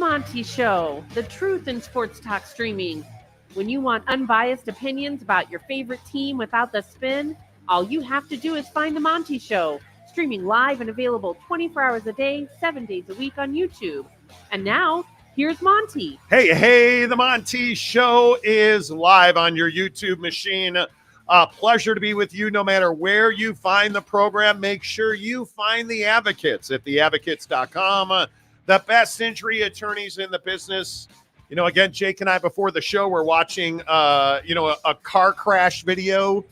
Monty Show, the truth in sports talk streaming. When you want unbiased opinions about your favorite team without the spin, all you have to do is find The Monty Show, streaming live and available 24 hours a day, 7 days a week on YouTube. And now, here's Monty. Hey, The Monty Show is live on your YouTube machine. Pleasure to be with you no matter where you find the program. Make sure you find the advocates at theadvocates.com. The best injury attorneys in the business. You know, again, Jake and I, before the show, we're watching, a car crash video.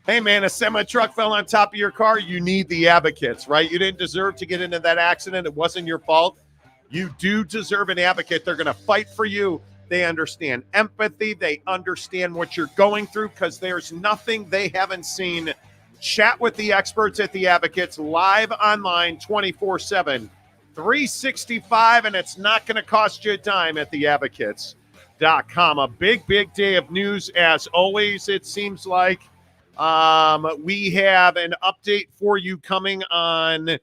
Hey, man, a semi-truck fell on top of your car. You need the advocates, right? You didn't deserve to get into that accident. It wasn't your fault. You do deserve an advocate. They're going to fight for you. They understand empathy. They understand what you're going through because there's nothing they haven't seen. Chat with the experts at the advocates live online 24/7. 365, and it's not going to cost you a dime at theadvocates.com. A big day of news as always, it seems like. We have an update for you coming on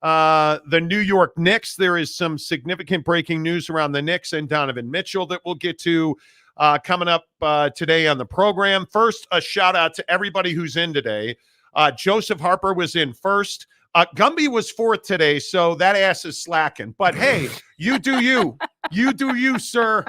the New York Knicks. There is some significant breaking news around the Knicks and Donovan Mitchell that we'll get to coming up today on the program. First, a shout out to everybody who's in today. Joseph Harper was in first. Gumby was fourth today, so that ass is slacking. But hey, you do you. You do you, sir.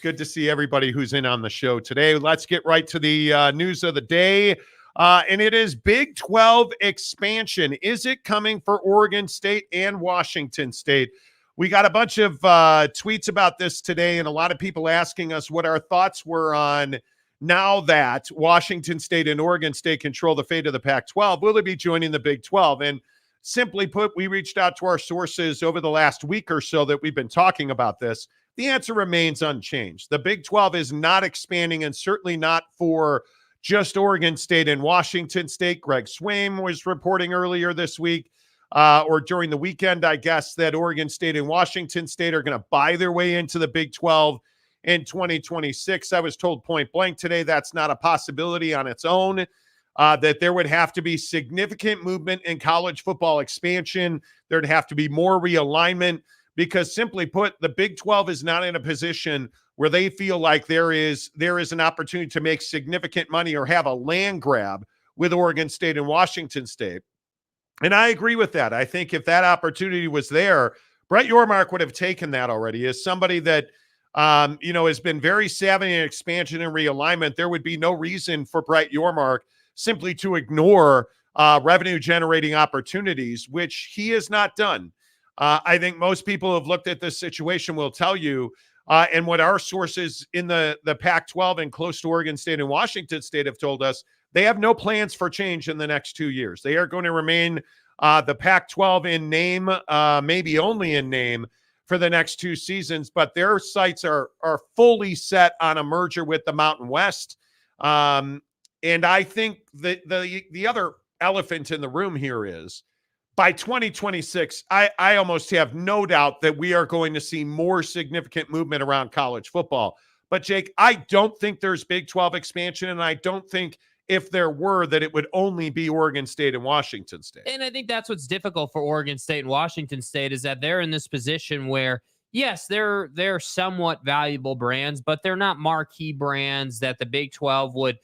Good to see everybody who's in on the show today. Let's get right to the news of the day. And it is Big 12 expansion. Is it coming for Oregon State and Washington State? We got a bunch of tweets about this today, and a lot of people asking us what our thoughts were on now that Washington State and Oregon State control the fate of the Pac-12. Will they be joining the Big 12? And simply put, we reached out to our sources over the last week or so that we've been talking about this. The answer remains unchanged. The Big 12 is not expanding, and certainly not for just Oregon State and Washington State. Greg Swaim was reporting earlier this week, or during the weekend, I guess, that Oregon State and Washington State are going to buy their way into the Big 12 in 2026. I was told point blank today that's not a possibility on its own, that there would have to be significant movement in college football expansion. There'd have to be more realignment because, simply put, the Big 12 is not in a position where they feel like there is an opportunity to make significant money or have a land grab with Oregon State and Washington State. And I agree with that. I think if that opportunity was there, Brett Yormark would have taken that already. As somebody that has been very savvy in expansion and realignment, there would be no reason for Brett Yormark simply to ignore revenue-generating opportunities, which he has not done. I think most people who have looked at this situation will tell you, and what our sources in the Pac-12 and close to Oregon State and Washington State have told us, they have no plans for change in the next 2 years. They are going to remain the Pac-12 in name, maybe only in name, for the next 2 seasons, but their sights are fully set on a merger with the Mountain West. And I think that the other elephant in the room here is, by 2026, I almost have no doubt that we are going to see more significant movement around college football. But, Jake, I don't think there's Big 12 expansion, and I don't think if there were that it would only be Oregon State and Washington State. And I think that's what's difficult for Oregon State and Washington State is that they're in this position where, yes, they're somewhat valuable brands, but they're not marquee brands that the Big 12 would,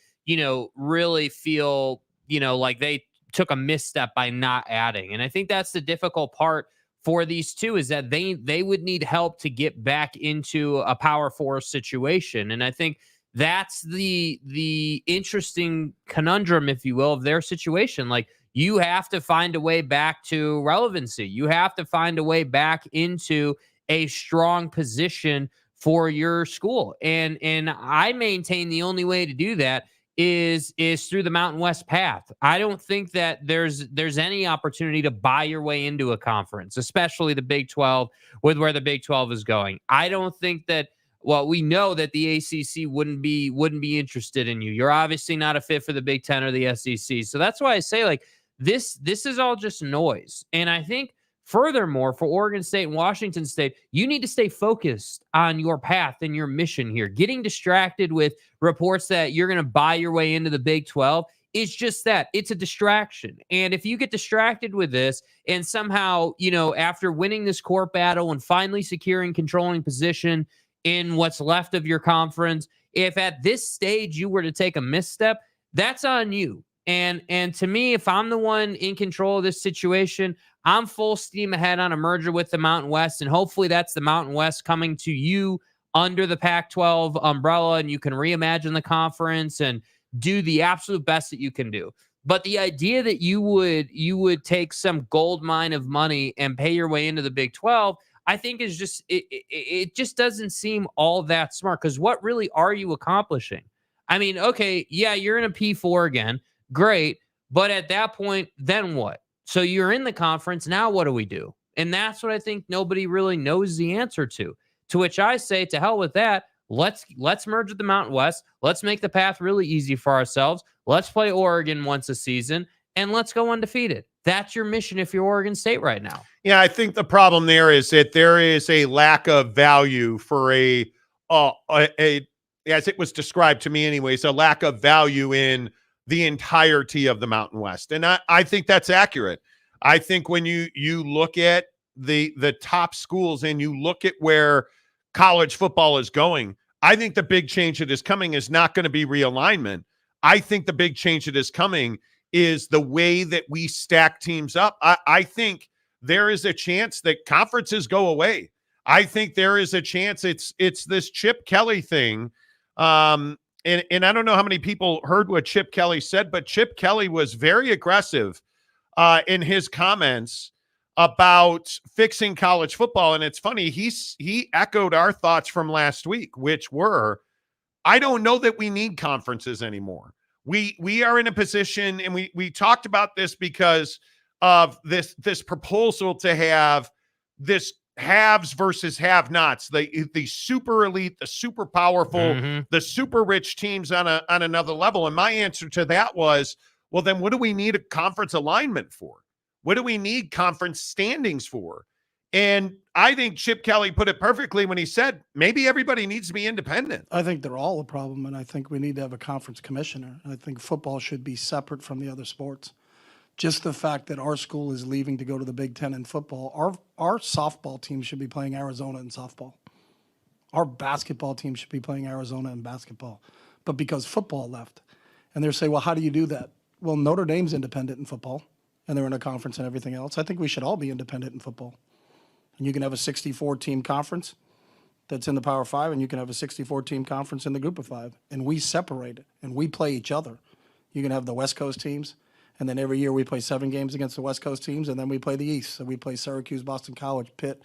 really feel, like they took a misstep by not adding. And I think that's the difficult part for these two is that they would need help to get back into a Power 4 situation. And I think that's the interesting conundrum, if you will, of their situation. Like, you have to find a way back to relevancy. You have to find a way back into a strong position for your school. And I maintain the only way to do that is through the Mountain West path. I don't think that there's any opportunity to buy your way into a conference, especially the Big 12 with where the Big 12 is going. I don't think that, well, we know that the ACC wouldn't be interested in you. You're obviously not a fit for the Big 10 or the SEC. So that's why I say, like, this is all just noise. And I think furthermore, for Oregon State and Washington State, you need to stay focused on your path and your mission here. Getting distracted with reports that you're going to buy your way into the Big 12 It's just that it's a distraction. And if you get distracted with this and somehow, after winning this court battle and finally securing controlling position in what's left of your conference, if at this stage you were to take a misstep, that's on you. And to me, if I'm the one in control of this situation, I'm full steam ahead on a merger with the Mountain West. And hopefully that's the Mountain West coming to you under the Pac-12 umbrella, and you can reimagine the conference and do the absolute best that you can do. But the idea that you would take some gold mine of money and pay your way into the Big 12, I think is just it just doesn't seem all that smart, because what really are you accomplishing? I mean, okay, yeah, you're in a P4 again. Great. But at that point, then what? So you're in the conference. Now what do we do? And that's what I think nobody really knows the answer to. To which I say, to hell with that. Let's merge with the Mountain West. Let's make the path really easy for ourselves. Let's play Oregon once a season, and let's go undefeated. That's your mission if you're Oregon State right now. Yeah, I think the problem there is that there is a lack of value for a as it was described to me anyways, a lack of value in the entirety of the Mountain West. And I think that's accurate. I think when you look at the top schools and you look at where college football is going, I think the big change that is coming is not going to be realignment. I think the big change that is coming is the way that we stack teams up. I think there is a chance that conferences go away. I think there is a chance it's this Chip Kelly thing. And I don't know how many people heard what Chip Kelly said, but Chip Kelly was very aggressive in his comments about fixing college football. And it's funny, he echoed our thoughts from last week, which were, I don't know that we need conferences anymore. We are in a position, and we talked about this because of this proposal to have this haves versus have-nots, the super elite, the super powerful, the super rich teams on another level. And my answer to that was, well, then what do we need a conference alignment for? What do we need conference standings for? And I think Chip Kelly put it perfectly when he said, maybe everybody needs to be independent. I think they're all a problem, and I think we need to have a conference commissioner. I think football should be separate from the other sports. Just the fact that our school is leaving to go to the Big Ten in football, our softball team should be playing Arizona in softball. Our basketball team should be playing Arizona in basketball. But because football left, and they're saying, well, how do you do that? Well, Notre Dame's independent in football, and they're in a conference and everything else. I think we should all be independent in football. And you can have a 64-team conference that's in the Power Five, and you can have a 64-team conference in the Group of Five. And we separate it, and we play each other. You can have the West Coast teams, and then every year we play 7 games against the West Coast teams, and then we play the East. So we play Syracuse, Boston College, Pitt,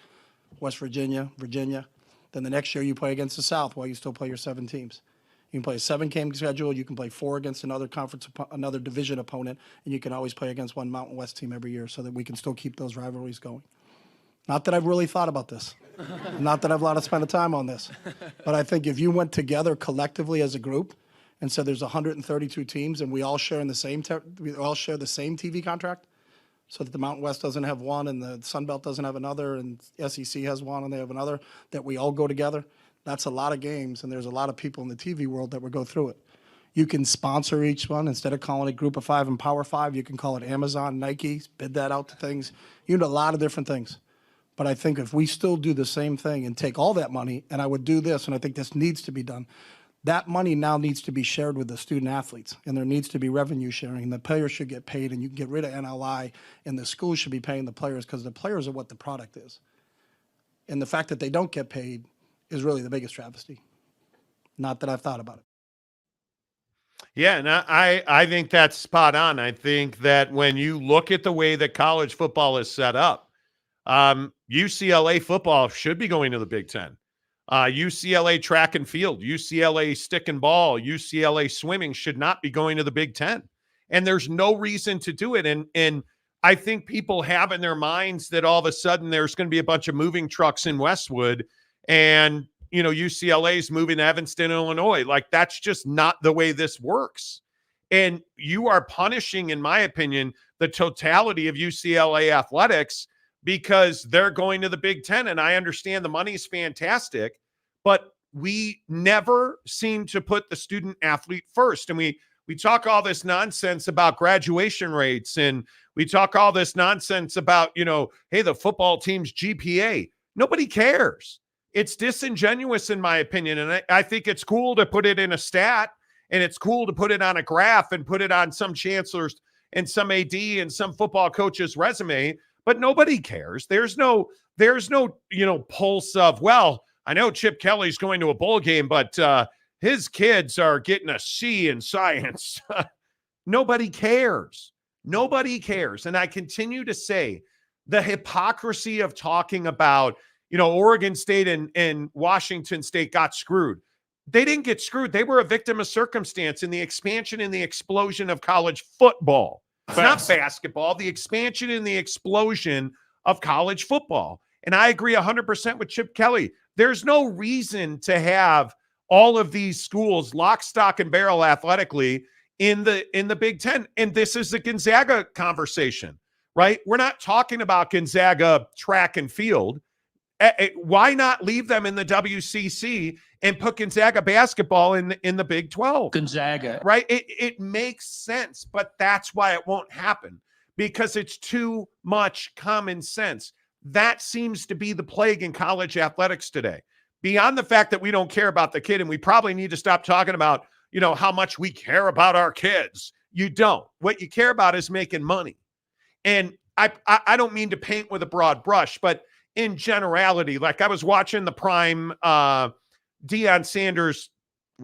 West Virginia, Virginia. Then the next year you play against the South while you still play your 7 teams. You can play a 7-game schedule. You can play 4 against another conference, another division opponent, and you can always play against one Mountain West team every year so that we can still keep those rivalries going. Not that I've really thought about this. Not that I've a lot of spent of time on this. But I think if you went together collectively as a group and said there's 132 teams and we all share the same TV contract, so that the Mountain West doesn't have one and the Sun Belt doesn't have another and SEC has one and they have another, that we all go together, that's a lot of games, and there's a lot of people in the TV world that would go through it. You can sponsor each one. Instead of calling it Group of 5 and Power 5, you can call it Amazon, Nike, bid that out to things. You can do a lot of different things. But I think if we still do the same thing and take all that money, and I would do this, and I think this needs to be done, that money now needs to be shared with the student athletes, and there needs to be revenue sharing, and the players should get paid, and you can get rid of NLI, and the schools should be paying the players because the players are what the product is. And the fact that they don't get paid is really the biggest travesty. Not that I've thought about it. Yeah, and I think that's spot on. I think that when you look at the way that college football is set up, UCLA football should be going to the Big Ten. UCLA track and field, UCLA stick and ball, UCLA swimming should not be going to the Big Ten. And there's no reason to do it. And I think people have in their minds that all of a sudden there's going to be a bunch of moving trucks in Westwood and, UCLA's moving to Evanston, Illinois. Like, that's just not the way this works. And you are punishing, in my opinion, the totality of UCLA athletics because they're going to the Big Ten. And I understand the money is fantastic, but we never seem to put the student athlete first. And we talk all this nonsense about graduation rates, and we talk all this nonsense about, hey, the football team's GPA. Nobody cares. It's disingenuous, in my opinion. And I think it's cool to put it in a stat, and it's cool to put it on a graph and put it on some chancellor's and some AD and some football coach's resume, but nobody cares. There's no, pulse of, well, I know Chip Kelly's going to a bowl game, but his kids are getting a C in science. Nobody cares. Nobody cares. And I continue to say the hypocrisy of talking about, Oregon State and Washington State got screwed. They didn't get screwed. They were a victim of circumstance in the expansion and the explosion of college football. It's not basketball, the expansion and the explosion of college football. And I agree 100% with Chip Kelly. There's no reason to have all of these schools lock, stock, and barrel athletically in the Big Ten. And this is the Gonzaga conversation, right? We're not talking about Gonzaga track and field. Why not leave them in the WCC and put Gonzaga basketball in the Big 12? Gonzaga. Right? It makes sense, but that's why it won't happen, because it's too much common sense. That seems to be the plague in college athletics today. Beyond the fact that we don't care about the kid, and we probably need to stop talking about, how much we care about our kids. You don't. What you care about is making money. And I don't mean to paint with a broad brush, but in generality, like I was watching the Prime Dion Sanders,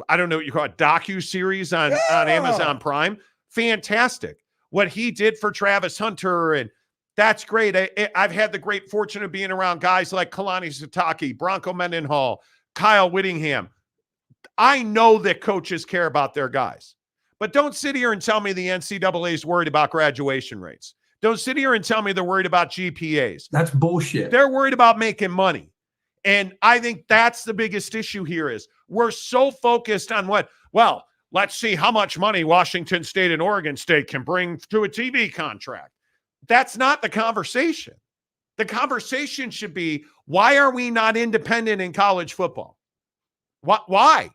I don't know what you call it, docu-series on Amazon Prime. Fantastic. What he did for Travis Hunter, and that's great. I've had the great fortune of being around guys like Kalani Sitake, Bronco Mendenhall, Kyle Whittingham. I know that coaches care about their guys, but don't sit here and tell me the NCAA is worried about graduation rates. Don't sit here and tell me they're worried about GPAs. That's bullshit. They're worried about making money. And I think that's the biggest issue here is we're so focused on let's see how much money Washington State and Oregon State can bring to a TV contract. That's not the conversation. The conversation should be, why are we not independent in college football? Why?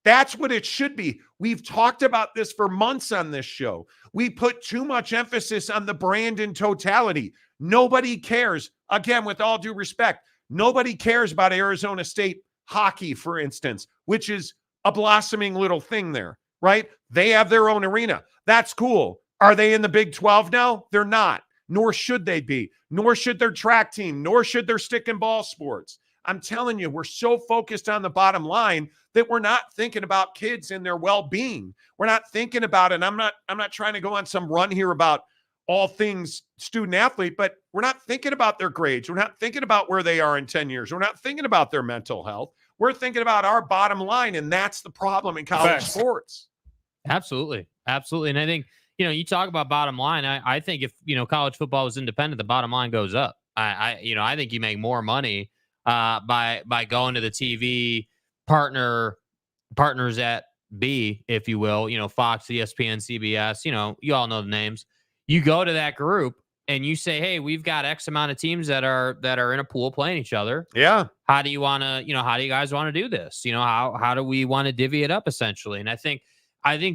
That's what it should be. We've talked about this for months on this show. We put too much emphasis on the brand in totality. Nobody cares. Again, with all due respect, nobody cares about Arizona State hockey, for instance, which is a blossoming little thing there, right? They have their own arena. That's cool. Are they in the Big 12 now? They're not, nor should they be, nor should their track team, nor should their stick and ball sports. I'm telling you, we're so focused on the bottom line that we're not thinking about kids and their well-being. We're not thinking about it. I'm not trying to go on some run here about all things student athlete, but we're not thinking about their grades. We're not thinking about where they are in 10 years. We're not thinking about their mental health. We're thinking about our bottom line, and that's the problem in college sports. Absolutely. Absolutely. And I think, you talk about bottom line. I think if, college football was independent, the bottom line goes up. I think you make more money by going to the TV partners at B, if you will, Fox, ESPN, CBS, you all know the names. You go to that group and you say, hey, we've got X amount of teams that are in a pool playing each other. Yeah. How do you want to, how do you guys want to do this? How do we want to divvy it up essentially? And I think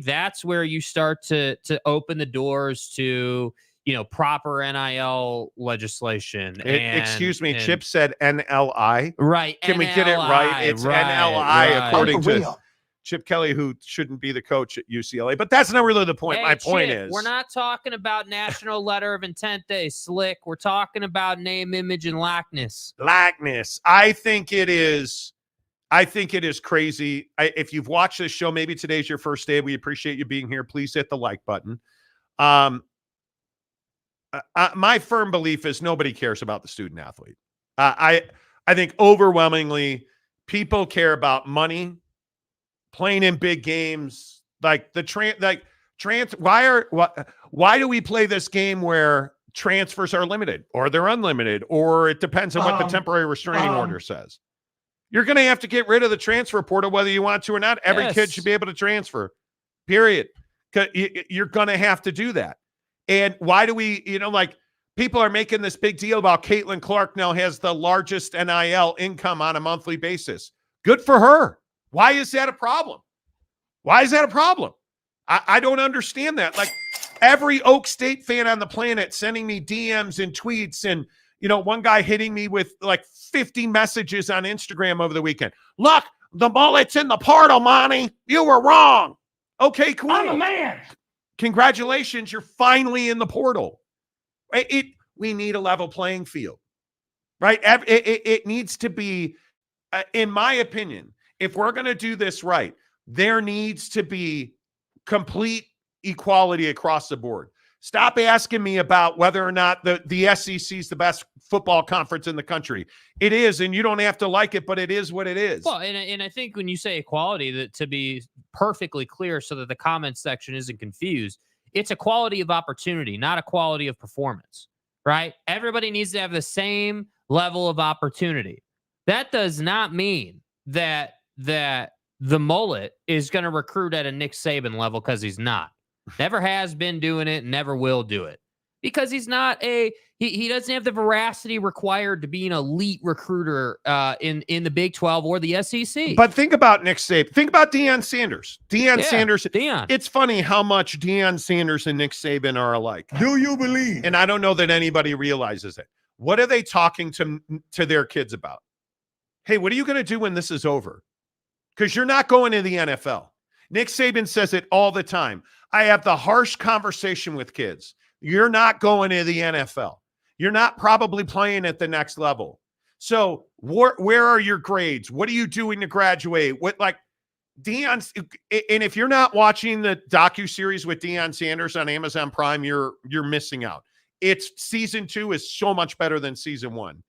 that's where you start to open the doors to, proper NIL legislation. Excuse me, Chip said NLI. Right. Can we get it right? It's NLI according to Chip Kelly, who shouldn't be the coach at UCLA. But that's not really the point. Hey, My point Chip, is, we're not talking about National Letter of Intent Day, Slick. We're talking about name, image, and likeness. I think it is crazy. If you've watched this show, maybe today's your first day. We appreciate you being here. Please hit the like button. My firm belief is nobody cares about the student athlete. I think overwhelmingly people care about money, playing in big games, like why do we play this game where transfers are limited or they're unlimited, or it depends on what the temporary restraining order says? You're going to have to get rid of the transfer portal whether you want to or not. Every kid should be able to transfer, period. You're going to have to do that. And why do we, people are making this big deal about Caitlin Clark now has the largest NIL income on a monthly basis. Good for her. Why is that a problem? I don't understand that. Like every Oak State fan on the planet sending me DMs and tweets and, one guy hitting me with like 50 messages on Instagram over the weekend. Look, the mullet's in the portal, Monty. You were wrong. Okay, cool. I'm a man. Congratulations. You're finally in the portal. We need a level playing field, right? It needs to be, in my opinion, if we're going to do this right, there needs to be complete equality across the board. Stop asking me about whether or not the SEC is the best football conference in the country. It is, and you don't have to like it, but it is what it is. Well, and I think when you say equality, that to be perfectly clear so that the comments section isn't confused, it's equality of opportunity, not equality of performance, right? Everybody needs to have the same level of opportunity. That does not mean that the mullet is going to recruit at a Nick Saban level, because he's not. Never has been doing it, never will do it. Because he's not he doesn't have the veracity required to be an elite recruiter in the Big 12 or the SEC. But think about Nick Saban. Think about Dion Sanders. Sanders. Dion. It's funny how much Dion Sanders and Nick Saban are alike. Do you believe? And I don't know that anybody realizes it. What are they talking to their kids about? Hey, what are you going to do when this is over? Because you're not going to the NFL. Nick Saban says it all the time. I have the harsh conversation with kids. You're not going to the NFL. You're not probably playing at the next level. So where are your grades? What are you doing to graduate? Dion's, and if you're not watching the docuseries with Dion Sanders on Amazon Prime, you're missing out. It's season 2 is so much better than season 1.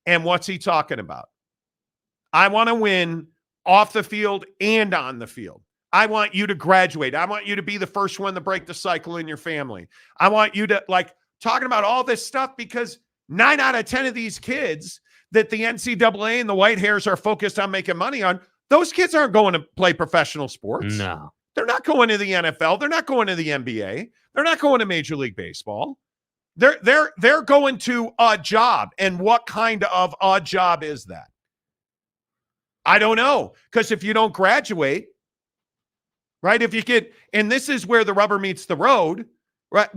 And what's he talking about? I want to win off the field and on the field. I want you to graduate. I want you to be the first one to break the cycle in your family. I want you to talking about all this stuff, because 9 out of 10 of these kids that the NCAA and the white hairs are focused on making money on, those kids aren't going to play professional sports. No. They're not going to the NFL. They're not going to the NBA. They're not going to Major League Baseball. They're going to a job. And what kind of a job is that? I don't know. Because if you don't graduate, right? If you get, and this is where the rubber meets the road, right?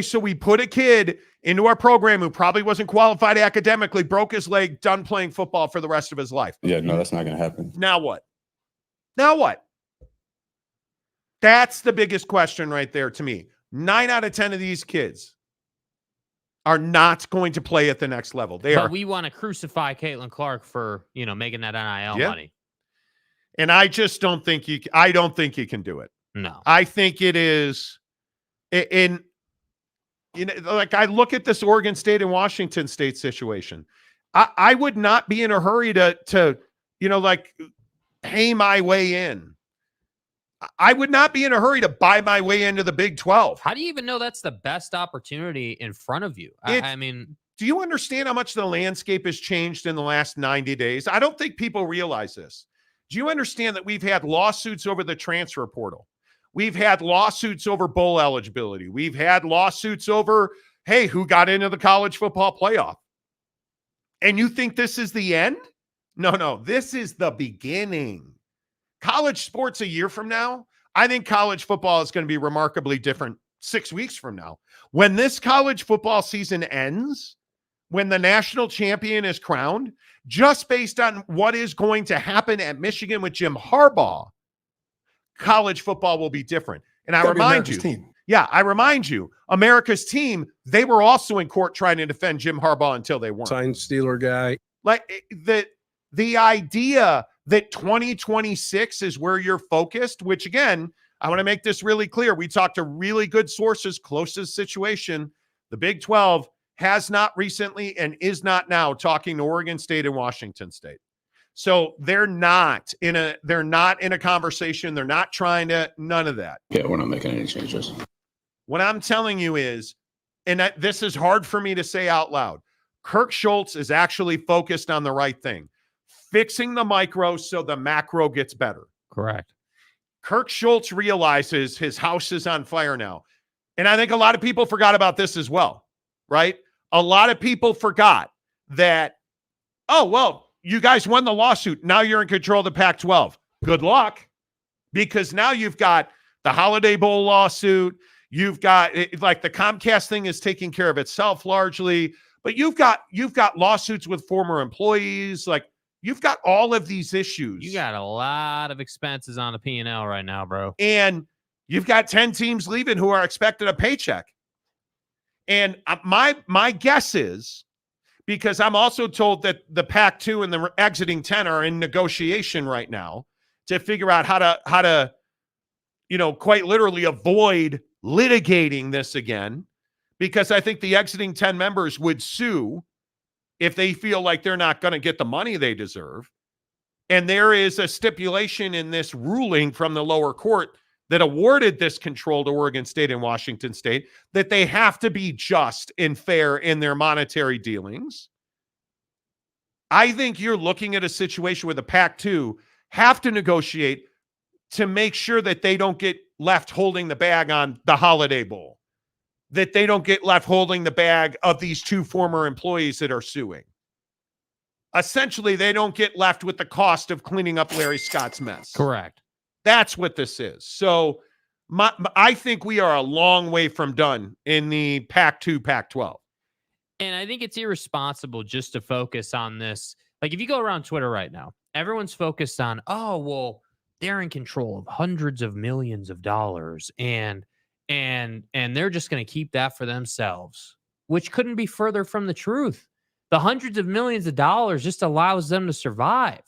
So we put a kid into our program who probably wasn't qualified academically, broke his leg, done playing football for the rest of his life. Yeah, no, that's not going to happen. Now what? Now what? That's the biggest question right there to me. 9 out of 10 of these kids are not going to play at the next level. But we want to crucify Caitlin Clark for, making that NIL money. And I just don't think I don't think you can do it. No. I think it is I look at this Oregon State and Washington State situation. I would not be in a hurry to pay my way in. I would not be in a hurry to buy my way into the Big 12. How do you even know that's the best opportunity in front of you? I mean, do you understand how much the landscape has changed in the last 90 days? I don't think people realize this. Do you understand that we've had lawsuits over the transfer portal? We've had lawsuits over bowl eligibility. We've had lawsuits over, hey, who got into the college football playoff? And you think this is the end? No, this is the beginning. College sports a year from now, I think college football is going to be remarkably different 6 weeks from now. When this college football season ends, when the national champion is crowned, just based on what is going to happen at Michigan with Jim Harbaugh, college football will be different. And I remind you, America's team, they were also in court trying to defend Jim Harbaugh until they weren't. Sign Steeler guy. The idea that 2026 is where you're focused, which again, I want to make this really clear. We talked to really good sources close to the situation. The Big 12 has not recently and is not now talking to Oregon State and Washington State. So they're not in a conversation. They're not trying to, none of that. Yeah, we're not making any changes. What I'm telling you is, and this is hard for me to say out loud, Kirk Schultz is actually focused on the right thing, fixing the micro so the macro gets better. Correct. Kirk Schultz realizes his house is on fire now. And I think a lot of people forgot about this as well, right? A lot of people forgot that, oh, well, you guys won the lawsuit. Now you're in control of the Pac-12. Good luck. Because now you've got the Holiday Bowl lawsuit. You've got like the Comcast thing is taking care of itself largely, but you've got lawsuits with former employees. Like you've got all of these issues. You got a lot of expenses on the P&L right now, bro. And you've got 10 teams leaving who are expected a paycheck. And my guess is, because I'm also told that the Pac-2 and the exiting 10 are in negotiation right now to figure out how to quite literally avoid litigating this again, because I think the exiting 10 members would sue if they feel like they're not going to get the money they deserve. And there is a stipulation in this ruling from the lower court that awarded this control to Oregon State and Washington State that they have to be just and fair in their monetary dealings. I think you're looking at a situation where the Pac-2 have to negotiate to make sure that they don't get left holding the bag on the Holiday Bowl, that they don't get left holding the bag of these two former employees that are suing. Essentially, they don't get left with the cost of cleaning up Larry Scott's mess. Correct. That's what this is. So I think we are a long way from done in the Pac-2, Pac-12. And I think it's irresponsible just to focus on this. Like if you go around Twitter right now, everyone's focused on, oh, well, they're in control of hundreds of millions of dollars and they're just going to keep that for themselves, which couldn't be further from the truth. The hundreds of millions of dollars just allows them to survive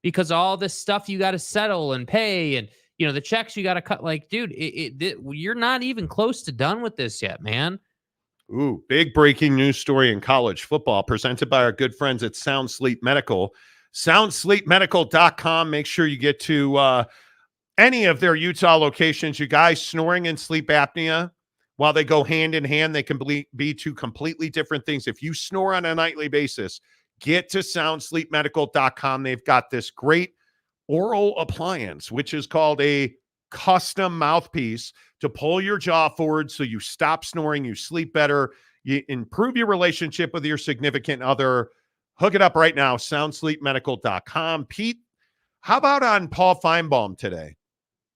because all this stuff you got to settle and pay and, the checks you got to cut. Like, dude, you're not even close to done with this yet, man. Ooh, big breaking news story in college football presented by our good friends at Sound Sleep Medical. SoundSleepMedical.com. Make sure you get to any of their Utah locations. You guys, snoring and sleep apnea, while they go hand in hand, they can be two completely different things. If you snore on a nightly basis, get to SoundSleepMedical.com. They've got this great oral appliance, which is called a custom mouthpiece to pull your jaw forward so you stop snoring, you sleep better, you improve your relationship with your significant other. Hook it up right now, SoundSleepMedical.com. Pete, how about on Paul Feinbaum today?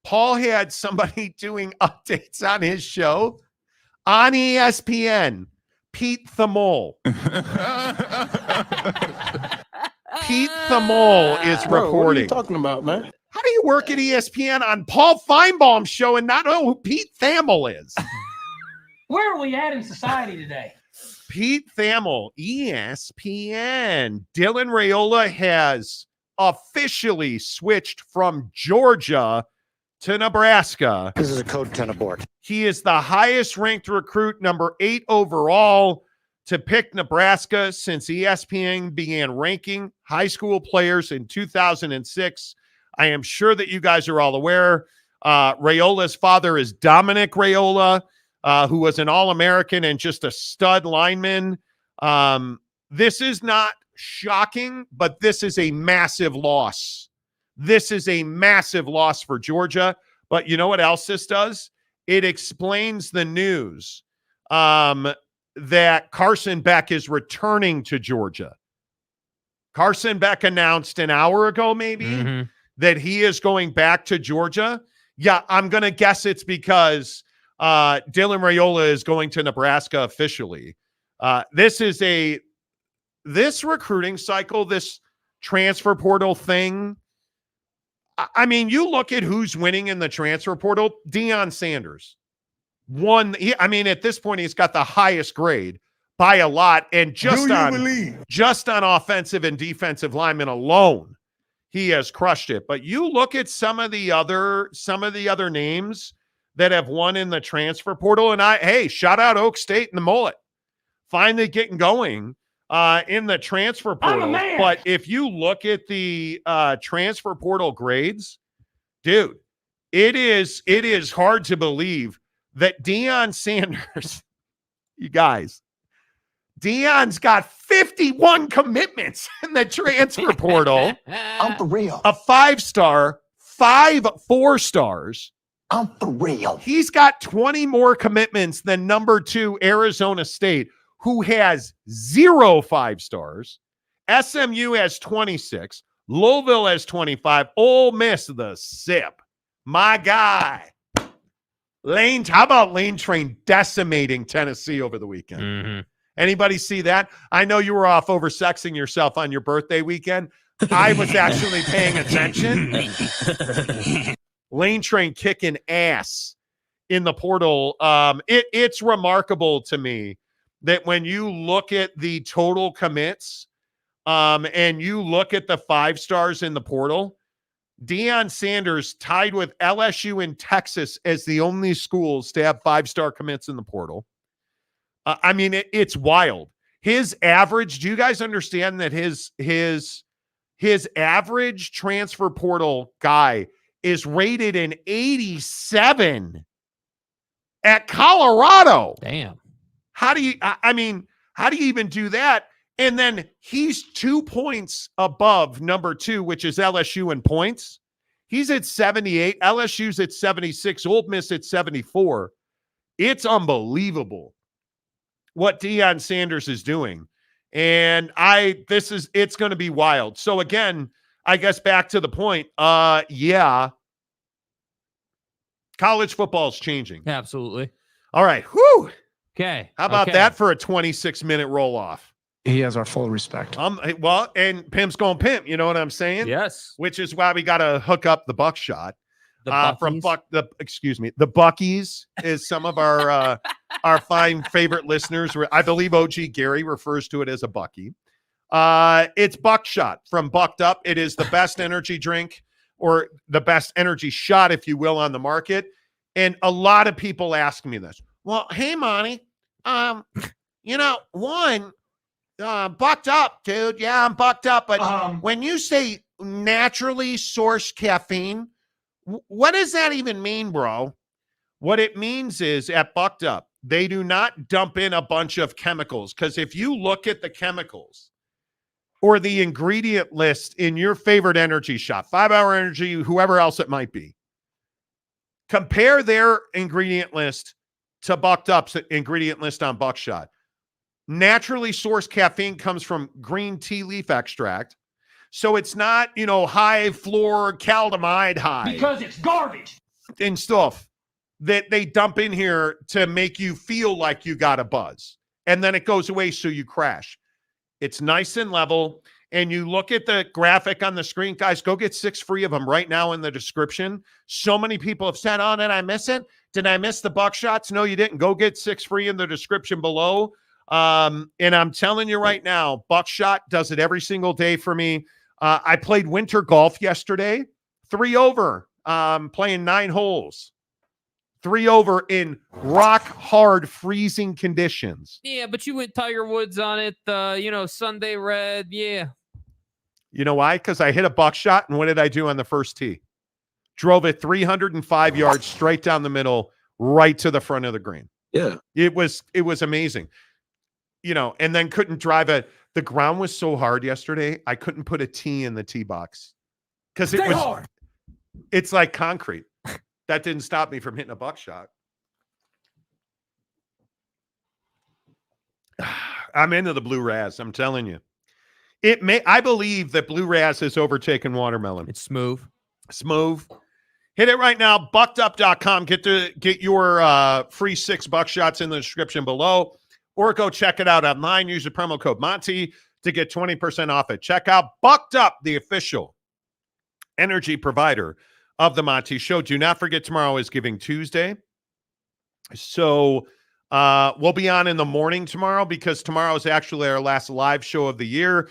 Paul had somebody doing updates on his show on ESPN. Pete the Mole. Pete the Mole is reporting. Bro, what are you talking about, man? How do you work at ESPN on Paul Feinbaum's show and not know who Pete Thamel is? Where are we at in society today? Pete Thamel, ESPN. Dylan Rayola has officially switched from Georgia to Nebraska. This is a code 10 abort. He is the highest ranked recruit, number 8 overall, to pick Nebraska since ESPN began ranking high school players in 2006. I am sure that you guys are all aware. Rayola's father is Dominic Rayola, who was an All-American and just a stud lineman. This is not shocking, but this is a massive loss. This is a massive loss for Georgia. But you know what else this does? It explains the news that Carson Beck is returning to Georgia. Carson Beck announced an hour ago, maybe, that he is going back to Georgia. Yeah, I'm going to guess it's because Dylan Rayola is going to Nebraska officially. This recruiting cycle, this transfer portal thing. I mean, you look at who's winning in the transfer portal. Dion Sanders won. At this point, he's got the highest grade by a lot. And just on offensive and defensive linemen alone, he has crushed it. But you look at some of the other names that have won in the transfer portal. And shout out Oak State and the Mullet. Finally getting going in the transfer portal. But if you look at the transfer portal grades, dude, it is hard to believe that Dion Sanders, you guys, Dion's got 51 commitments in the transfer portal. I'm for real. A 5-star, 5 4-stars. I'm for real. He's got 20 more commitments than number 2 Arizona State, who has 0 5-stars. SMU has 26. Louisville has 25. Ole Miss, the SIP. My guy. How about Lane Train decimating Tennessee over the weekend? Mm-hmm. Anybody see that? I know you were off oversexing yourself on your birthday weekend. I was actually paying attention. Lane Train kicking ass in the portal. It's remarkable to me that when you look at the total commits and you look at the 5 stars in the portal, Dion Sanders tied with LSU and Texas as the only schools to have 5-star commits in the portal. I mean, it's wild. His average, do you guys understand that his average transfer portal guy is rated an 87 at Colorado? Damn. How do you even do that? And then he's 2 points above number 2, which is LSU in points. He's at 78. LSU's at 76. Ole Miss at 74. It's unbelievable what Dion Sanders is doing. And it's going to be wild. So again, I guess back to the point. Yeah. College football is changing. Absolutely. All right. Whew. Okay. How about that for a 26-minute roll-off? He has our full respect. Well, and pimp's going pimp. You know what I'm saying? Yes. Which is why we got to hook up the buckshot. The Buckies is some of our fine favorite listeners. I believe OG Gary refers to it as a Bucky. It's Buckshot from BuckedUp. It is the best energy drink, or the best energy shot, if you will, on the market. And a lot of people ask me this. Well, hey, Monty, bucked up, dude. Yeah, I'm bucked up. But when you say naturally sourced caffeine, what does that even mean, bro? What it means is at BuckedUp, they do not dump in a bunch of chemicals. Because if you look at the chemicals or the ingredient list in your favorite energy shot, 5 Hour Energy, whoever else it might be, compare their ingredient list to BuckedUp's ingredient list on Buckshot. Naturally sourced caffeine comes from green tea leaf extract. So it's not, high fluorocaldamide high. Because it's garbage. And stuff that they dump in here to make you feel like you got a buzz. And then it goes away so you crash. It's nice and level. And you look at the graphic on the screen. Guys, go get 6 free of them right now in the description. So many people have said, oh, did I miss it? Did I miss the Buckshots? No, you didn't. Go get 6 free in the description below. And I'm telling you right now, Buckshot does it every single day for me. I played winter golf yesterday, 3 over, playing 9 holes, 3 over in rock hard freezing conditions. Yeah, but you went Tiger Woods on it, Sunday red. Yeah. You know why? Because I hit a Buckshot, and what did I do on the first tee? Drove it 305 yards straight down the middle, right to the front of the green. Yeah. It was amazing. And then couldn't drive it. The ground was so hard yesterday, I couldn't put a tee in the tee box because it's like concrete. That didn't stop me from hitting a Buckshot. I'm into the Blue Raz. I'm telling you, I believe that Blue Raz has overtaken watermelon. It's smooth. Hit it right now. BuckedUp.com. Get your free 6 Buckshots in the description below. Or go check it out online. Use the promo code Monty to get 20% off at checkout. BuckedUp, the official energy provider of the Monty Show. Do not forget, tomorrow is Giving Tuesday. So we'll be on in the morning tomorrow because tomorrow is actually our last live show of the year.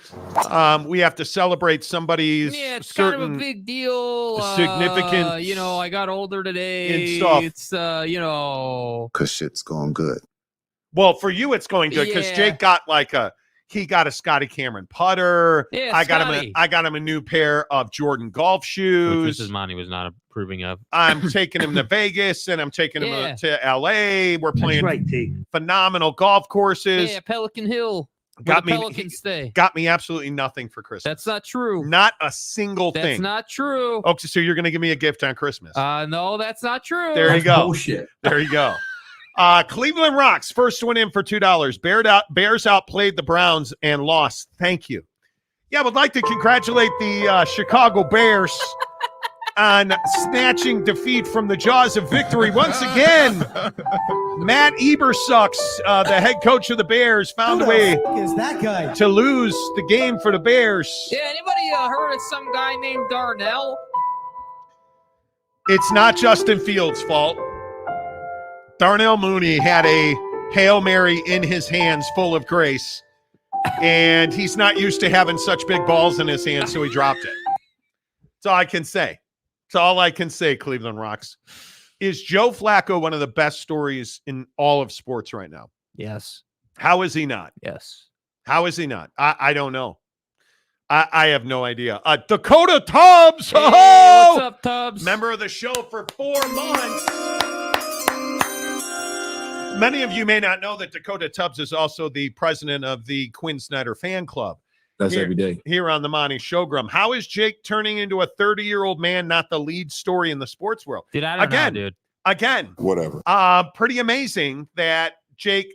We have to celebrate somebody's it's certain kind of a big deal. Significant, I got older today. and stuff. It's, Because shit's going good. Well, for you, it's going good because Yeah. Jake got he got a Scotty Cameron putter. Yeah, I got him a new pair of Jordan golf shoes. Which Mrs. Monty was not approving of. I'm taking him to Vegas and I'm taking him to LA. We're playing phenomenal golf courses. Yeah, Pelican Hill. Pelicans stay. Got me absolutely nothing for Christmas. That's not true. Not a single thing. That's not true. Okay, so you're going to give me a gift on Christmas. No, that's not true. There you go. Bullshit. There you go. Cleveland rocks. First one in for $2. Bears outplayed the Browns and lost. Thank you. Yeah, I would like to congratulate the Chicago Bears on snatching defeat from the jaws of victory once again. Matt Ebersucks, the head coach of the Bears, found a way to lose the game for the Bears. Yeah, anybody heard of some guy named Darnell? It's not Justin Fields' fault. Darnell Mooney had a Hail Mary in his hands full of grace, and he's not used to having such big balls in his hands, so he dropped it. That's all I can say. That's all I can say, Cleveland Rocks. Is Joe Flacco one of the best stories in all of sports right now? Yes. How is he not? Yes. How is he not? I don't know. I have no idea. Dakota Tubs. Hey, what's up, Tubbs? Member of the show for 4 months. Many of you may not know that Dakota Tubs is also the president of the Quinn Snyder fan club. That's every day. Here on the Monty Show. How is Jake turning into a 30-year-old man not the lead story in the sports world? Dude, I don't know, dude. Again. Whatever. Pretty amazing that Jake,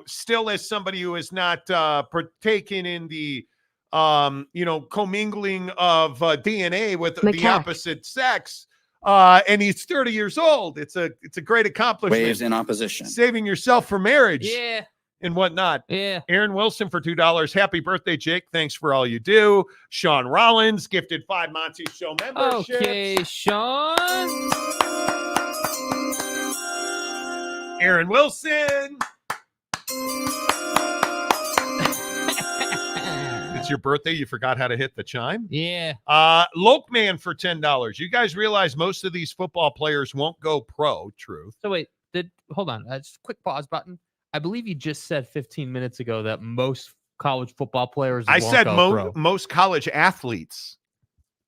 still is somebody who is not partaking in the, commingling of DNA with the opposite sex. And he's 30 years old. It's a great accomplishment. Waves in opposition. Saving yourself for marriage. Yeah. And whatnot. Yeah. Aaron Wilson for $2. Happy birthday, Jake. Thanks for all you do. Sean Rollins gifted 5 Monty Show memberships. Okay, Sean. Aaron Wilson. It's your birthday. You forgot how to hit the chime? Yeah. Lokeman for $10. You guys realize most of these football players won't go pro, truth. So wait, hold on. Just quick pause button. I believe you just said 15 minutes ago that most college football players I won't said go pro. most college athletes.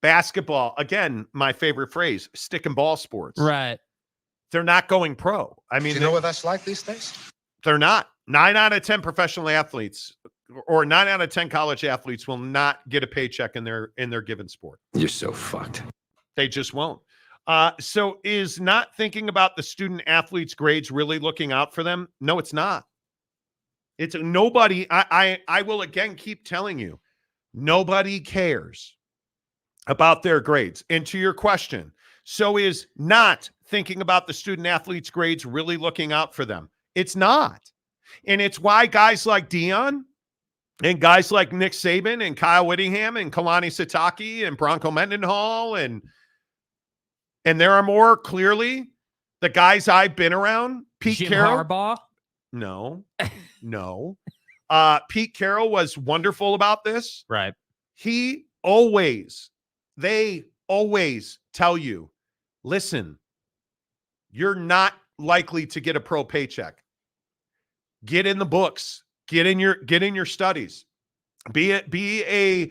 Basketball, again, my favorite phrase, stick and ball sports. Right. They're not going pro. I mean, You know what that's like these days? they're not. 9 out of 10 professional athletes or 9 out of 10 college athletes will not get a paycheck in their given sport. You're so fucked. They just won't. So is not thinking about the student athletes' grades really looking out for them? No, it's not. It's nobody. I will again keep telling you, nobody cares about their grades. And to your question, so is not thinking about the student athletes' grades really looking out for them? It's not. And it's why guys like Dion and guys like Nick Saban and Kyle Whittingham and Kalani Sitake and Bronco Mendenhall and there are more, clearly, the guys I've been around. Pete Jim Carroll. Harbaugh? No. Pete Carroll was wonderful about this. Right. They always tell you, listen, you're not likely to get a pro paycheck. Get in the books. Get in your studies. Be an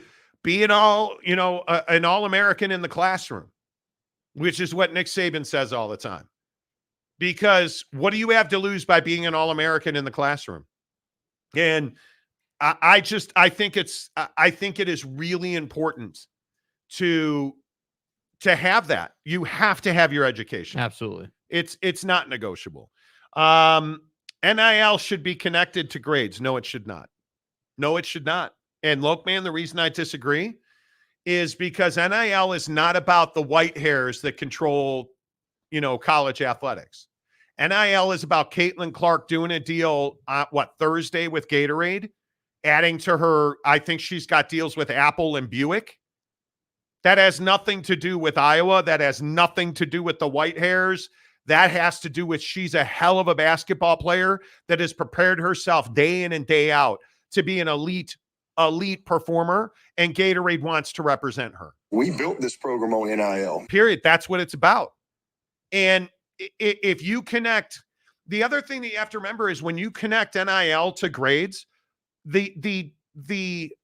All-American in the classroom, which is what Nick Saban says all the time. Because what do you have to lose by being an All-American in the classroom? And I think it is really important to have that. You have to have your education. Absolutely. It's not negotiable. NIL should be connected to grades. No, it should not. No, it should not. And Lokeman, the reason I disagree is because NIL is not about the white hairs that control, college athletics. NIL is about Caitlin Clark doing a deal, Thursday with Gatorade, adding to her, I think she's got deals with Apple and Buick. That has nothing to do with Iowa. That has nothing to do with the white hairs. That has to do with she's a hell of a basketball player that has prepared herself day in and day out to be an elite performer, and Gatorade wants to represent her. We built this program on NIL. Period. That's what it's about. And if you connect, the other thing that you have to remember is when you connect NIL to grades, the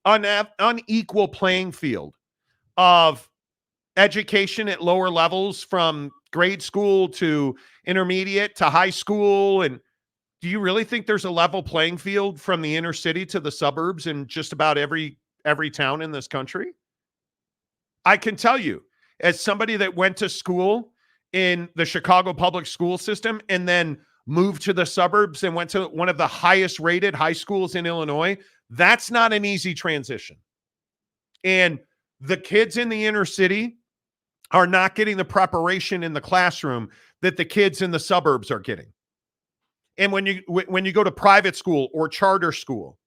unequal playing field of education at lower levels from grade school to intermediate to high school. And do you really think there's a level playing field from the inner city to the suburbs in just about every town in this country? I can tell you, as somebody that went to school in the Chicago public school system and then moved to the suburbs and went to one of the highest rated high schools in Illinois, that's not an easy transition. And the kids in the inner city are not getting the preparation in the classroom that the kids in the suburbs are getting. And when you go to private school or charter school,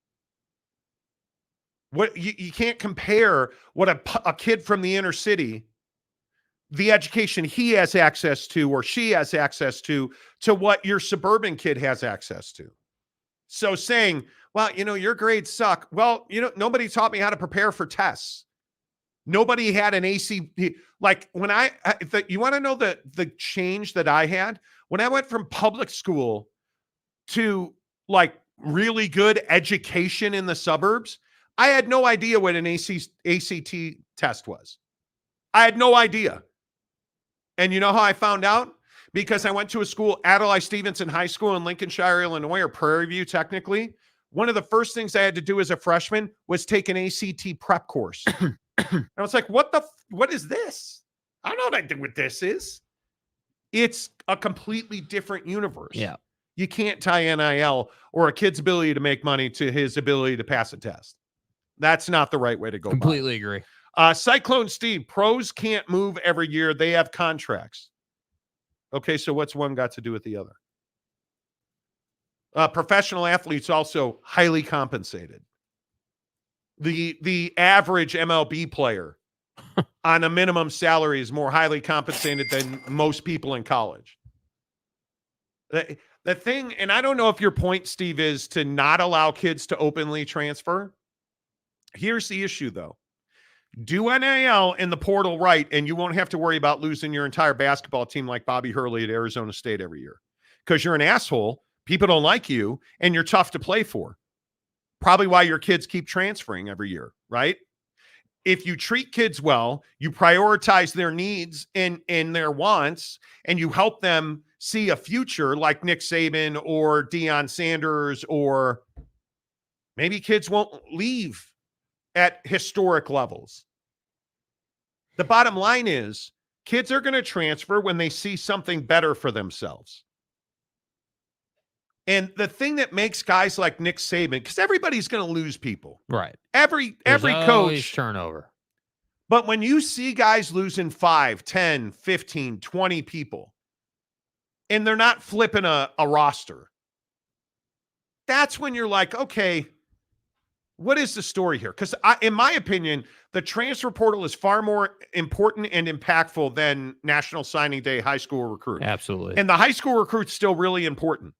what you can't compare what a kid from the inner city, the education he has access to or she has access to what your suburban kid has access to. So saying, well, your grades suck. Well, nobody taught me how to prepare for tests. Nobody had an ACT. Like when you want to know the change that I had when I went from public school to like really good education in the suburbs. I had no idea what an ACT test was. I had no idea. And you know how I found out? Because I went to a school, Adlai Stevenson High School in Lincolnshire, Illinois, or Prairie View, technically. One of the first things I had to do as a freshman was take an ACT prep course. And I was like, what is this? I don't know what this is. It's a completely different universe. Yeah. You can't tie NIL or a kid's ability to make money to his ability to pass a test. That's not the right way to go. Completely agree. Cyclone Steve, pros can't move every year. They have contracts. Okay, so what's one got to do with the other? Professional athletes also highly compensated. The average MLB player on a minimum salary is more highly compensated than most people in college. The thing, and I don't know if your point, Steve, is to not allow kids to openly transfer. Here's the issue, though. Do NIL in the portal right, and you won't have to worry about losing your entire basketball team like Bobby Hurley at Arizona State every year. Because you're an asshole, people don't like you, and you're tough to play for. Probably why your kids keep transferring every year, right? If you treat kids well, you prioritize their needs and their wants, and you help them see a future like Nick Saban or Dion Sanders, or maybe kids won't leave at historic levels. The bottom line is kids are going to transfer when they see something better for themselves. And the thing that makes guys like Nick Saban, because everybody's going to lose people. Right. Every There's always coach. turnover. But when you see guys losing 5, 10, 15, 20 people, and they're not flipping a roster, that's when you're like, okay, what is the story here? Because in my opinion, the transfer portal is far more important and impactful than National Signing Day high school recruit. Absolutely. And the high school recruit's still really important.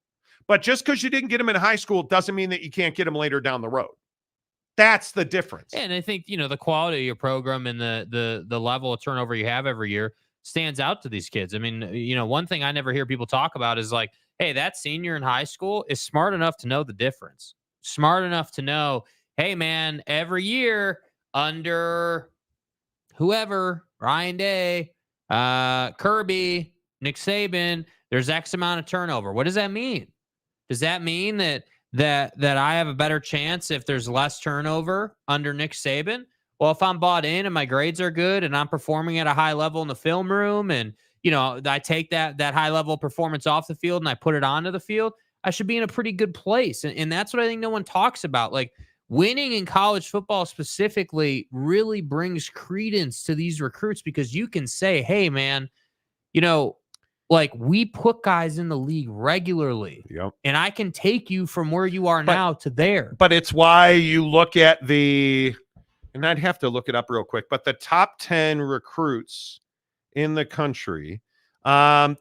But just because you didn't get them in high school doesn't mean that you can't get them later down the road. That's the difference. And I think, the quality of your program and the level of turnover you have every year stands out to these kids. I mean, one thing I never hear people talk about is like, hey, that senior in high school is smart enough to know the difference. Smart enough to know, hey, man, every year under whoever, Ryan Day, Kirby, Nick Saban, there's X amount of turnover. What does that mean? Does that mean that I have a better chance if there's less turnover under Nick Saban? Well, if I'm bought in and my grades are good and I'm performing at a high level in the film room and, I take that high level performance off the field and I put it onto the field, I should be in a pretty good place. And that's what I think no one talks about. Like, winning in college football specifically really brings credence to these recruits because you can say, hey, man, like we put guys in the league regularly. Yep. And I can take you from where you are now to there. But it's why you look at and I'd have to look it up real quick, but the top 10 recruits in the country, are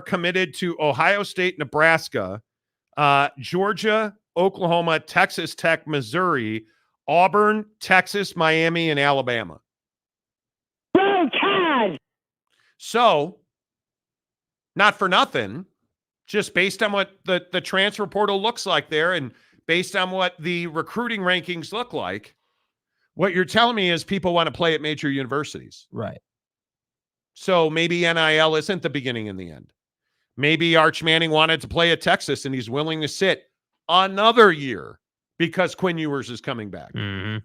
committed to Ohio State, Nebraska, Georgia, Oklahoma, Texas Tech, Missouri, Auburn, Texas, Miami, and Alabama. So, not for nothing, just based on what the transfer portal looks like there and based on what the recruiting rankings look like, what you're telling me is people want to play at major universities. Right. So maybe NIL isn't the beginning and the end. Maybe Arch Manning wanted to play at Texas and he's willing to sit another year because Quinn Ewers is coming back. Mm-hmm.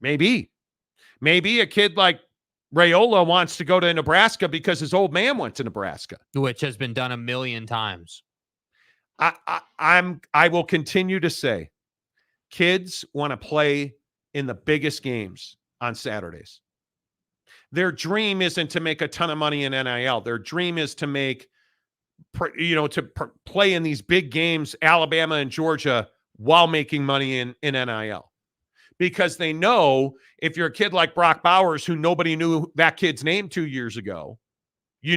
Maybe a kid like Rayola wants to go to Nebraska because his old man went to Nebraska, which has been done a million times. I will continue to say, kids want to play in the biggest games. on Saturdays. Their dream isn't to make a ton of money in NIL. Their dream is to make, play in these big games, Alabama and Georgia, while making money in NIL. Because they know if you're a kid like Brock Bowers, who nobody knew that kid's name 2 years ago,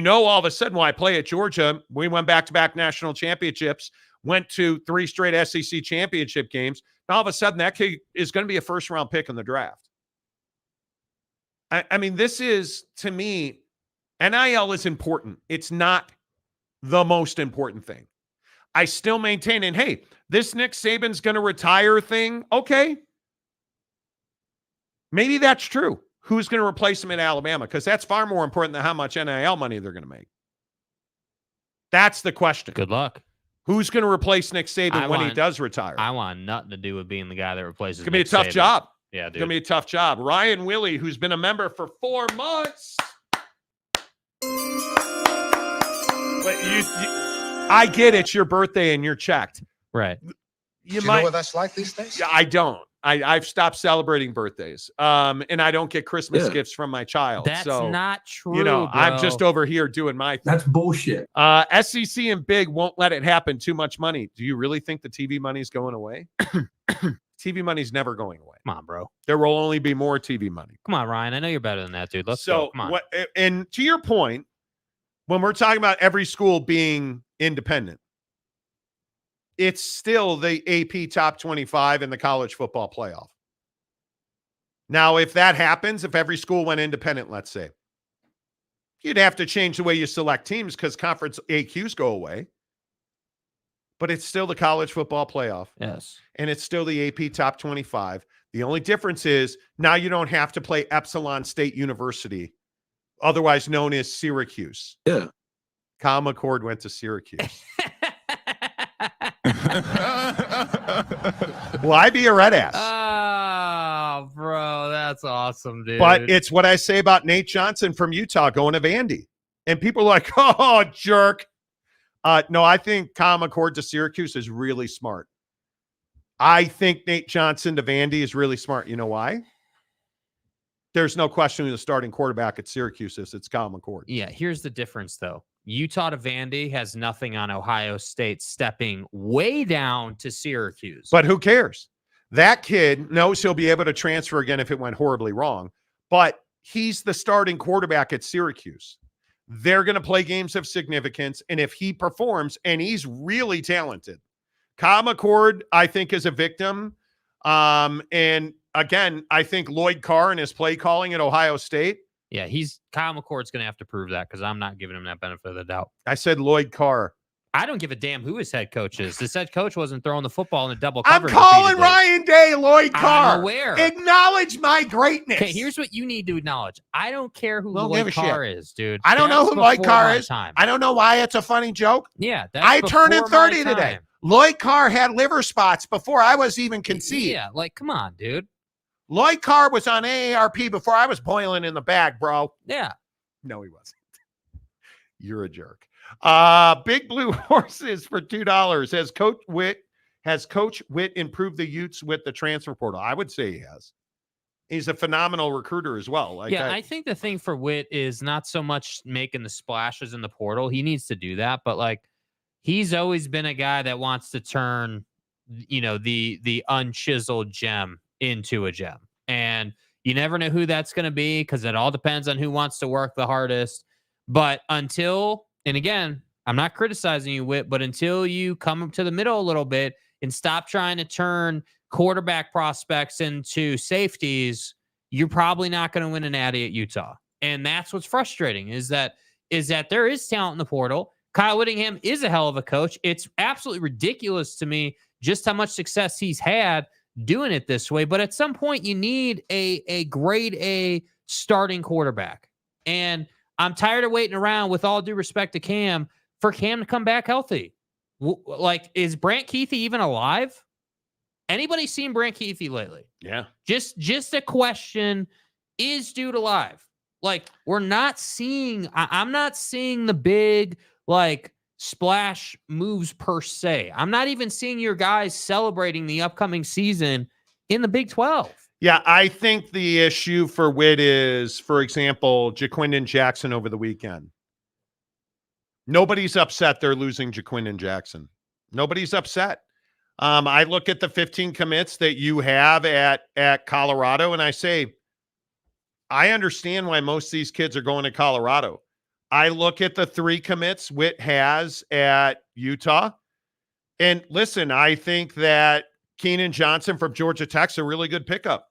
all of a sudden, I play at Georgia. We went back-to-back national championships, went to 3 straight SEC championship games. Now, all of a sudden, that kid is going to be a first-round pick in the draft. I mean, this is, to me, NIL is important. It's not the most important thing. I still maintain, and hey, this Nick Saban's going to retire thing, okay. Maybe that's true. Who's going to replace him in Alabama? Because that's far more important than how much NIL money they're going to make. That's the question. Good luck. Who's going to replace Nick Saban when he does retire? I want nothing to do with being the guy that replaces Nick Saban. It's going to be a tough job. Yeah, dude. It's going to be a tough job. Ryan Willie, who's been a member for 4 months. But I get it's your birthday and you're checked. Right. You know what that's like these days? I don't. I've stopped celebrating birthdays. And I don't get Christmas gifts from my child. That's not true. Bro. I'm just over here doing my thing. That's bullshit. SEC and Big won't let it happen. Too much money. Do you really think the TV money's going away? TV money's never going away. Come on, bro. There will only be more TV money. Come on, Ryan. I know you're better than that, dude. Let's go. Come on. And to your point, when we're talking about every school being independent, it's still the AP top 25 in the college football playoff. Now, if that happens, if every school went independent, let's say, you'd have to change the way you select teams because conference AQs go away. But it's still the college football playoff. Yes. And it's still the AP top 25. The only difference is now you don't have to play Epsilon State University, otherwise known as Syracuse. Yeah. Kyle McCord went to Syracuse. Will I be a red ass? Oh, bro, that's awesome, dude. But it's what I say about Nate Johnson from Utah going to Vandy. And people are like, oh, jerk. No, I think Kyle McCord to Syracuse is really smart. I think Nate Johnson to Vandy is really smart. You know why? There's no question who the starting quarterback at Syracuse is. It's Kyle McCord. Yeah, here's the difference, though. Utah to Vandy has nothing on Ohio State stepping way down to Syracuse. But who cares? That kid knows he'll be able to transfer again if it went horribly wrong. But he's the starting quarterback at Syracuse. They're going to play games of significance. And if he performs, and he's really talented, Kyle McCord, I think, is a victim. And again, I think Lloyd Carr and his play calling at Ohio State. Yeah, Kyle McCord's going to have to prove that because I'm not giving him that benefit of the doubt. I said Lloyd Carr. I don't give a damn who his head coach is. This head coach wasn't throwing the football in a double coverage. I'm calling Ryan Day Lloyd Carr. I'm aware. Acknowledge my greatness. Okay, here's what you need to acknowledge. I don't care who Lloyd Carr is, dude. I don't know who Lloyd Carr is. I don't know why it's a funny joke. Yeah, I turned in 30 today. Lloyd Carr had liver spots before I was even conceived. Yeah, like, come on, dude. Lloyd Carr was on AARP before I was boiling in the bag, bro. Yeah. No, he wasn't. You're a jerk. Big Blue Horses for $2. Has Coach Witt improved the Utes with the transfer portal? I would say he has. He's a phenomenal recruiter as well. I think the thing for Witt is not so much making the splashes in the portal. He needs to do that, but like he's always been a guy that wants to turn, the unchiseled gem into a gem. And you never know who that's going to be because it all depends on who wants to work the hardest. But and again, I'm not criticizing you, Witt, but until you come up to the middle a little bit and stop trying to turn quarterback prospects into safeties, you're probably not going to win a natty at Utah. And that's what's frustrating is that there is talent in the portal. Kyle Whittingham is a hell of a coach. It's absolutely ridiculous to me just how much success he's had doing it this way. But at some point, you need a grade A starting quarterback. And I'm tired of waiting around, with all due respect to Cam, for Cam to come back healthy. Like, is Brant Keithy even alive? Anybody seen Brant Keithy lately? Yeah. Just a question, is dude alive? Like, I'm not seeing the big, like, splash moves per se. I'm not even seeing your guys celebrating the upcoming season in the Big 12. Yeah, I think the issue for Witt is, for example, Jaquindon Jackson over the weekend. Nobody's upset they're losing Jaquindon Jackson. Nobody's upset. I look at the 15 commits that you have at Colorado, and I say, I understand why most of these kids are going to Colorado. I look at the 3 commits Witt has at Utah, and listen, I think that Keenan Johnson from Georgia Tech's a really good pickup.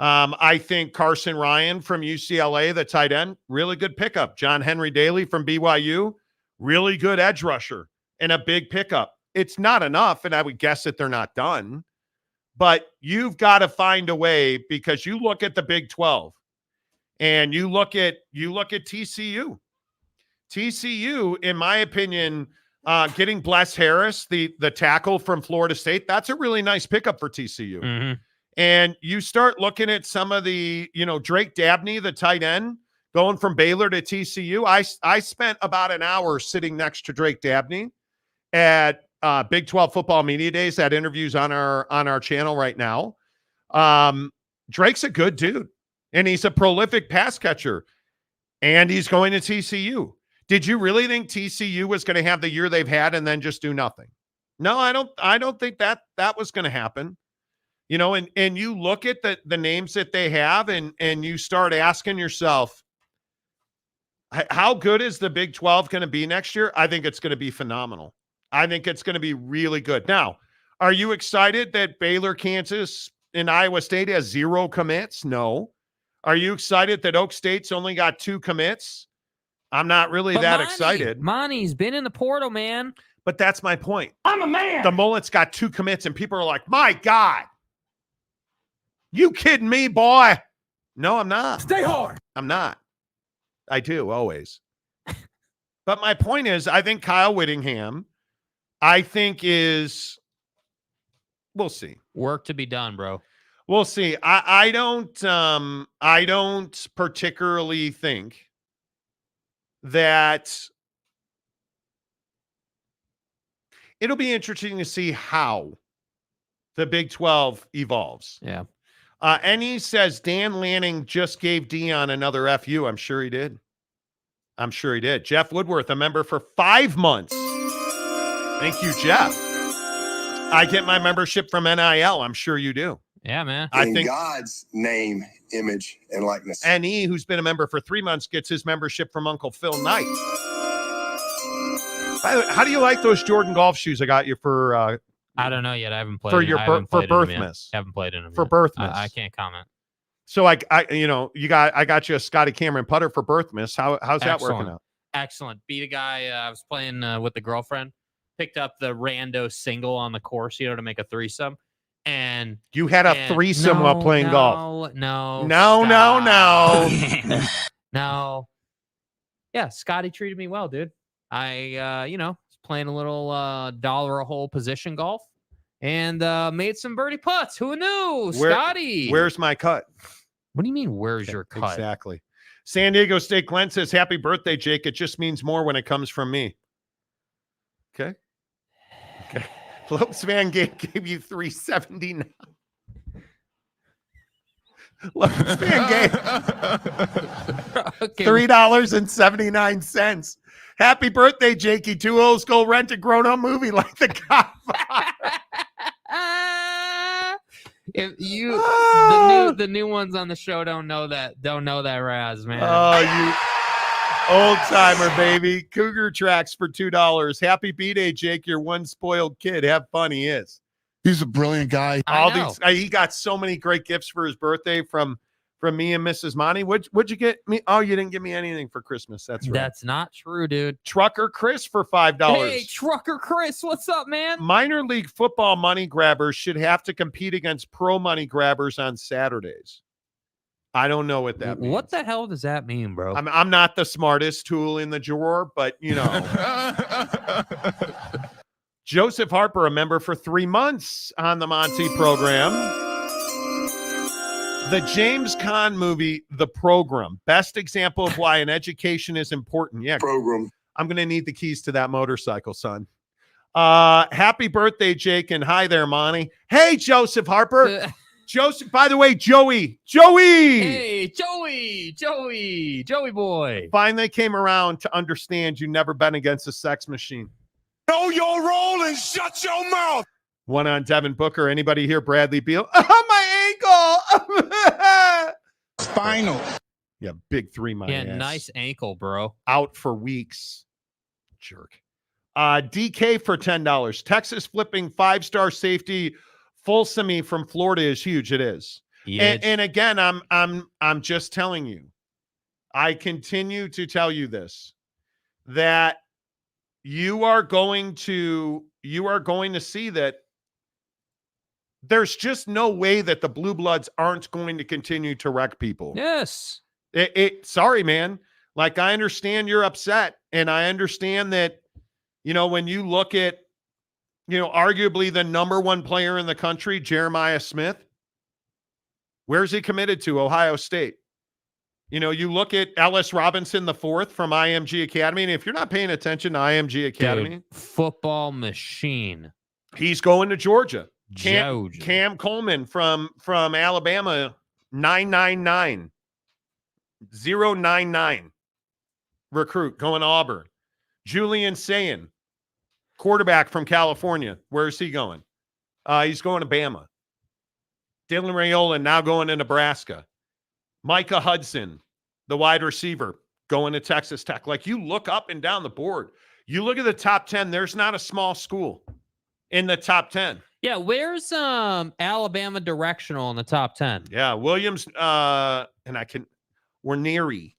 I think Carson Ryan from UCLA, the tight end, really good pickup. John Henry Daly from BYU, really good edge rusher and a big pickup. It's not enough, and I would guess that they're not done. But you've got to find a way, because you look at the Big 12 and you look at TCU. TCU, in my opinion, getting Bless Harris, the tackle from Florida State, that's a really nice pickup for TCU. Mm-hmm. And you start looking at some of the, Drake Dabney, the tight end, going from Baylor to TCU. I spent about an hour sitting next to Drake Dabney at Big 12 Football Media Days. That interview's on our channel right now. Drake's a good dude, and he's a prolific pass catcher, and he's going to TCU. Did you really think TCU was going to have the year they've had and then just do nothing? No, I don't think that was going to happen. And you look at the names that they have, and you start asking yourself, how good is the Big 12 going to be next year? I think it's going to be phenomenal. I think it's going to be really good. Now, are you excited that Baylor, Kansas, and Iowa State has 0 commits? No. Are you excited that Oak State's only got 2 commits? I'm not really excited. Monty's been in the portal, man. But that's my point. I'm a man. The Mullet's got 2 commits, and people are like, my God. You kidding me, boy? No, I'm not. Stay hard. I'm not. I do, always. But my point is, I think Kyle Whittingham, we'll see. Work to be done, bro. We'll see. I don't particularly think that it'll be interesting to see how the Big 12 evolves. Yeah. And he says Dan Lanning just gave Dion another FU. I'm sure he did. Jeff Woodworth, a member for 5 months. Thank you, Jeff. I get my membership from NIL. I'm sure you do. Yeah, man. In God's name, image, and likeness. And he, who's been a member for 3 months, gets his membership from Uncle Phil Knight. By the way, how do you like those Jordan golf shoes I got you for I don't know yet. I haven't played for your for Birthmas. Haven't played in them for yet. Birthmas. I can't comment. So I got you a Scotty Cameron putter for Birthmas. How's that working out? Excellent. Beat a guy. I was playing with the girlfriend. Picked up the rando single on the course, to make a threesome. And you had a threesome while playing golf. No. No. Yeah, Scotty treated me well, dude. I was playing a little dollar a hole position golf and made some birdie putts. Who knew? Scotty. Where's my cut? What do you mean, where's your cut? Exactly. San Diego State Glenn says, happy birthday, Jake. It just means more when it comes from me. Okay. Lopes Van gave you $3.79. Lopes Van gave $3.79. Happy birthday, Jakey. 2 old school rent a grown-up movie like The Godfather. If you the new ones on the show don't know that Raz, man. Oh, you old timer, baby. Cougar Tracks for $2. Happy B-Day, Jake. You're one spoiled kid. Have fun. He is. He's a brilliant guy. He got so many great gifts for his birthday from me and Mrs. Monty. What'd you get me? Oh, you didn't give me anything for Christmas. That's right. That's not true, dude. Trucker Chris for $5. Hey, Trucker Chris, what's up, man? Minor league football money grabbers should have to compete against pro money grabbers on Saturdays. I don't know what that means. What the hell does that mean, bro? I'm not the smartest tool in the drawer, but Joseph Harper, a member for 3 months on the Monty program. The James Caan movie, The Program, best example of why an education is important. Yeah, Program. I'm going to need the keys to that motorcycle, son. Happy birthday, Jake, and hi there, Monty. Hey, Joseph Harper. Joseph, by the way, Joey. Hey, Joey boy. Finally came around to understand you never been against a sex machine. Know your role and shut your mouth. One on Devin Booker. Anybody here? Bradley Beal. Oh, my ankle. Spinal. Yeah, big three, my ass. Nice ankle, bro. Out for weeks. Jerk. DK for $10. Texas flipping 5-star safety Folsamy from Florida is huge. It is. And again, I'm just telling you. I continue to tell you this, that you are going to see that there's just no way that the Blue Bloods aren't going to continue to wreck people. Yes. Sorry, man. Like, I understand you're upset, and I understand that, when you look at, arguably the number one player in the country, Jeremiah Smith, where's he committed to? Ohio State. You look at Ellis Robinson the fourth from IMG Academy, and if you're not paying attention to IMG Academy, dude, football machine. He's going to Georgia. Cam Coleman from Alabama, 999. 099 recruit going to Auburn. Julian Sayin, quarterback from California. Where's he going? He's going to Bama. Dylan Rayola now going to Nebraska. Micah Hudson, the wide receiver, going to Texas Tech. Like, you look up and down the board. You look at the top 10, there's not a small school in the top 10. Yeah, where's Alabama directional in the top 10? Yeah, Williams, Warneri,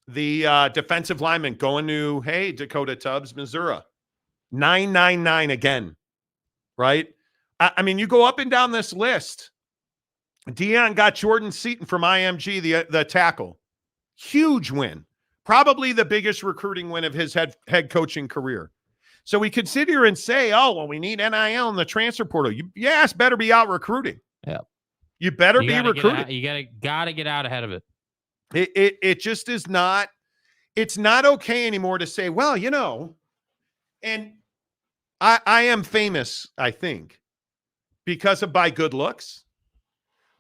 the defensive lineman, going to, Dakota Tubs, Missouri. 999 again, right? I mean, you go up and down this list. Dion got Jordan Seaton from IMG, the tackle. Huge win. Probably the biggest recruiting win of his head coaching career. So we could sit here and say, we need NIL in the transfer portal. Yes, better be out recruiting. Yeah. You better be recruiting. You gotta get out ahead of it. It just is not, it's not okay anymore to say, and I am famous, I think, because of my good looks,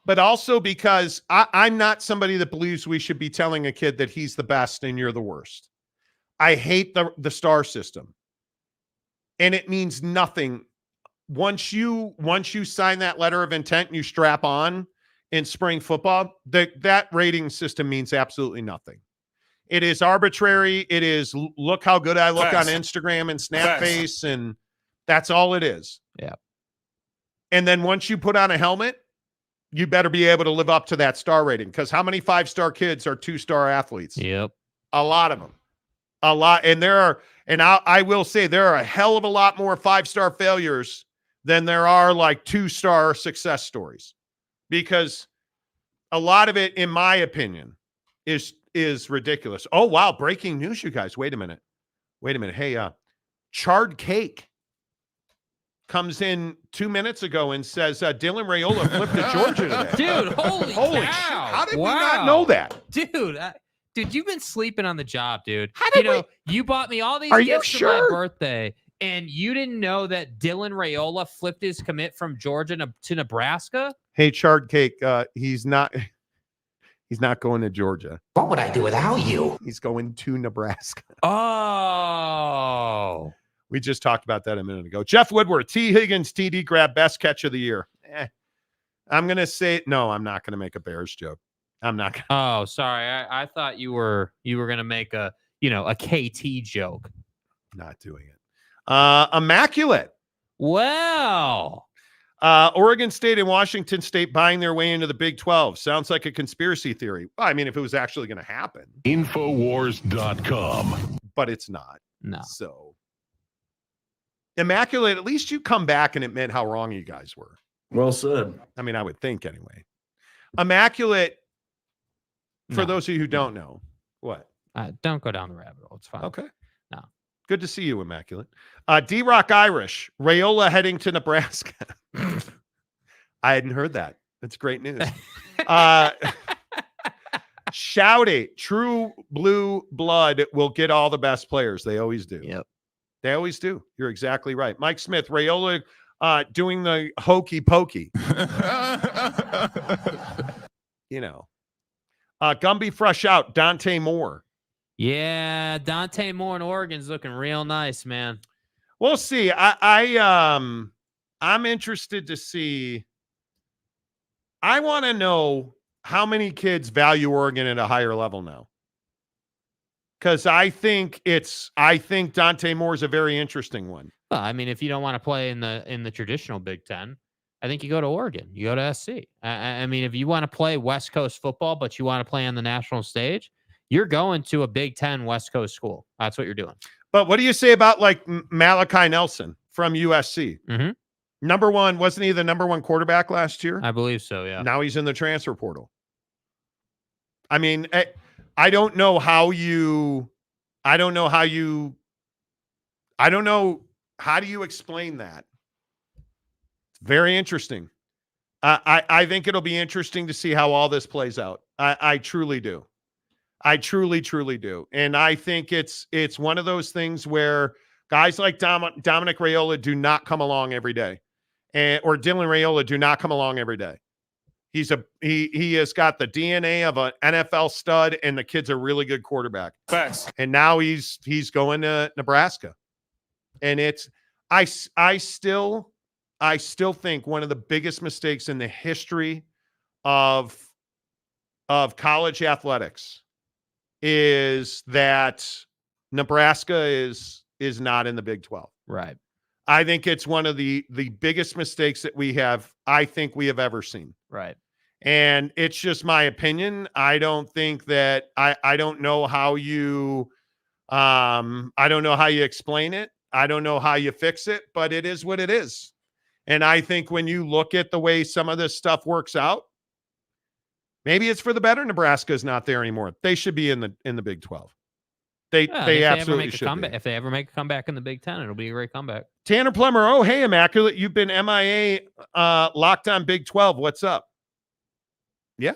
but also because I'm not somebody that believes we should be telling a kid that he's the best and you're the worst. I hate the star system. And it means nothing. Once you sign that letter of intent and you strap on in spring football, that rating system means absolutely nothing. It is arbitrary. It is, look how good I look on Instagram and Snapface, and that's all it is. Yeah. And then once you put on a helmet, you better be able to live up to that star rating, because how many 5-star kids are 2-star athletes? Yep. A lot of them. A lot. And I will say there are a hell of a lot more 5-star failures than there are like 2-star success stories, because a lot of it, in my opinion, is ridiculous. Oh, wow. Breaking news, you guys. Wait a minute. Hey, Charred Cake comes in 2 minutes ago and says Dylan Rayola flipped to Georgia today. Dude, holy cow. Shit. How did we not know that? Dude, you've been sleeping on the job, dude. How did you bought me all these Are gifts you for my sure? birthday, and you didn't know that Dylan Rayola flipped his commit from Georgia to Nebraska? Hey, Charred Cake, he's not going to Georgia. What would I do without you? He's going to Nebraska. Oh. We just talked about that a minute ago. Jeff Woodward, T. Higgins, TD grab, best catch of the year. I'm going to say, no, I'm not going to make a Bears joke. I'm not going to. Oh, sorry. I thought you were going to make a KT joke. Not doing it. Immaculate. Well. Oregon State and Washington State buying their way into the Big 12. Sounds like a conspiracy theory. Well, I mean, if it was actually going to happen. Infowars.com. But it's not. No. So, Immaculate, at least you come back and admit how wrong you guys were. Well said. I mean, I would think anyway. Immaculate, for those of you who don't know, what? Don't go down the rabbit hole. It's fine. Okay. No. Good to see you, Immaculate. D-Rock Irish, Rayola heading to Nebraska. I hadn't heard that. That's great news. Shout it. True blue blood will get all the best players. They always do. Yep. They always do. You're exactly right. Mike Smith, Rayola doing the hokey pokey. You know. Gumby fresh out, Dante Moore. Yeah, Dante Moore in Oregon's looking real nice, man. We'll see. I'm interested to see. I want to know how many kids value Oregon at a higher level now. Because I think Dante Moore is a very interesting one. Well, I mean, if you don't want to play in the traditional Big Ten, I think you go to Oregon. You go to SC. I mean, if you want to play West Coast football, but you want to play on the national stage, you're going to a Big Ten West Coast school. That's what you're doing. But what do you say about like Malachi Nelson from USC? Mm-hmm. Number one, wasn't he the number one quarterback last year? I believe so, yeah. Now he's in the transfer portal. I mean, I don't know how do you explain that? It's very interesting. I think it'll be interesting to see how all this plays out. I truly do. I truly do. And I think it's one of those things where guys like Dominic Rayola do not come along every day. Or Dylan Rayola do not come along every day. He has got the DNA of an NFL stud, and the kid's a really good quarterback. Facts. And now he's going to Nebraska. And I still think one of the biggest mistakes in the history of college athletics is that Nebraska is not in the Big 12. Right. I think it's one of the biggest mistakes that we have ever seen. Right. And it's just my opinion. I don't think that I don't know how you explain it. I don't know how you fix it, but it is what it is. And I think when you look at the way some of this stuff works out, maybe it's for the better. Nebraska is not there anymore. They should be in the Big 12. They absolutely should be. If they ever make a comeback in the Big Ten, it'll be a great comeback. Tanner Plummer, oh, hey, Immaculate. You've been MIA locked on Big 12. What's up? Yeah.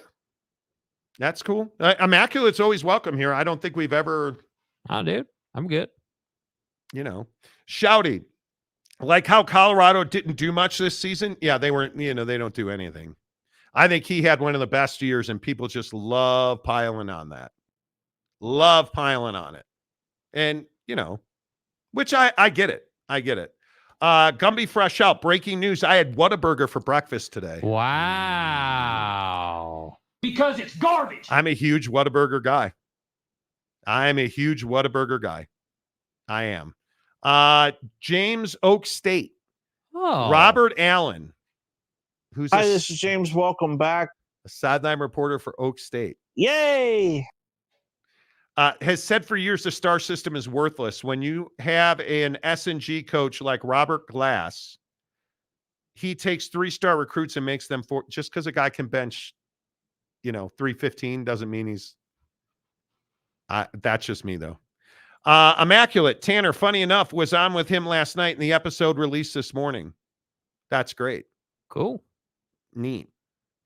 That's cool. Immaculate's always welcome here. I don't think we've ever. Oh, dude. I'm good. Shouty. Like how Colorado didn't do much this season. Yeah, they weren't, they don't do anything. I think he had one of the best years, and people just love piling on that. Love piling on it. And, which I get it. I get it. Gumby fresh out. Breaking news. I had Whataburger for breakfast today. Wow. Because it's garbage. I'm a huge Whataburger guy. I am. James Oak State. Oh. Robert Allen. Hi, this is James. Welcome back. A sideline reporter for Oak State. Yay. Has said for years the star system is worthless. When you have an S&G coach like Robert Glass, he takes 3-star recruits and makes them just because a guy can bench, 315 doesn't mean he's. That's just me though. Immaculate Tanner, funny enough, was on with him last night, and the episode released this morning. That's great. Cool. Neat.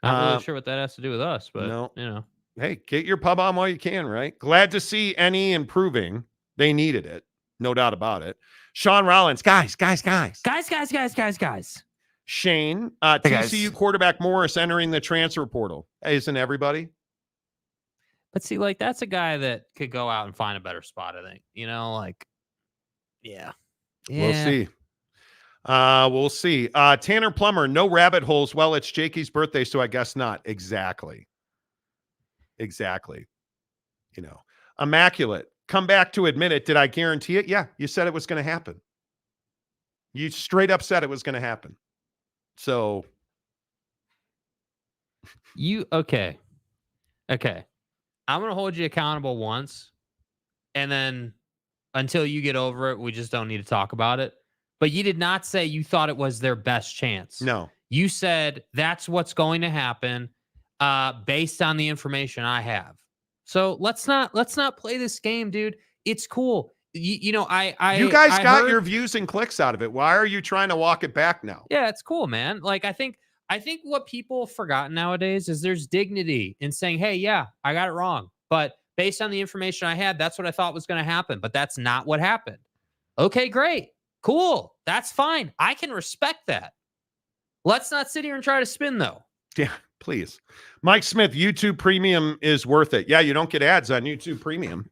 Not really sure what that has to do with us, but no. Hey, get your pub on while you can, right? Glad to see any improving. They needed it. No doubt about it. Sean Rollins. Guys. Shane, TCU quarterback Morris entering the transfer portal. Hey, isn't everybody? But see, that's a guy that could go out and find a better spot, I think. Yeah. We'll see. We'll see. Tanner Plummer, no rabbit holes. Well, it's Jakey's birthday, so I guess not. Exactly. Immaculate. Come back to admit it. Did I guarantee it? Yeah, you said it was going to happen. You straight up said it was going to happen. So. Okay. I'm going to hold you accountable once, and then until you get over it, we just don't need to talk about it. But you did not say you thought it was their best chance. No. You said that's what's going to happen based on the information I have. So let's not play this game, dude. It's cool. You guys got your views and clicks out of it. Why are you trying to walk it back now? Yeah, it's cool, man. I think what people have forgotten nowadays is there's dignity in saying, hey, yeah, I got it wrong. But based on the information I had, that's what I thought was going to happen. But that's not what happened. Okay, great. Cool. That's fine. I can respect that. Let's not sit here and try to spin, though. Yeah. Please. Mike Smith, YouTube Premium is worth it. Yeah, you don't get ads on YouTube Premium.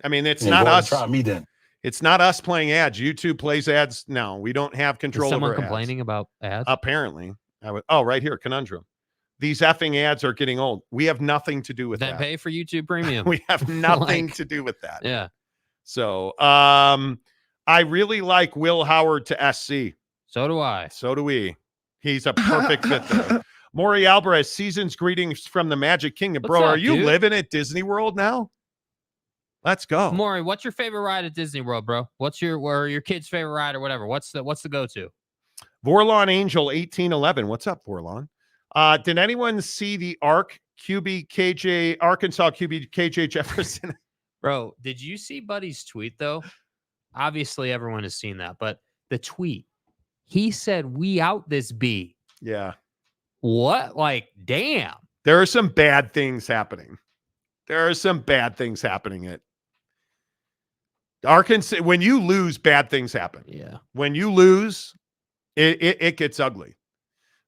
I mean, it's not us. Try me then. It's not us playing ads. YouTube plays ads. No, we don't have control Is someone over complaining ads. about ads? Apparently. Right here, conundrum. These effing ads are getting old. We have nothing to do with Then that. pay for YouTube Premium. We have nothing to do with that. Yeah. So I really like Will Howard to SC. So do I. So do we. He's a perfect fit there. Maury Alvarez, season's greetings from the Magic Kingdom. Bro, What's up, are you dude? living at Disney World now? Let's go. Maury, what's your favorite ride at Disney World, bro? What's your kid's favorite ride or whatever? What's the go-to? Vorlon Angel 1811. What's up, Vorlon? Did anyone see the Arkansas QB KJ Jefferson? Bro, did you see Buddy's tweet though? Obviously everyone has seen that, but the tweet, he said, "We out this B." Yeah. What? Like, damn. There are some bad things happening. At Arkansas. When you lose, bad things happen. Yeah. When you lose, it gets ugly.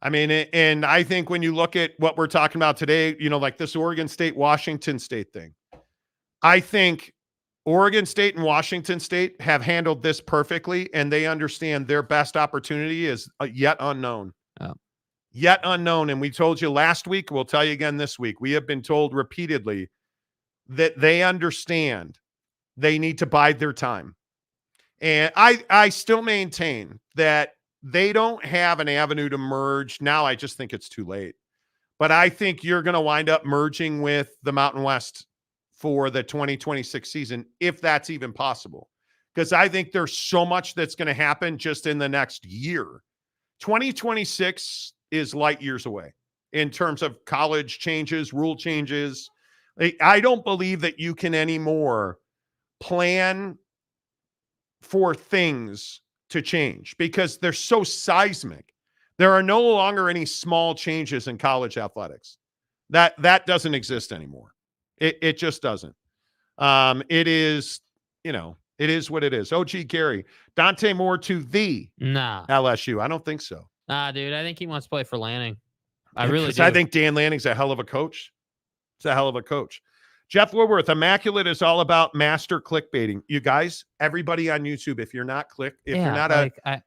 I mean, and I think when you look at what we're talking about today, like this Oregon State, Washington State thing, I think Oregon State and Washington State have handled this perfectly, and they understand their best opportunity is yet unknown. Oh. Yet unknown. And we told you last week, we'll tell you again this week. We have been told repeatedly that they understand they need to bide their time. And I still maintain that they don't have an avenue to merge. Now I just think it's too late. But I think you're going to wind up merging with the Mountain West for the 2026 season, if that's even possible. Because I think there's so much that's going to happen just in the next year. 2026 is light years away in terms of college changes, rule changes. I don't believe that you can anymore plan for things to change because they're so seismic. There are no longer any small changes in college athletics. That doesn't exist anymore. It just doesn't. It is, it is what it is. OG Gary, Dante Moore to the LSU. I don't think so. Nah, dude. I think he wants to play for Lanning. I really do. I think Dan Lanning's a hell of a coach. It's a hell of a coach. Jeff Woodworth, Immaculate is all about master clickbaiting. You guys, everybody on YouTube, if you're not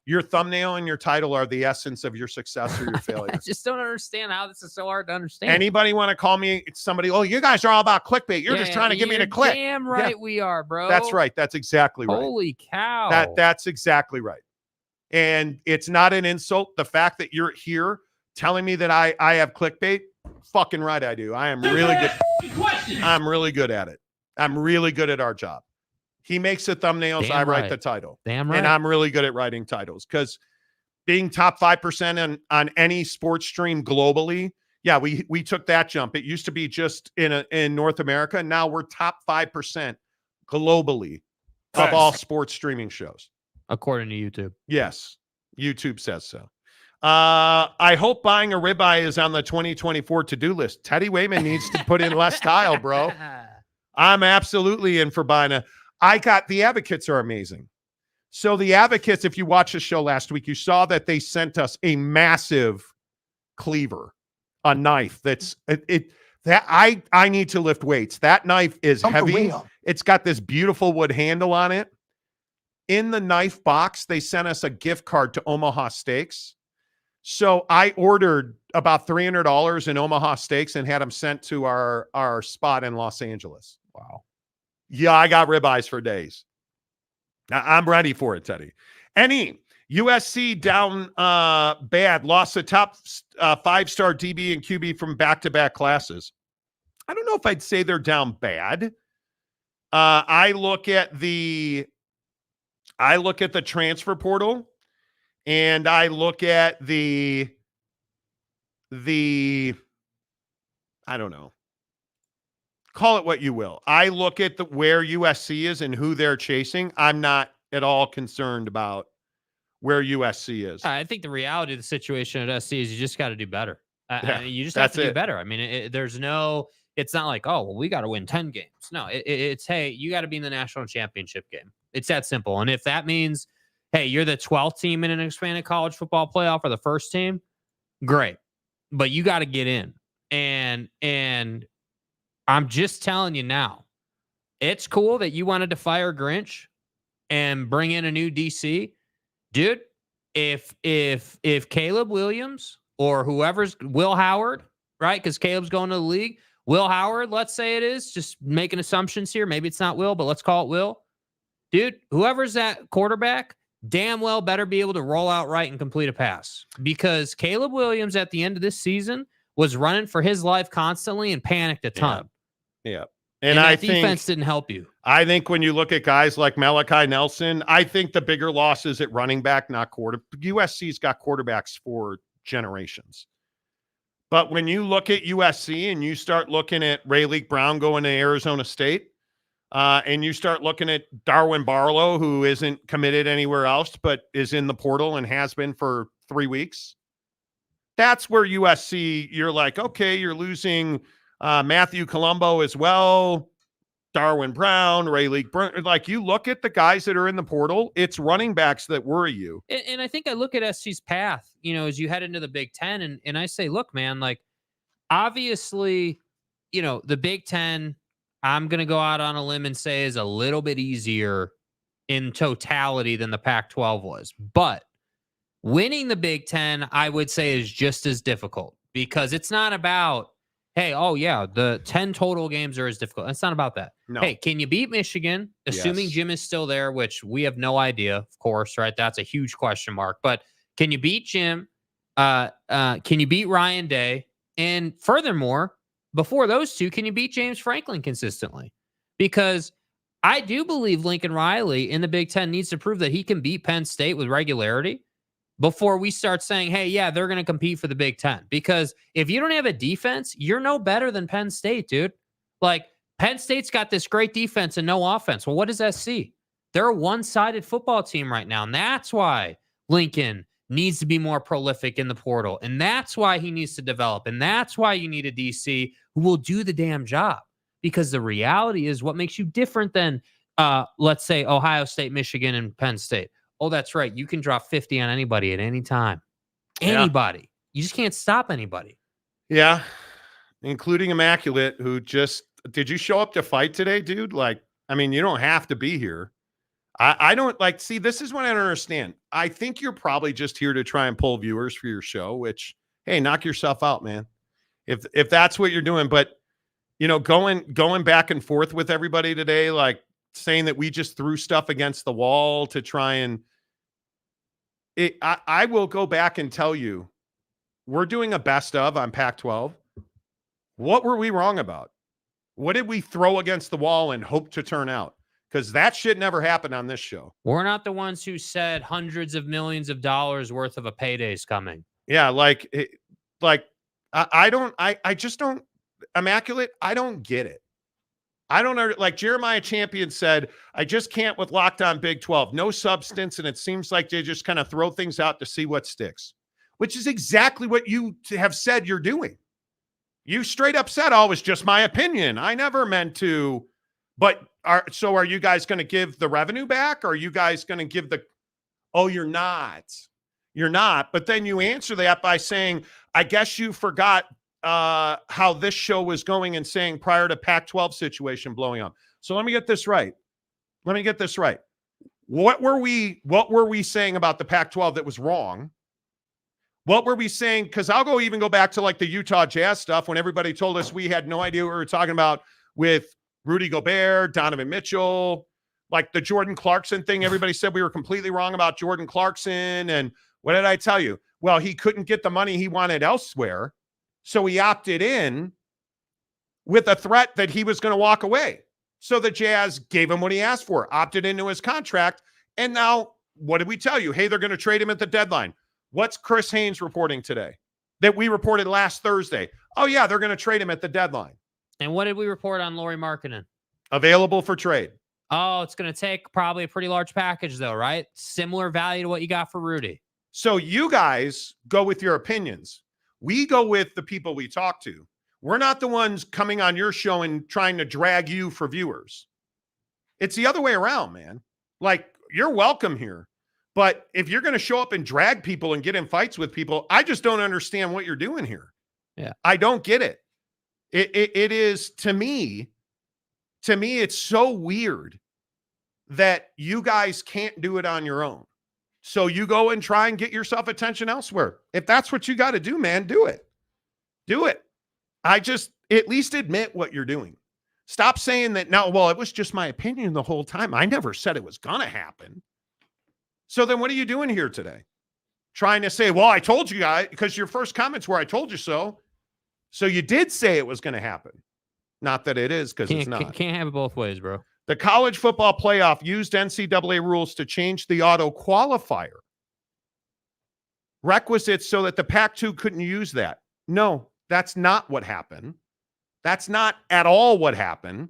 your thumbnail and your title are the essence of your success or your failure. I just don't understand how this is so hard to understand. Anybody want to call me somebody? Oh, you guys are all about clickbait. You're just trying to get me to click. Damn right we are, bro. That's right. That's exactly right. Holy cow. That's exactly right. And it's not an insult. The fact that you're here telling me that I have clickbait, fucking right I do. I am really good. I'm really good at it. I'm really good at our job. He makes the thumbnails. I write the title. Damn right. And I'm really good at writing titles because being top 5% on any sports stream globally, yeah, we took that jump. It used to be just in North America. Now we're top 5% globally of all sports streaming shows. According to YouTube. Yes. YouTube says so. I hope buying a ribeye is on the 2024 to-do list. Teddy Wayman needs to put in less tile, bro. I'm absolutely in for buying the Advocates are amazing. So the Advocates, if you watched the show last week, you saw that they sent us a massive cleaver, a knife I need to lift weights. That knife is heavy. It's got this beautiful wood handle on it. In the knife box, they sent us a gift card to Omaha Steaks. So I ordered about $300 in Omaha Steaks and had them sent to our spot in Los Angeles. Wow. Yeah, I got ribeyes for days. I'm ready for it, Teddy. USC down bad, lost the top 5-star DB and QB from back-to-back classes. I don't know if I'd say they're down bad. I look at the transfer portal. And I look at the I don't know. Call it what you will. I look at where USC is and who they're chasing. I'm not at all concerned about where USC is. I think the reality of the situation at SC is you just got to do better. You just have to do better. I mean, it's not like, oh, well, we got to win 10 games. No, it's, hey, you got to be in the national championship game. It's that simple. And if that means, hey, you're the 12th team in an expanded college football playoff or the first team, great. But you got to get in. And I'm just telling you now, it's cool that you wanted to fire Grinch and bring in a new DC. Dude, if Caleb Williams or whoever's Will Howard, right? Because Caleb's going to the league. Will Howard, let's say it is, just making assumptions here. Maybe it's not Will, but let's call it Will. Dude, whoever's that quarterback, damn well better be able to roll out right and complete a pass. Because Caleb Williams at the end of this season was running for his life constantly and panicked a ton. Yeah. And I that defense didn't help you. I think when you look at guys like Malachi Nelson, I think the bigger loss is at running back, not quarter. USC's got quarterbacks for generations. But when you look at USC and you start looking at Ray Leak Brown going to Arizona State, and you start looking at Darwin Barlow, who isn't committed anywhere else, but is in the portal and has been for 3 weeks, that's where USC, you're like, okay, you're losing Matthew Colombo as well, Darwin Brown, Ray Leak Brown. Like, you look at the guys that are in the portal, it's running backs that worry you. And I think I look at SC's path, as you head into the Big Ten, and I say, look, man, like, obviously, the Big Ten, I'm going to go out on a limb and say is a little bit easier in totality than the Pac-12 was. But winning the Big Ten, I would say, is just as difficult because it's not about, hey, oh, yeah, the 10 total games are as difficult. It's not about that. No. Hey, can you beat Michigan, assuming Yes. Jim is still there, which we have no idea, of course, right? That's a huge question mark. But can you beat Jim? Can you beat Ryan Day? And furthermore, before those two, can you beat James Franklin consistently? Because I do believe Lincoln Riley in the Big Ten needs to prove that he can beat Penn State with regularity before we start saying, hey, yeah, they're going to compete for the Big Ten. Because if you don't have a defense, you're no better than Penn State, dude. Like, Penn State's got this great defense and no offense. Well, what does SC? They're a one-sided football team right now. And that's why Lincoln needs to be more prolific in the portal. And that's why he needs to develop. And that's why you need a DC who will do the damn job. Because the reality is what makes you different than, let's say, Ohio State, Michigan, and Penn State. Oh, that's right. You can drop 50 on anybody at any time. Anybody. Yeah. You just can't stop anybody. Yeah. Including Immaculate, who just, did you show up to fight today, dude? Like, I mean, you don't have to be here. I don't like, see, this is what I don't understand. I think you're probably just here to try and pull viewers for your show, which, hey, knock yourself out, man. If that's what you're doing. But, going back and forth with everybody today, like saying that we just threw stuff against the wall to try and I will go back and tell you, we're doing a best of on Pac-12. What were we wrong about? What did we throw against the wall and hope to turn out? Because that shit never happened on this show. We're not the ones who said hundreds of millions of dollars worth of a payday's coming. Yeah, I just don't, Immaculate, I don't get it. I don't know. Like Jeremiah Champion said, I just can't with Locked On Big 12. No substance, and it seems like they just kind of throw things out to see what sticks, which is exactly what you have said you're doing. You straight up said, oh, it was just my opinion. I never meant to. But are you guys going to give the revenue back? Or are you guys going to give oh, you're not. You're not. But then you answer that by saying, I guess you forgot how this show was going and saying prior to Pac-12 situation blowing up. So let me get this right. What were we saying about the Pac-12 that was wrong? What were we saying? Because I'll even go back to like the Utah Jazz stuff when everybody told us we had no idea what we were talking about with Rudy Gobert, Donovan Mitchell, like the Jordan Clarkson thing. Everybody said we were completely wrong about Jordan Clarkson. And what did I tell you? Well, he couldn't get the money he wanted elsewhere. So he opted in with a threat that he was going to walk away. So the Jazz gave him what he asked for, opted into his contract. And now what did we tell you? Hey, they're going to trade him at the deadline. What's Chris Haynes reporting today that we reported last Thursday? Oh, yeah, they're going to trade him at the deadline. And what did we report on Lauri Markkanen? Available for trade. Oh, it's going to take probably a pretty large package, though, right? Similar value to what you got for Rudy. So you guys go with your opinions. We go with the people we talk to. We're not the ones coming on your show and trying to drag you for viewers. It's the other way around, man. Like, you're welcome here. But if you're going to show up and drag people and get in fights with people, I just don't understand what you're doing here. Yeah. I don't get it. It is, to me, it's so weird that you guys can't do it on your own. So you go and try and get yourself attention elsewhere. If that's what you got to do, man, do it. Do it. At least admit what you're doing. Stop saying that now, well, it was just my opinion the whole time. I never said it was going to happen. So then what are you doing here today? Trying to say, well, I told you guys, because your first comments were, I told you so. So you did say it was going to happen. Not that it is, because it's not. Can't have it both ways, bro. The college football playoff used NCAA rules to change the auto qualifier requisites so that the Pac-2 couldn't use that. No, that's not what happened. That's not at all what happened.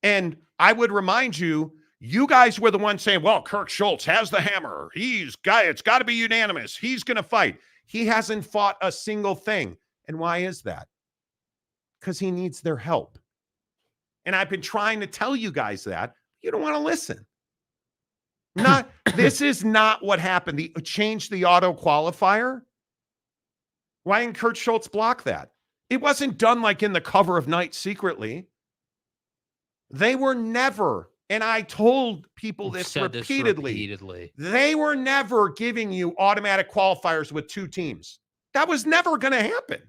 And I would remind you, you guys were the ones saying, well, Kirk Schultz has the hammer. It's got to be unanimous. He's going to fight. He hasn't fought a single thing. And why is that? Because he needs their help. And I've been trying to tell you guys that. You don't want to listen. This is not what happened. Change the auto qualifier. Why didn't Kurt Schultz block that? It wasn't done like in the cover of night secretly. They were never, and I told people this repeatedly. They were never giving you automatic qualifiers with two teams. That was never going to happen.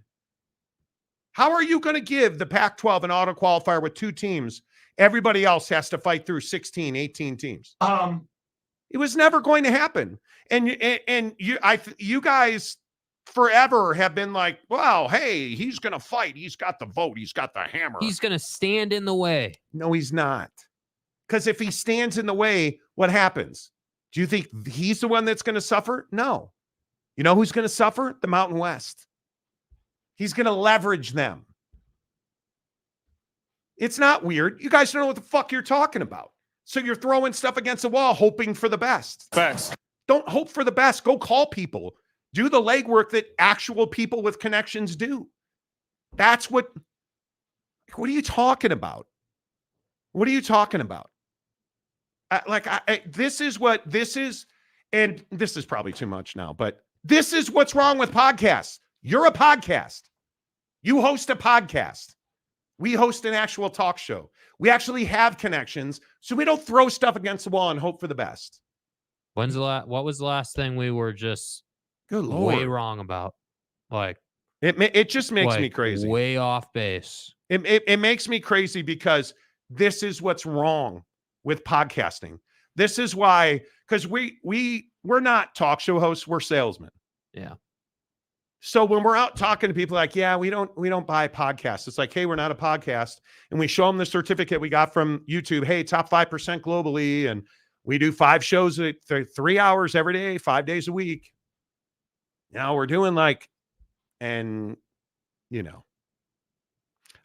How are you going to give the Pac-12 an auto qualifier with two teams? Everybody else has to fight through 16, 18 teams. It was never going to happen. And you guys forever have been like, well, hey, he's going to fight. He's got the vote. He's got the hammer. He's going to stand in the way. No, he's not. Because if he stands in the way, what happens? Do you think he's the one that's going to suffer? No. You know who's going to suffer? The Mountain West. He's going to leverage them. It's not weird. You guys don't know what the fuck you're talking about. So you're throwing stuff against the wall, hoping for the best. Facts. Don't hope for the best. Go call people. Do the legwork that actual people with connections do. That's what are you talking about? What are you talking about? This is, and this is probably too much now, but this is what's wrong with podcasts. You're a podcast. You host a podcast. We host an actual talk show. We actually have connections, so we don't throw stuff against the wall and hope for the best. What was the last thing we were just Good Lord. way wrong about? Like it just makes me crazy. Way off base. It makes me crazy because this is what's wrong with podcasting. This is why, because we're not talk show hosts, we're salesmen. Yeah. So when we're out talking to people like, yeah, we don't buy podcasts. It's like, hey, we're not a podcast. And we show them the certificate we got from YouTube. Hey, top 5% globally. And we do 5 shows at 3 hours every day, 5 days a week. Now we're doing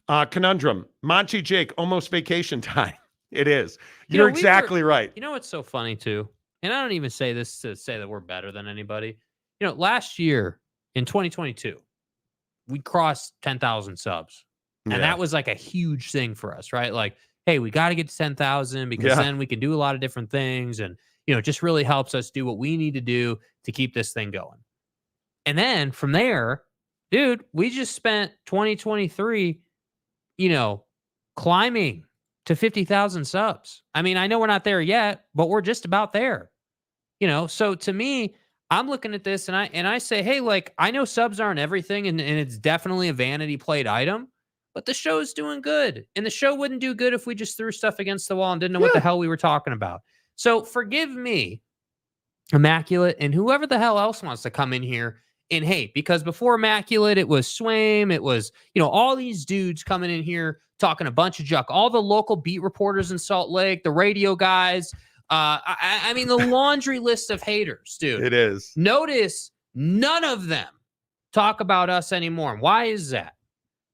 conundrum. Monty Jake, almost vacation time. It is. You're exactly right. You know what's so funny too? And I don't even say this to say that we're better than anybody. You know, last year in 2022, we crossed 10,000 subs. And that was like a huge thing for us, right? Like, hey, we got to get to 10,000 because then we can do a lot of different things. And, it just really helps us do what we need to do to keep this thing going. And then from there, dude, we just spent 2023, climbing to 50,000 subs. I mean, I know we're not there yet, but we're just about there. So to me, I'm looking at this and I say, hey, like, I know subs aren't everything and it's definitely a vanity plate item, but the show's doing good. And the show wouldn't do good if we just threw stuff against the wall and didn't know what the hell we were talking about. So forgive me, Immaculate, and whoever the hell else wants to come in here and hate, because before Immaculate, it was Swaim. It was, all these dudes coming in here talking a bunch of junk, all the local beat reporters in Salt Lake, the radio guys. I mean, the laundry list of haters, dude. It is. Notice none of them talk about us anymore. Why is that?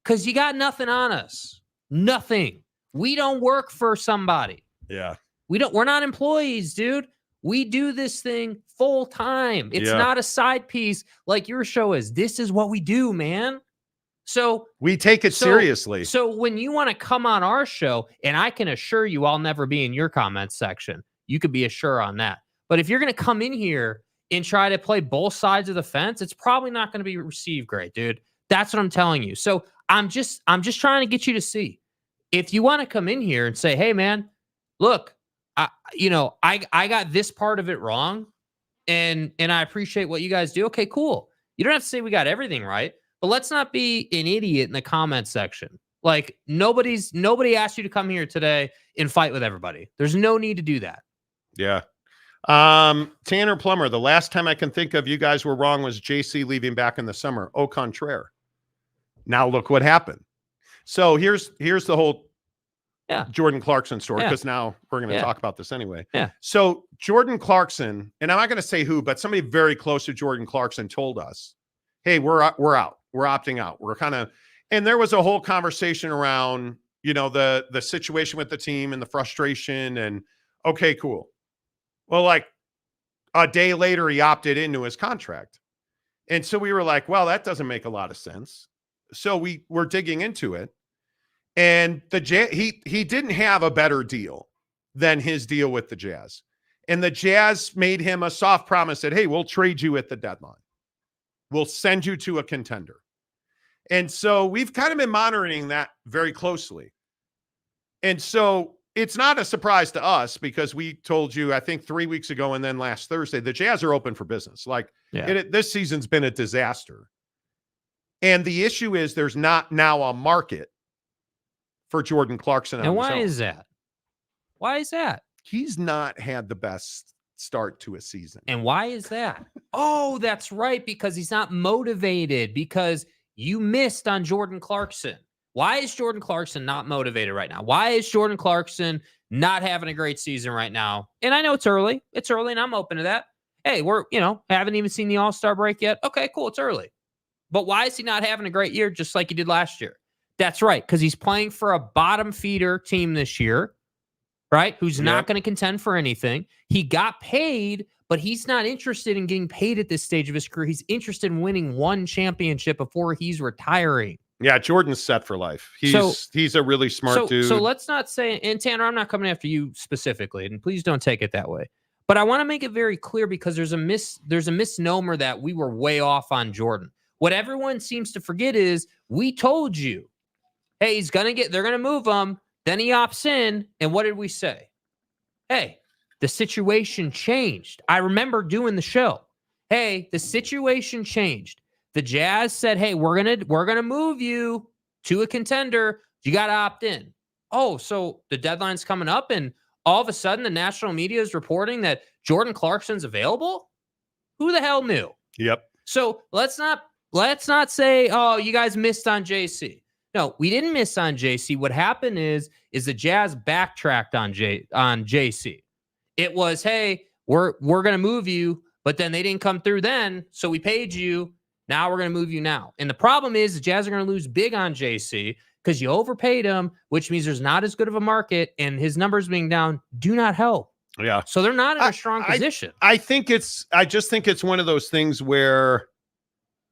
Because you got nothing on us. Nothing. We don't work for somebody. Yeah. We're not employees, dude. We do this thing full time. It's not a side piece like your show is. This is what we do, man. So we take it seriously. So when you want to come on our show, and I can assure you I'll never be in your comments section. You could be assured on that. But if you're going to come in here and try to play both sides of the fence, it's probably not going to be received great, dude. That's what I'm telling you. So I'm just trying to get you to see. If you want to come in here and say, hey, man, look, I got this part of it wrong, and I appreciate what you guys do. Okay, cool. You don't have to say we got everything right, but let's not be an idiot in the comment section. Like, nobody asked you to come here today and fight with everybody. There's no need to do that. Yeah. Tanner Plummer, the last time I can think of you guys were wrong was JC leaving back in the summer. Au contraire. Now look what happened. So here's the whole Jordan Clarkson story, because now we're going to talk about this anyway. Yeah. So Jordan Clarkson, and I'm not going to say who, but somebody very close to Jordan Clarkson told us, hey, we're out. We're opting out. We're kind of, and there was a whole conversation around, the situation with the team and the frustration, and okay, cool. Well, like a day later, he opted into his contract. And so we were like, well, that doesn't make a lot of sense. So we were digging into it. And he didn't have a better deal than his deal with the Jazz. And the Jazz made him a soft promise that, hey, we'll trade you at the deadline. We'll send you to a contender. And so we've kind of been monitoring that very closely. And so it's not a surprise to us, because we told you, I think 3 weeks ago and then last Thursday, the Jazz are open for business. Like, this season's been a disaster. And the issue is there's not now a market for Jordan Clarkson. And why is that? Why is that? He's not had the best start to a season. And why is that? Oh, that's right. Because he's not motivated, because you missed on Jordan Clarkson. Why is Jordan Clarkson not motivated right now? Why is Jordan Clarkson not having a great season right now? And I know it's early. It's early, and I'm open to that. Hey, we're, haven't even seen the All-Star break yet. Okay, cool. It's early. But why is he not having a great year just like he did last year? That's right, because he's playing for a bottom feeder team this year, right? Who's not going to contend for anything. He got paid, but he's not interested in getting paid at this stage of his career. He's interested in winning one championship before he's retiring. Yeah, Jordan's set for life. He's a really smart dude. So let's not say, and Tanner, I'm not coming after you specifically, and please don't take it that way. But I want to make it very clear, because there's a misnomer that we were way off on Jordan. What everyone seems to forget is we told you, hey, they're gonna move him. Then he opts in, and what did we say? Hey, the situation changed. I remember doing the show. Hey, the situation changed. The Jazz said, hey, we're gonna move you to a contender. You got to opt in. Oh, so the deadline's coming up, and all of a sudden the national media is reporting that Jordan Clarkson's available? Who the hell knew? Yep. So let's not say, oh, you guys missed on JC. No, we didn't miss on JC. What happened is the Jazz backtracked on JC. It was, hey, we're gonna move you, but then they didn't come through then, so we paid you. Now we're going to move you now. And the problem is the Jazz are going to lose big on JC because you overpaid him, which means there's not as good of a market, and his numbers being down do not help. Yeah. So they're not in a strong position. I just think it's one of those things where,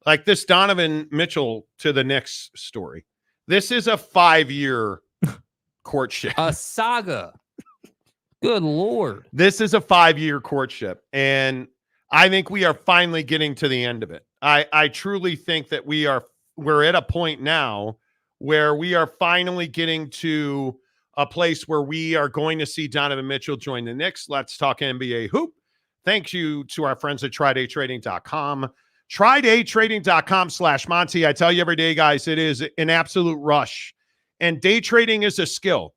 like this Donovan Mitchell to the Knicks story, this is a 5-year courtship. A saga. Good Lord. This is a 5-year courtship. And I think we are finally getting to the end of it. I truly think that we're at a point now where we are finally getting to a place where we are going to see Donovan Mitchell join the Knicks. Let's talk NBA hoop. Thank you to our friends at TryDayTrading.com. TryDayTrading.com/Monty. I tell you every day, guys, it is an absolute rush. And day trading is a skill.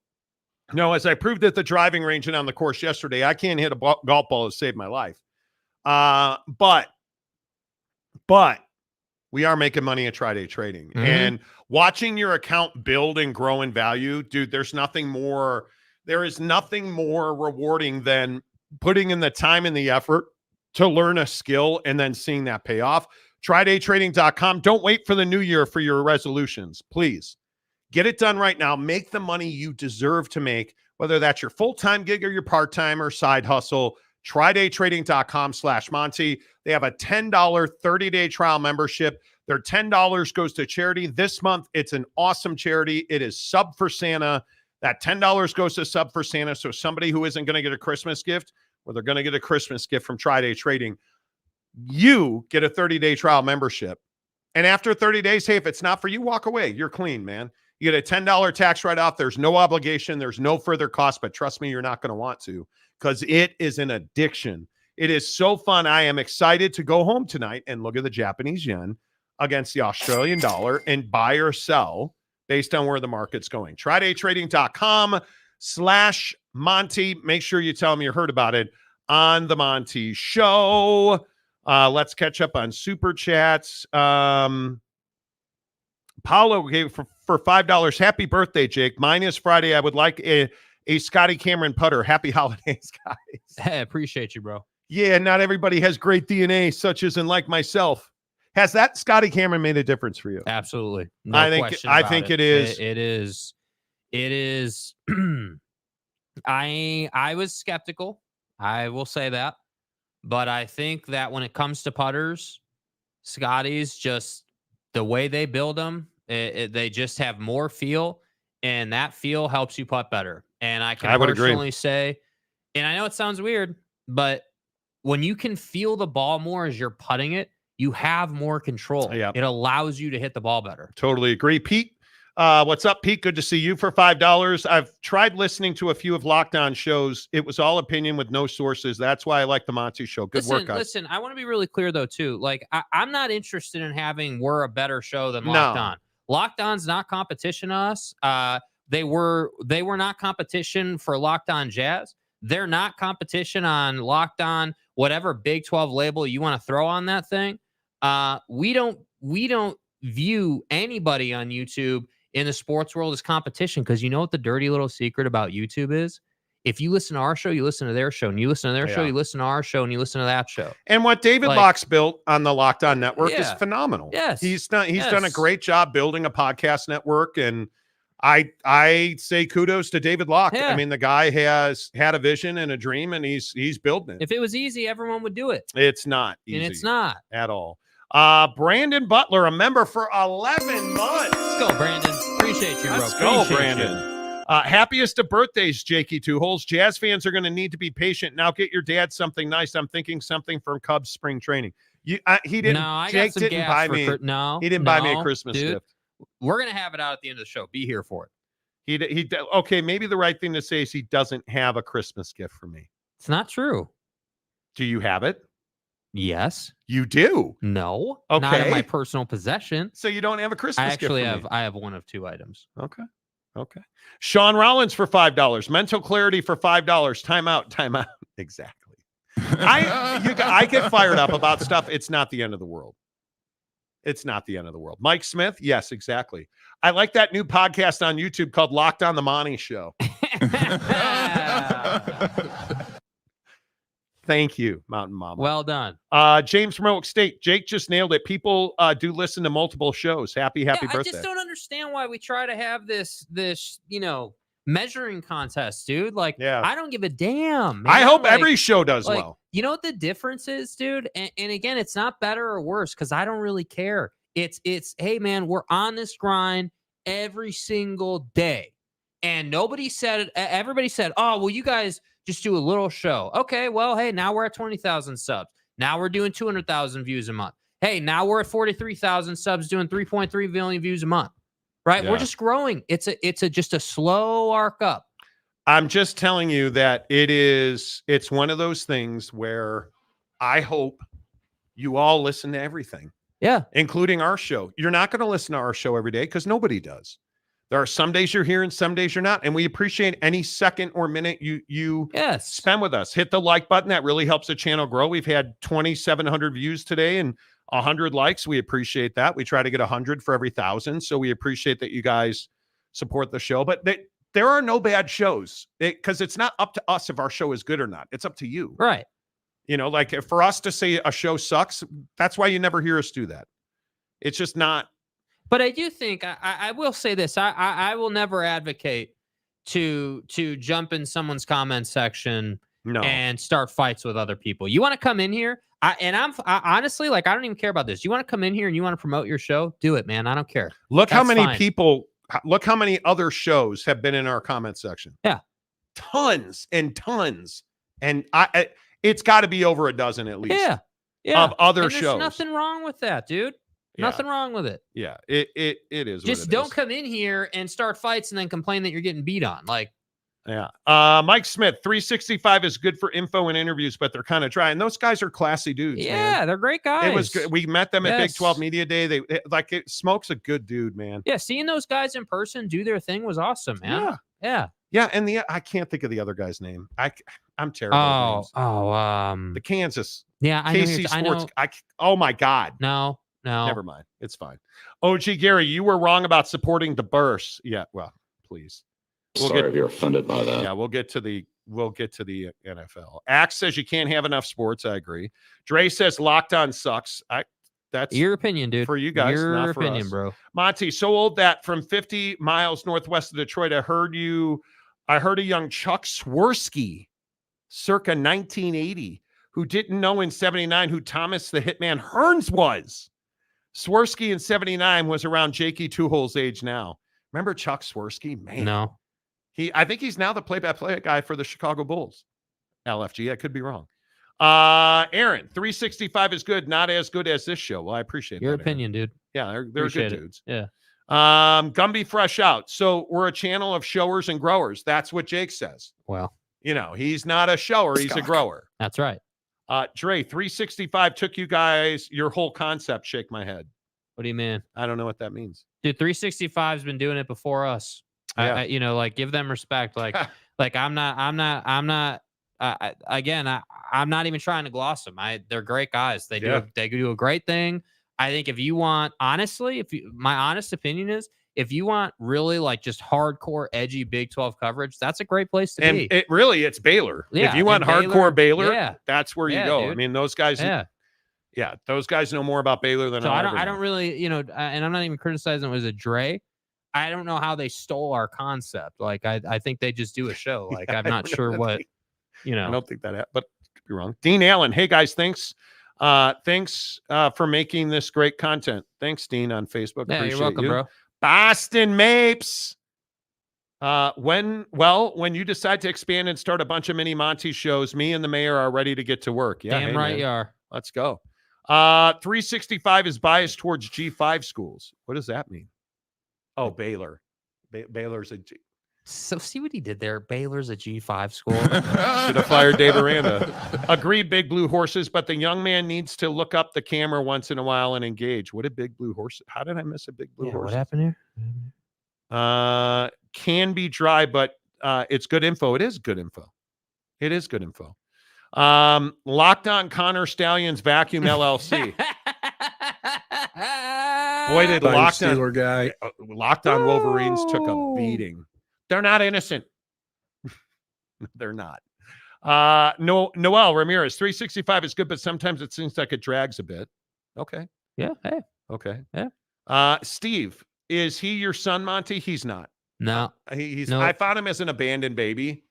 No, as I proved at the driving range and on the course yesterday, I can't hit a golf ball to save my life. But we are making money at Tri-Day Trading. Mm-hmm. And watching your account build and grow in value, dude, there is nothing more rewarding than putting in the time and the effort to learn a skill and then seeing that pay off. TryDayTrading.com. Don't wait for the new year for your resolutions. Please get it done right now. Make the money you deserve to make, whether that's your full-time gig or your part-time or side hustle. TryDayTrading.com/Monty. They have a $10 30-day trial membership. Their $10 goes to charity. This month, it's an awesome charity. It is Sub for Santa. That $10 goes to Sub for Santa. So somebody who isn't going to get a Christmas gift, or they're going to get a Christmas gift from Tri-Day Trading, you get a 30-day trial membership. And after 30 days, hey, if it's not for you, walk away. You're clean, man. You get a $10 tax write-off. There's no obligation. There's no further cost, but trust me, you're not going to want to because it is an addiction. It is so fun. I am excited to go home tonight and look at the Japanese yen against the Australian dollar and buy or sell based on where the market's going. TryDayTrading.com/Monty. Make sure you tell them you heard about it on the Monty Show. Let's catch up on Super Chats. Paulo gave for $5. Happy birthday, Jake. Mine is Friday. I would like a Scotty Cameron putter. Happy holidays, guys. Hey, appreciate you, bro. Yeah, not everybody has great DNA, such as in like myself. Has that Scotty Cameron made a difference for you? Absolutely. No I think it is. It is. I was skeptical. I will say that. But I think that when it comes to putters, Scotty's just the way they build them, they just have more feel, and that feel helps you putt better. And I would personally say, and I know it sounds weird, but when you can feel the ball more as you're putting it, you have more control. Yeah. It allows you to hit the ball better. Totally agree. Pete, what's up, Pete? Good to see you for $5. I've tried listening to a few of Locked On shows. It was all opinion with no sources. That's why I like the Monty Show. Good work, guys. Listen, I want to be really clear, though, too. Like, I'm not interested in having we're a better show than Locked On. Locked On's not competition to us. They were not competition for Locked On Jazz. They're not competition on Locked On, whatever Big 12 label you want to throw on that thing. We don't view anybody on YouTube in the sports world as competition, because you know what the dirty little secret about YouTube is? If you listen to our show, you listen to their show, and you listen to their show, you listen to our show, and you listen to that show. And what David Locke's built on the Locked On Network is phenomenal. Yes. He's done a great job building a podcast network, and I say kudos to David Locke. Yeah. I mean, the guy has had a vision and a dream, and he's building it. If it was easy, everyone would do it. It's not easy. And it's not. At all. Brandon Butler, a member for 11 months. Let's go, Brandon. Appreciate you, bro. Let's go, Brandon. Happiest of birthdays, Jakey Two Holes. Jazz fans are going to need to be patient. Now get your dad something nice. I'm thinking something from Cubs spring training. He didn't. No, Jake didn't buy me. He didn't buy me a Christmas gift. We're gonna have it out at the end of the show. Be here for it. Okay, maybe the right thing to say is he doesn't have a Christmas gift for me. It's not true. Do you have it? Yes. You do? No. Okay. Not in my personal possession. So you don't have a Christmas gift for me? I have one of two items. Okay. Sean Rollins for $5. Mental clarity for $5. Timeout. Exactly. I get fired up about stuff. It's not the end of the world. It's not the end of the world. Mike Smith? Yes, exactly. I like that new podcast on YouTube called Locked On the Monty Show. Thank you, Mountain Mama. Well done. James from Oak State. Jake just nailed it. People do listen to multiple shows. Happy birthday. I just don't understand why we try to have this measuring contest, dude. Like, I don't give a damn, man. I hope every show does well. You know what the difference is, dude? And again, it's not better or worse, because I don't really care. It's hey, man, we're on this grind every single day. And everybody said, oh, well, you guys just do a little show. Okay, well, hey, now we're at 20,000 subs. Now we're doing 200,000 views a month. Hey, now we're at 43,000 subs doing 3.3 million views a month. Right? Yeah. We're just growing. It's just a slow arc up. I'm just telling you that it's one of those things where I hope you all listen to everything. Yeah. Including our show. You're not going to listen to our show every day because nobody does. There are some days you're here and some days you're not. And we appreciate any second or minute you spend with us. Hit the like button. That really helps the channel grow. We've had 2,700 views today and 100 likes. We appreciate that. We try to get 100 for every 1,000. So we appreciate that you guys support the show. But there are no bad shows because it's not up to us if our show is good or not. It's up to you. Right. Like for us to say a show sucks, that's why you never hear us do that. It's just not. But I do think I will say this. I will never advocate to jump in someone's comment section and start fights with other people. You want to come in here? I honestly, I don't even care about this. You want to come in here and you want to promote your show? Do it, man. I don't care. Look how many other shows have been in our comment section. Yeah. Tons and tons. And it's got to be over a dozen at least. Yeah. Of other and shows. There's nothing wrong with that, dude. Nothing wrong with it. Yeah, it is. Just don't come in here and start fights and then complain that you're getting beat on. Like, yeah. Mike Smith, 365 is good for info and interviews, but they're kind of dry. And those guys are classy dudes. yeah, man. they're great guys. It was good. We met them at Big 12 Media Day. Smoke's a good dude, man. Yeah, seeing those guys in person do their thing was awesome, man. Yeah. And I can't think of the other guy's name. I'm terrible. The Kansas. Yeah, KC Sports. Oh my God. No. Never mind. It's fine. OG Gary, you were wrong about supporting the Burst. Yeah, well, please. Sorry if you're offended by that. Yeah, we'll get to the NFL. Axe says you can't have enough sports. I agree. Dre says Locked On sucks. That's your opinion, dude. For you guys, your not for opinion, us. bro. Monty, so old that from 50 miles northwest of Detroit, I heard a young Chuck Swirsky, circa 1980, who didn't know in 79 who Thomas the Hitman Hearns was. Swirsky in 79 was around Jakey Two-Hole's age now. Remember Chuck Swirsky? Man. No. I think he's now the play-by-play guy for the Chicago Bulls. LFG, I could be wrong. Aaron, 365 is good, not as good as this show. Well, I appreciate your that, opinion, Aaron. dude. Yeah, they're good dudes. Yeah. Gumby Fresh Out. So we're a channel of showers and growers. That's what Jake says. Well, he's not a shower, he's a grower. That's right. Dre, 365 took you guys your whole concept. Shake my head. What do you mean? I don't know what that means. Dude, 365's been doing it before us. Yeah. Give them respect. I'm not even trying to gloss them. They're great guys. They do a great thing. I think if you want, honestly, my honest opinion is, if you want really just hardcore, edgy Big 12 coverage, that's a great place to be. And it's Baylor. Yeah, if you want hardcore Baylor, that's where you go. Dude. I mean, those guys. Yeah, those guys know more about Baylor than I don't really, and I'm not even criticizing it was a Dre. I don't know how they stole our concept. I think they just do a show. I'm not sure what, I don't think that happened, but could be wrong. Dean Allen, hey guys, thanks for making this great content. Thanks, Dean, on Facebook. Yeah, Appreciate you're welcome, you. bro. Boston Mapes. When you decide to expand and start a bunch of mini Monty shows, me and the mayor are ready to get to work. Yeah, damn right, you are. Let's go. 365 is biased towards G5 schools. What does that mean? Oh, Baylor. Baylor's a G. So see what he did there. Baylor's a G5 school. Should have fired Dave Aranda. Agreed, Big Blue Horses, but the young man needs to look up the camera once in a while and engage. What did Big Blue Horse? How did I miss a Big Blue Horse? What happened here? Can be dry, but it's good info. It is good info. It is good info. Locked On Connor Stallions Vacuum LLC. Boy, did Locked On Wolverines took a beating. They're not innocent. They're not. Noel Ramirez, 365 is good, but sometimes it seems like it drags a bit. Okay. Yeah. Hey. Okay. Yeah. Steve, is he your son, Monty? He's not. No. He's. Nope. I found him as an abandoned baby.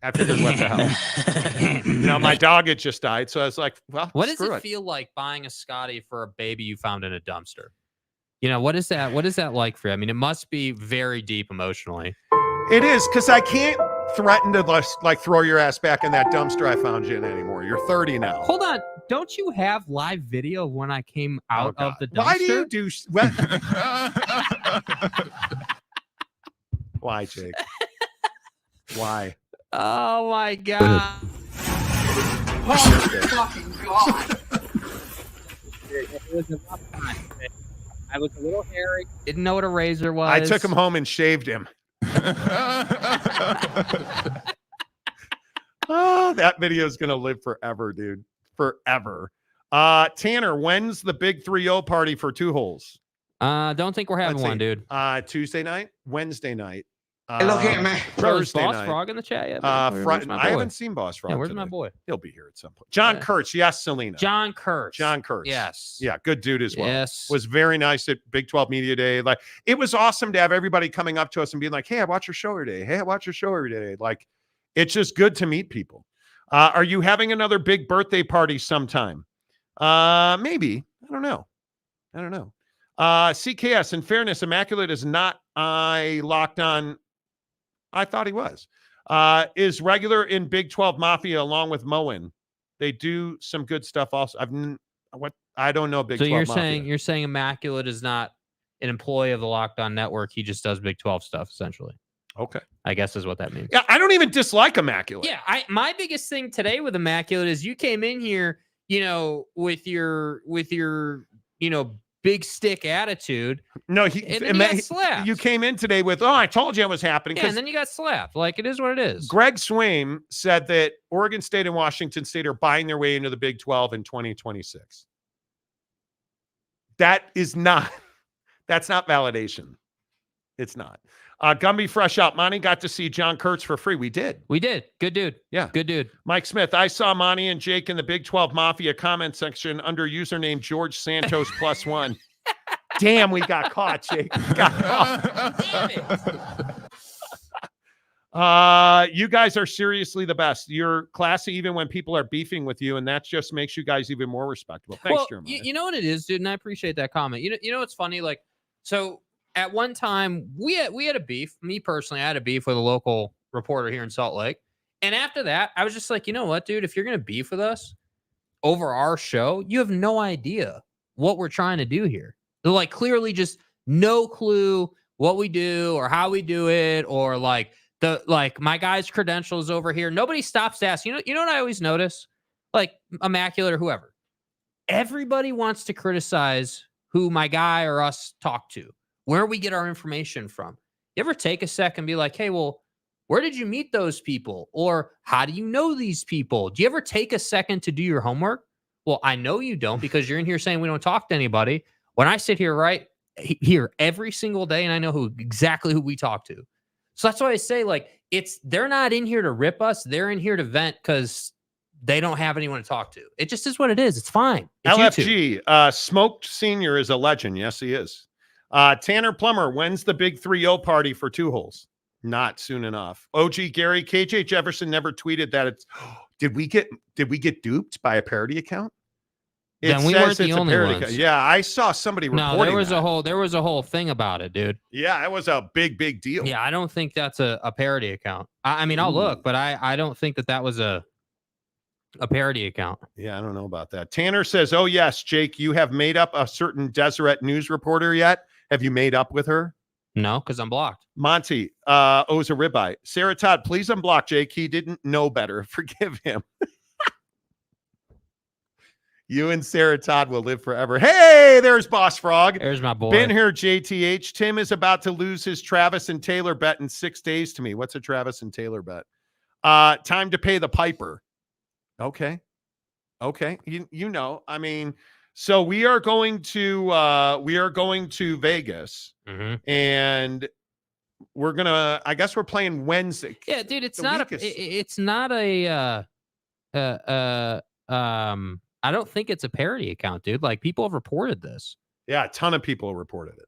I figured, what the hell? My dog had just died, so I was like, well, what does it feel like buying a Scotty for a baby you found in a dumpster? What is that? What is that like for you? I mean, it must be very deep emotionally. It is, because I can't threaten to throw your ass back in that dumpster I found you in anymore. You're 30 now. Hold on. Don't you have live video of when I came out of the dumpster? Why do you do... Why, Jake? Why? Oh, my God. Oh, fucking God. It was a rough time. I was a little hairy. Didn't know what a razor was. I took him home and shaved him. Oh, that video is going to live forever, dude. Forever. Tanner, when's the big 3-0 party for Two Holes? Don't think we're having one, dude. Tuesday night? Wednesday night? Look at me. Thursday Boss night. Frog in the chat yet? I haven't seen Boss Frog. Yeah, where's today. my boy? He'll be here at some point. John Kurtz. Yes, Selena. John Kurtz. Yes. Yeah, good dude as well. Yes. Was very nice at Big 12 Media Day. It was awesome to have everybody coming up to us and being like, hey, I watch your show every day. Hey, I watch your show every day. It's just good to meet people. Are you having another big birthday party sometime? Maybe. I don't know. CKS, in fairness, Immaculate is not locked on. I thought he was. Is regular in Big 12 Mafia along with Moen. They do some good stuff also. I don't know Big So 12 you're saying Immaculate is not an employee of the Locked On Network. He just does Big 12 stuff, essentially. Okay. I guess is what that means. Yeah, I don't even dislike Immaculate. Yeah, my biggest thing today with Immaculate is you came in here, with your big stick attitude. No, and then you got slapped. You came in today with, I told you it was happening. Yeah, and then you got slapped. Like, it is what it is. Greg Swaim said that Oregon State and Washington State are buying their way into the Big 12 in 2026. That's not validation. It's not. Gumby Fresh Out. Monty got to see John Kurtz for free. We did. Good dude. Yeah. Good dude. Mike Smith. I saw Monty and Jake in the Big 12 Mafia comment section under username George Santos +1. Damn, we got caught, Jake. We got caught. You guys are seriously the best. You're classy even when people are beefing with you, and that just makes you guys even more respectable. Thanks, Jeremiah. You know what it is, dude, and I appreciate that comment. You know what's funny? Like, so at one time, we had a beef. Me personally, I had a beef with a local reporter here in Salt Lake. And after that, I was just like, you know what, dude? If you're going to beef with us over our show, you have no idea what we're trying to do here. They're like clearly just no clue what we do or how we do it, or like my guy's credentials over here. Nobody stops to ask. You know what I always notice? Like Immaculate or whoever. Everybody wants to criticize who my guy or us talk to, where we get our information from. You ever take a second and be like, hey, well, where did you meet those people? Or how do you know these people? Do you ever take a second to do your homework? Well, I know you don't, because you're in here saying we don't talk to anybody. When I sit here right here every single day, and I know exactly who we talk to. So that's why I say, like, they're not in here to rip us. They're in here to vent because they don't have anyone to talk to. It just is what it is. It's fine. It's LFG, Smoked Senior is a legend. Yes, he is. Tanner Plummer, when's the big 3-0 party for Two Holes? Not soon enough. OG Gary, KJ Jefferson never tweeted that it's. Did we get duped by a parody account? Then we weren't the only ones. Yeah, I saw somebody reporting. No, there was a whole thing about it, dude. Yeah, it was a big deal. Yeah, I don't think that's a parody account. I mean, I'll look, but I don't think that was a parody account. Yeah, I don't know about that. Tanner says, "Oh yes, Jake, you have made up a certain Deseret news reporter yet? Have you made up with her?" No, because I'm blocked. Monty owes a ribeye. Sarah Todd, please unblock Jake. He didn't know better. Forgive him. You and Sarah Todd will live forever. Hey, there's Boss Frog. There's my boy. Been here, JTH. Tim is about to lose his Travis and Taylor bet in 6 days to me. What's a Travis and Taylor bet? Time to pay the piper. Okay. You know, I mean, so we are going to Vegas, and we're gonna. I guess we're playing Wednesday. Yeah, dude, it's not I don't think it's a parody account, dude. Like, people have reported this. Yeah, a ton of people reported it.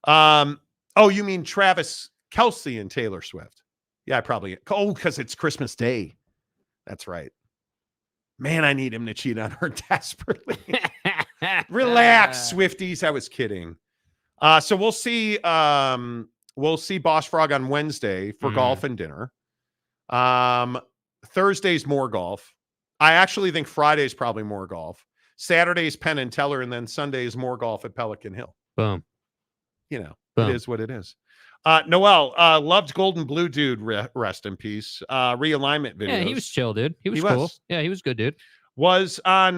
Oh, you mean Travis Kelce and Taylor Swift? Yeah, probably. Oh, because it's Christmas Day. That's right. Man, I need him to cheat on her desperately. Relax, Swifties. I was kidding. So we'll see Boss Frog on Wednesday for golf and dinner. Thursday's more golf. I actually think Friday's probably more golf. Saturday's Penn and Teller, and then Sunday's more golf at Pelican Hill. Boom. You know, Boom. It is what it is. Noel, loved Golden Blue Dude, rest in peace. Realignment videos. Yeah, he was chill, dude. He was cool. Yeah, he was good, dude. Was on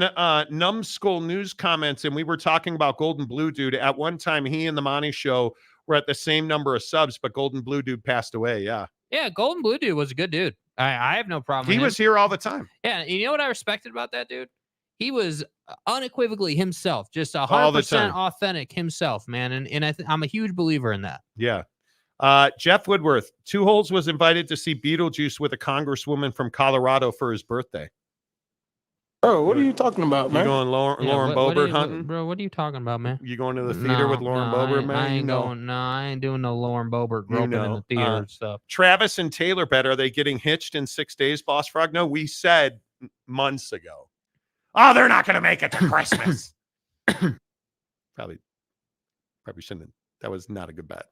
Numbskull News comments, and we were talking about Golden Blue Dude. At one time, he and the Monty Show were at the same number of subs, but Golden Blue Dude passed away. Yeah. Yeah, Golden Blue Dude was a good dude. I have no problem with him. He was here all the time. Yeah, you know what I respected about that dude? He was unequivocally himself, just 100% authentic himself, man. And I'm a huge believer in that. Yeah. Jeff Woodworth, Two Holes was invited to see Beetlejuice with a congresswoman from Colorado for his birthday. Oh, what are you talking about, man? You going Lauren Boebert hunting? Bro, what are you talking about, man? You going to the theater with Lauren Boebert, man? I ain't doing no Lauren Boebert groping in the theater and stuff. Travis and Taylor bet, are they getting hitched in 6 days, Boss Frog? No, we said months ago. Oh, they're not going to make it to Christmas. Probably shouldn't have. That was not a good bet.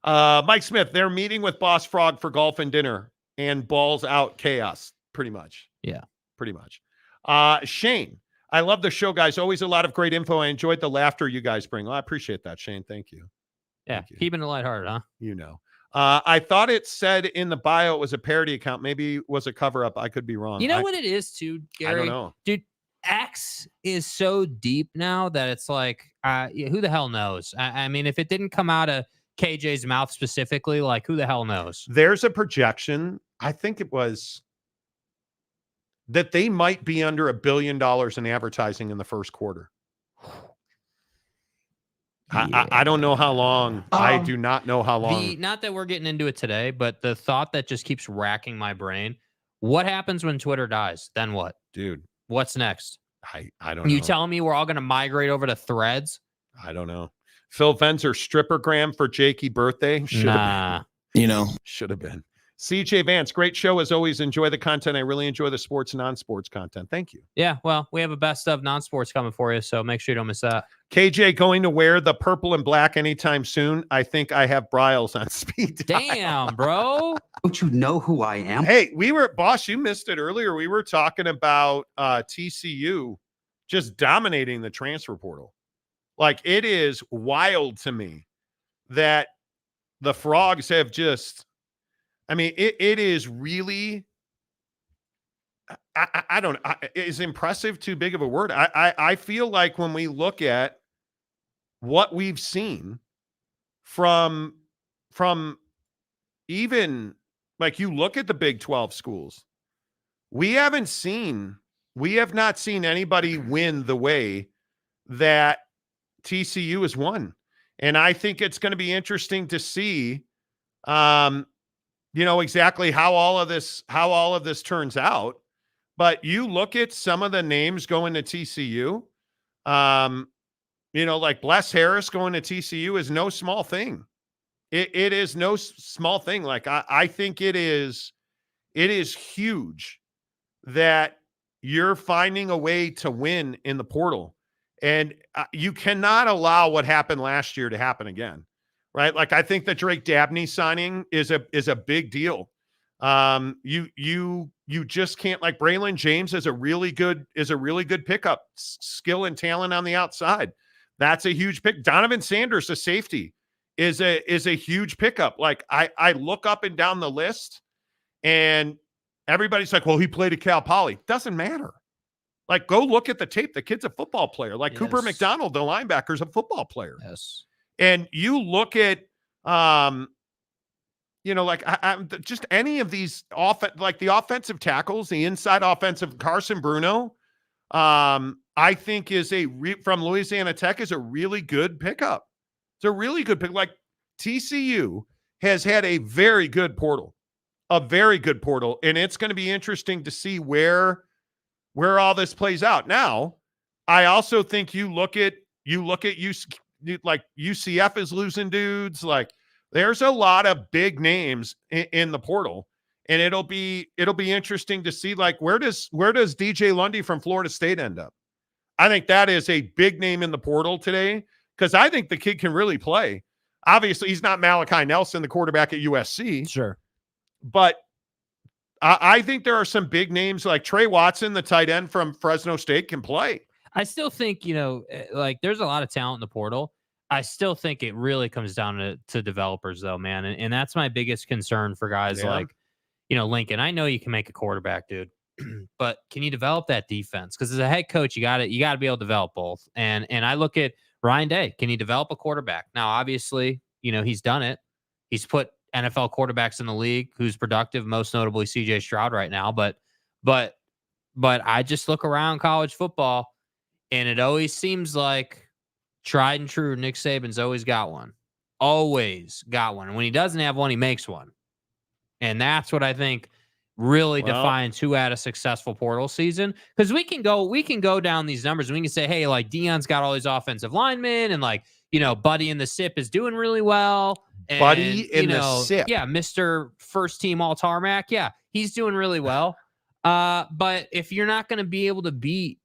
Mike Smith, they're meeting with Boss Frog for golf and dinner and balls out chaos. Pretty much. Yeah. Pretty much. Shane, I love the show, guys. Always a lot of great info. I enjoyed the laughter you guys bring. Well, I appreciate that, Shane. Thank you. Yeah, Thank you. keeping it lighthearted, huh? You know. I thought it said in the bio it was a parody account. Maybe it was a cover-up. I could be wrong. You know what it is, too, Gary? I don't know. Dude, X is so deep now that it's like, who the hell knows? I mean, if it didn't come out of KJ's mouth specifically, like, who the hell knows? There's a projection. I think it was that they might be under $1 billion in advertising in the first quarter. Yeah. I don't know how long. I do not know how long. Not that we're getting into it today, but the thought that just keeps racking my brain. What happens when Twitter dies? Then what? Dude. What's next? I don't know. You telling me we're all going to migrate over to Threads? I don't know. Phil Fenzer strippergram for Jakey birthday? Should have been. Should have been. CJ Vance, great show as always. Enjoy the content. I really enjoy the sports and non-sports content. Thank you. Yeah, well, we have a best of non-sports coming for you, so make sure you don't miss that. KJ going to wear the purple and black anytime soon. I think I have Bryles on speed dial. Damn, bro. Don't you know who I am? Hey, boss, you missed it earlier. We were talking about TCU just dominating the transfer portal. Like, it is wild to me that the Frogs have just, I mean, it is really, I don't know, is impressive too big of a word? I feel like when we look at what we've seen from even, like, you look at the Big 12 schools, we have not seen anybody win the way that TCU has won. And I think it's going to be interesting to see, exactly how all of this turns out. But you look at some of the names going to TCU, like Bless Harris going to TCU is no small thing. It is no small thing. Like, I think it is huge that you're finding a way to win in the portal. And you cannot allow what happened last year to happen again, right? Like, I think the Drake Dabney signing is a big deal. You just can't, like, Braylon James is a really good pickup, skill and talent on the outside. That's a huge pick. Donovan Sanders, a safety, is a huge pickup. Like, I look up and down the list, and everybody's like, well, he played at Cal Poly. Doesn't matter. Like, go look at the tape. The kid's a football player. Like, yes. Cooper McDonald, the linebacker's a football player. Yes. And you look at, just any of these like the offensive tackles, the inside offensive, Carson Bruno, I think is from Louisiana Tech is a really good pickup. It's a really good pick. Like, TCU has had a very good portal, and it's going to be interesting to see where all this plays out. Now, I also think you look at UCF is losing dudes. Like, there's a lot of big names in the portal, and it'll be interesting to see, like, where does DJ Lundy from Florida State end up? I think that is a big name in the portal today, because I think the kid can really play. Obviously, he's not Malachi Nelson, the quarterback at USC. Sure. But I think there are some big names, like Trey Watson, the tight end from Fresno State, can play. I still think, like, there's a lot of talent in the portal. I still think it really comes down to developers, though, man. And that's my biggest concern for guys like, Lincoln. I know you can make a quarterback, dude, but can you develop that defense? Because as a head coach, you got to be able to develop both. And I look at Ryan Day. Can he develop a quarterback? Now, obviously, he's done it. He's put NFL quarterbacks in the league who's productive, most notably CJ Stroud right now. But I just look around college football, and it always seems like tried and true Nick Saban's always got one. Always got one. And when he doesn't have one, he makes one. And that's what I think really defines who had a successful portal season. Because we can go down these numbers and we can say, hey, like, Dion's got all these offensive linemen, and, like, Buddy in the SIP is doing really well. And, Buddy in the SIP. Yeah, Mr. First Team All Tarmac. Yeah, he's doing really well. But if you're not going to be able to beat,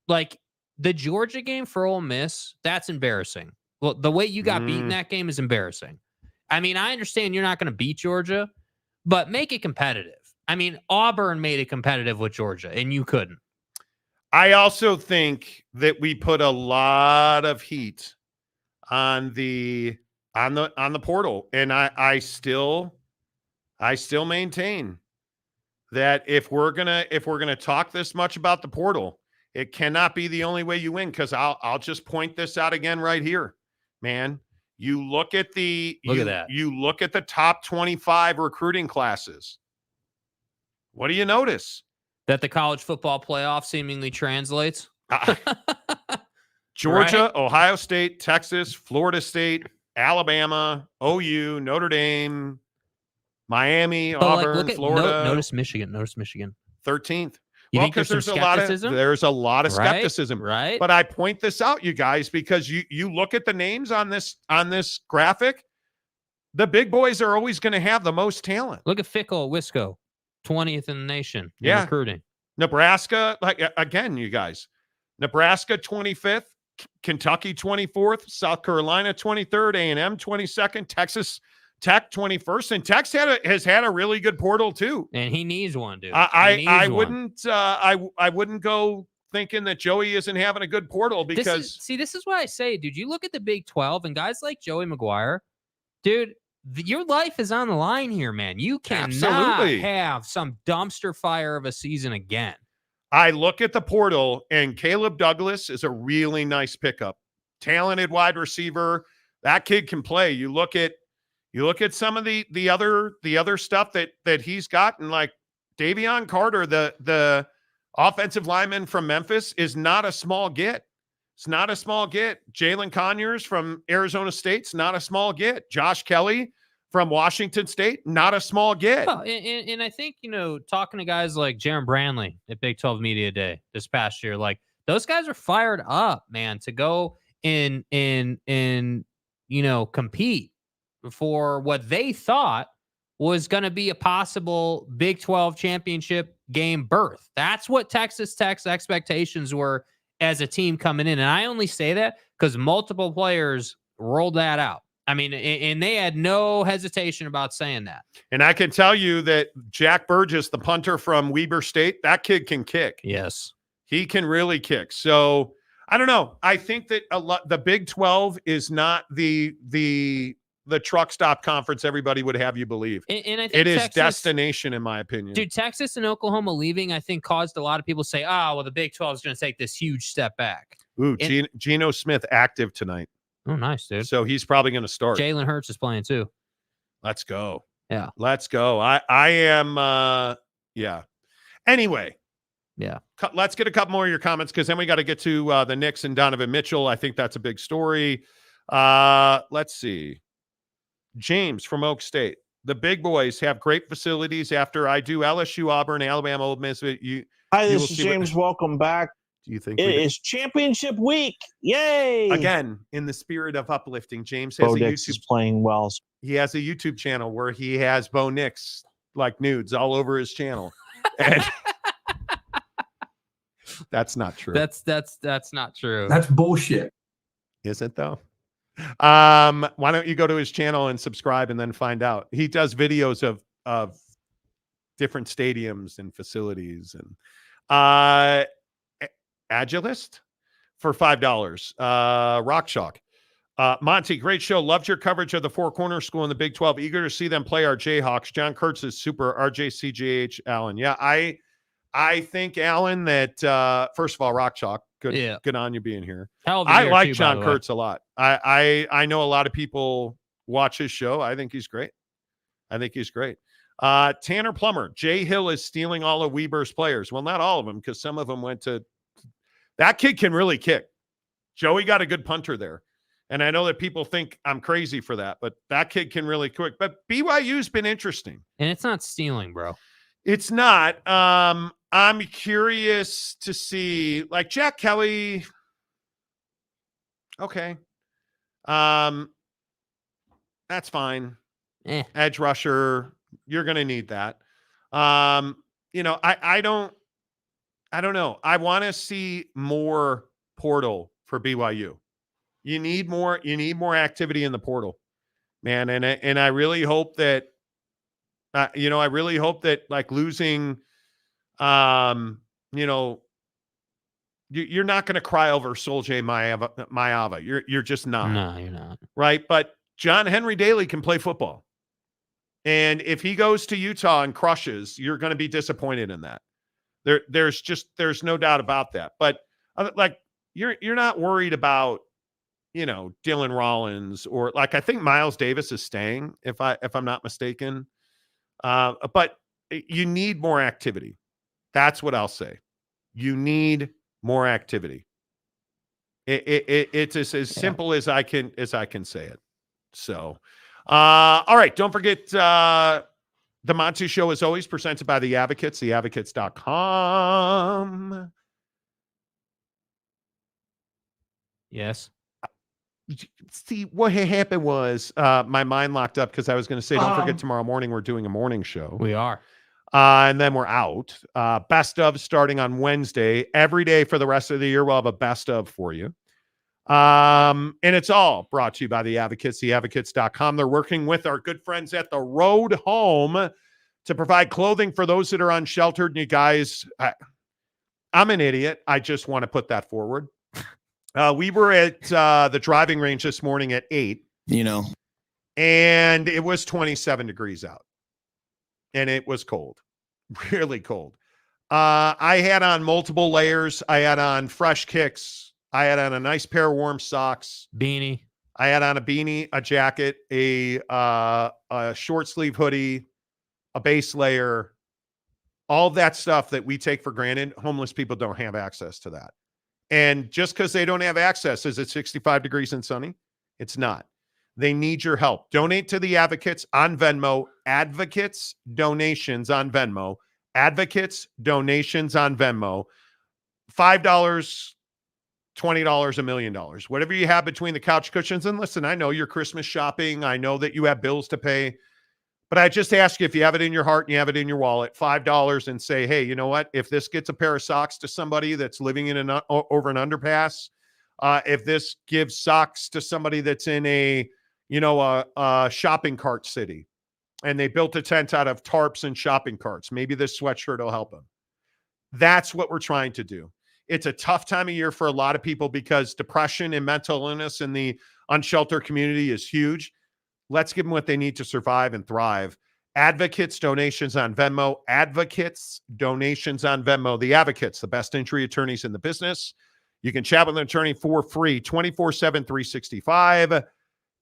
like, the Georgia game for Ole Miss, that's embarrassing. Well, the way you got beaten that game is embarrassing. I mean, I understand you're not going to beat Georgia, but make it competitive. I mean, Auburn made it competitive with Georgia, and you couldn't. I also think that we put a lot of heat on the portal, and I still maintain that if we're gonna talk this much about the portal, it cannot be the only way you win. Because I'll just point this out again right here, man. You look at you look at the top 25 recruiting classes. What do you notice? That the college football playoff seemingly translates. Georgia, Right? Ohio State, Texas, Florida State, Alabama, OU, Notre Dame, Miami, But Auburn, look at Florida. Notice Michigan. 13th. You think because there's some skepticism? There's a lot of Right? skepticism. Right? But I point this out, you guys, because you look at the names on this graphic, the big boys are always going to have the most talent. Look at Fickle, Wisco, 20th in the nation in Yeah. recruiting. Nebraska, again, you guys, Nebraska 25th, Kentucky 24th, South Carolina 23rd, A&M 22nd, Texas Tech 21st, and Tech has had a really good portal too. And he needs one, dude. I wouldn't go thinking that Joey isn't having a good portal because this is what I say, dude. You look at the Big 12 and guys like Joey McGuire, dude. Your life is on the line here, man. You cannot have some dumpster fire of a season again. I look at the portal, and Caleb Douglas is a really nice pickup. Talented wide receiver. That kid can play. You look at some of the other stuff that he's gotten, like Davion Carter, the offensive lineman from Memphis, is not a small get. It's not a small get. Jalen Conyers from Arizona State's not a small get. Josh Kelly from Washington State, not a small get. Oh, and I think, talking to guys like Jaron Branley at Big 12 Media Day this past year, like those guys are fired up, man, to go and compete for what they thought was going to be a possible Big 12 championship game berth. That's what Texas Tech's expectations were as a team coming in. And I only say that because multiple players rolled that out. I mean, and they had no hesitation about saying that. And I can tell you that Jack Burgess, the punter from Weber State, that kid can kick. Yes. He can really kick. So I don't know. I think that the Big 12 is not the truck stop conference everybody would have you believe. And I think it is Texas, destination, in my opinion. Dude, Texas and Oklahoma leaving, I think, caused a lot of people to say, the Big 12 is going to take this huge step back. Ooh, Geno Smith active tonight. Oh, nice, dude. So he's probably going to start. Jalen Hurts is playing too. Let's go. Yeah. Let's go. I am, yeah. Anyway. Yeah. Let's get a couple more of your comments because then we got to get to the Knicks and Donovan Mitchell. I think that's a big story. Let's see. James from Oak State. The big boys have great facilities after I do LSU, Auburn, Alabama, Ole Miss. Hi, this is James. Welcome back. Do you think it is championship week? Yay! Again, in the spirit of uplifting, James has Bo a Nix YouTube is playing well. He has a YouTube channel where he has Bo Nix like nudes all over his channel. And that's not true. That's not true. That's bullshit. Is it though? Why don't you go to his channel and subscribe and then find out? He does videos of different stadiums and facilities and Agilist for $5. Rock Chalk. Monty, great show. Loved your coverage of the Four Corners School in the Big 12. Eager to see them play our Jayhawks. John Kurtz is super. RJ, CJH, Allen. Yeah, I think, Allen, that first of all, Rock Chalk, good on you being here. I like John Kurtz a lot. I know a lot of people watch his show. I think he's great. Tanner Plummer, Jay Hill is stealing all of Weber's players. Well, not all of them, because some of them went to – that kid can really kick. Joey got a good punter there. And I know that people think I'm crazy for that, but that kid can really quick. But BYU's been interesting. And it's not stealing, bro. It's not. I'm curious to see, like, Jack Kelly. Okay. That's fine. Edge rusher. You're going to need that. I don't know. I want to see more portal for BYU. You need more activity in the portal, man. And I really hope that, like losing, You're not going to cry over Soldier Mayava. You're just not. No, you're not. Right? But John Henry Daly can play football. And if he goes to Utah and crushes, you're going to be disappointed in that. There's no doubt about that. But like you're not worried about, Dylan Rollins or like I think Miles Davis is staying if I'm not mistaken. But you need more activity. That's what I'll say. You need more activity. It's as simple as I can say it. So, all right. Don't forget the Monty Show is always presented by the Advocates, theadvocates.com. Yes. See, what happened was my mind locked up because I was going to say, don't forget tomorrow morning we're doing a morning show. We are. And then we're out. Best of starting on Wednesday. Every day for the rest of the year, we'll have a best of for you. And it's all brought to you by the Advocates, theadvocates.com. They're working with our good friends at the Road Home to provide clothing for those that are unsheltered. And you guys, I'm an idiot. I just want to put that forward. We were at the driving range this morning at 8. And it was 27 degrees out. And it was cold, really cold. I had on multiple layers. I had on fresh kicks. I had on a nice pair of warm socks. Beanie. I had on a beanie, a jacket, a short sleeve hoodie, a base layer, all that stuff that we take for granted. Homeless people don't have access to that. And just because they don't have access, is it 65 degrees and sunny? It's not. They need your help. Donate to the Advocates on Venmo. Advocates donations on Venmo. Advocates donations on Venmo. $5, $20, $1 million. Whatever you have between the couch cushions. And listen, I know you're Christmas shopping. I know that you have bills to pay. But I just ask you, if you have it in your heart and you have it in your wallet, $5, and say, hey, you know what? If this gets a pair of socks to somebody that's living in over an underpass, if this gives socks to somebody that's in a shopping cart city, and they built a tent out of tarps and shopping carts, maybe this sweatshirt will help them. That's what we're trying to do. It's a tough time of year for a lot of people because depression and mental illness in the unsheltered community is huge. Let's give them what they need to survive and thrive. Advocates donations on Venmo. Advocates donations on Venmo. The Advocates, the best injury attorneys in the business. You can chat with an attorney for free 24/7, 365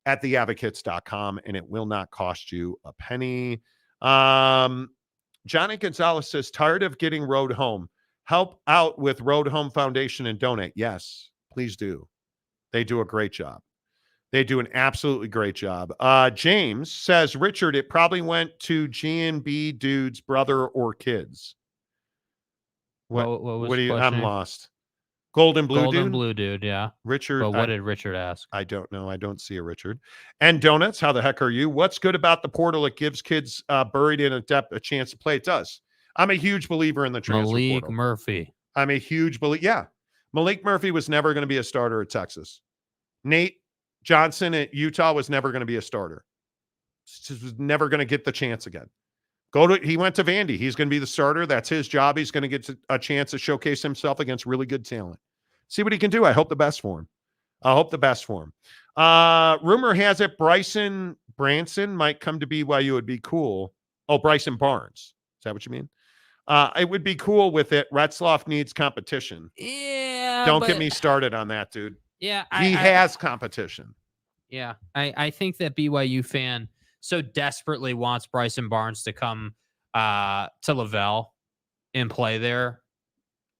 at theadvocates.com, and it will not cost you a penny. Johnny Gonzalez says, tired of getting Road Home. Help out with Road Home Foundation and donate. Yes, please do. They do a great job. They do an absolutely great job. James says, Richard, it probably went to G&B dude's brother or kids. What do you? I'm lost. Golden Blue Dude, yeah. Richard. But what did Richard ask? I don't know. I don't see a Richard. And Donuts, how the heck are you? What's good about the portal? It gives kids buried in a depth a chance to play. It does. I'm a huge believer in the transfer Malik portal. Murphy. I'm a huge believer. Yeah. Malik Murphy was never going to be a starter at Texas. Nate Johnson at Utah was never going to be a starter. Just was never going to get the chance again. He went to Vandy. He's going to be the starter. That's his job. He's going to get a chance to showcase himself against really good talent. See what he can do. I hope the best for him. Rumor has it Bryson Branson might come to BYU. It would be cool. Oh, Bryson Barnes. Is that what you mean? It would be cool with it. Retzloff needs competition. Yeah. Don't get me started on that, dude. Yeah. He has competition. Yeah. I think that BYU fan so desperately wants Bryson Barnes to come to Lavelle and play there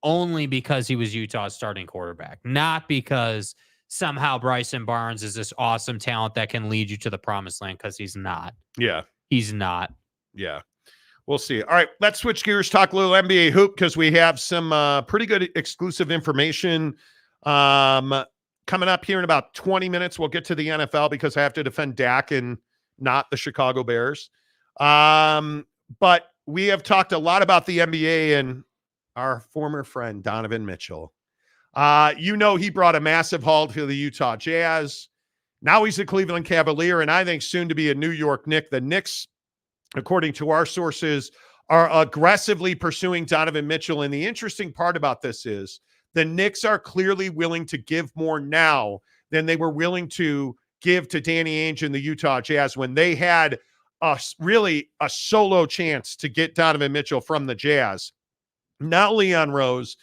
only because he was Utah's starting quarterback, not because somehow Bryson Barnes is this awesome talent that can lead you to the promised land, because he's not. Yeah. He's not. Yeah. We'll see. All right, let's switch gears, talk a little NBA hoop, because we have some pretty good exclusive information coming up here in about 20 minutes. We'll get to the NFL because I have to defend Dak and not the Chicago Bears. But we have talked a lot about the NBA and our former friend, Donovan Mitchell. He brought a massive haul to the Utah Jazz. Now he's a Cleveland Cavalier, and I think soon to be a New York Knick. The Knicks, according to our sources, are aggressively pursuing Donovan Mitchell. And the interesting part about this is The Knicks are clearly willing to give more now than they were willing to give to Danny Ainge and the Utah Jazz when they had really a solo chance to get Donovan Mitchell from the Jazz. Now Leon Rose,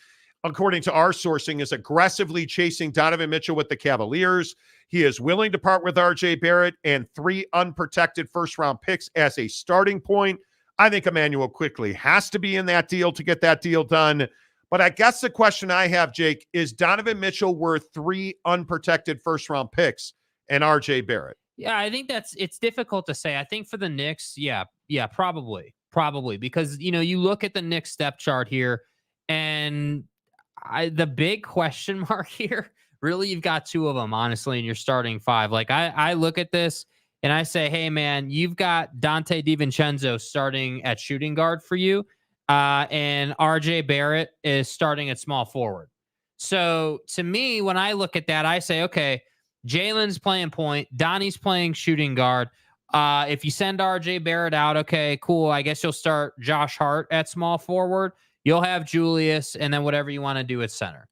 according to our sourcing, is aggressively chasing Donovan Mitchell with the Cavaliers. He is willing to part with RJ Barrett and 3 unprotected first-round picks as a starting point. I think Immanuel Quickley has to be in that deal to get that deal done. But I guess the question I have, Jake, is Donovan Mitchell worth 3 unprotected first-round picks and RJ Barrett? Yeah, I think it's difficult to say. I think for the Knicks, yeah, probably, because you look at the Knicks depth chart here, and the big question mark here. Really, you've got 2 of them, honestly, in your starting 5. Like, I look at this and I say, hey, man, you've got Dante DiVincenzo starting at shooting guard for you, and RJ Barrett is starting at small forward. So, to me, when I look at that, I say, okay, Jalen's playing point, Donnie's playing shooting guard. If you send RJ Barrett out, okay, cool. I guess you'll start Josh Hart at small forward. You'll have Julius, and then whatever you want to do at center.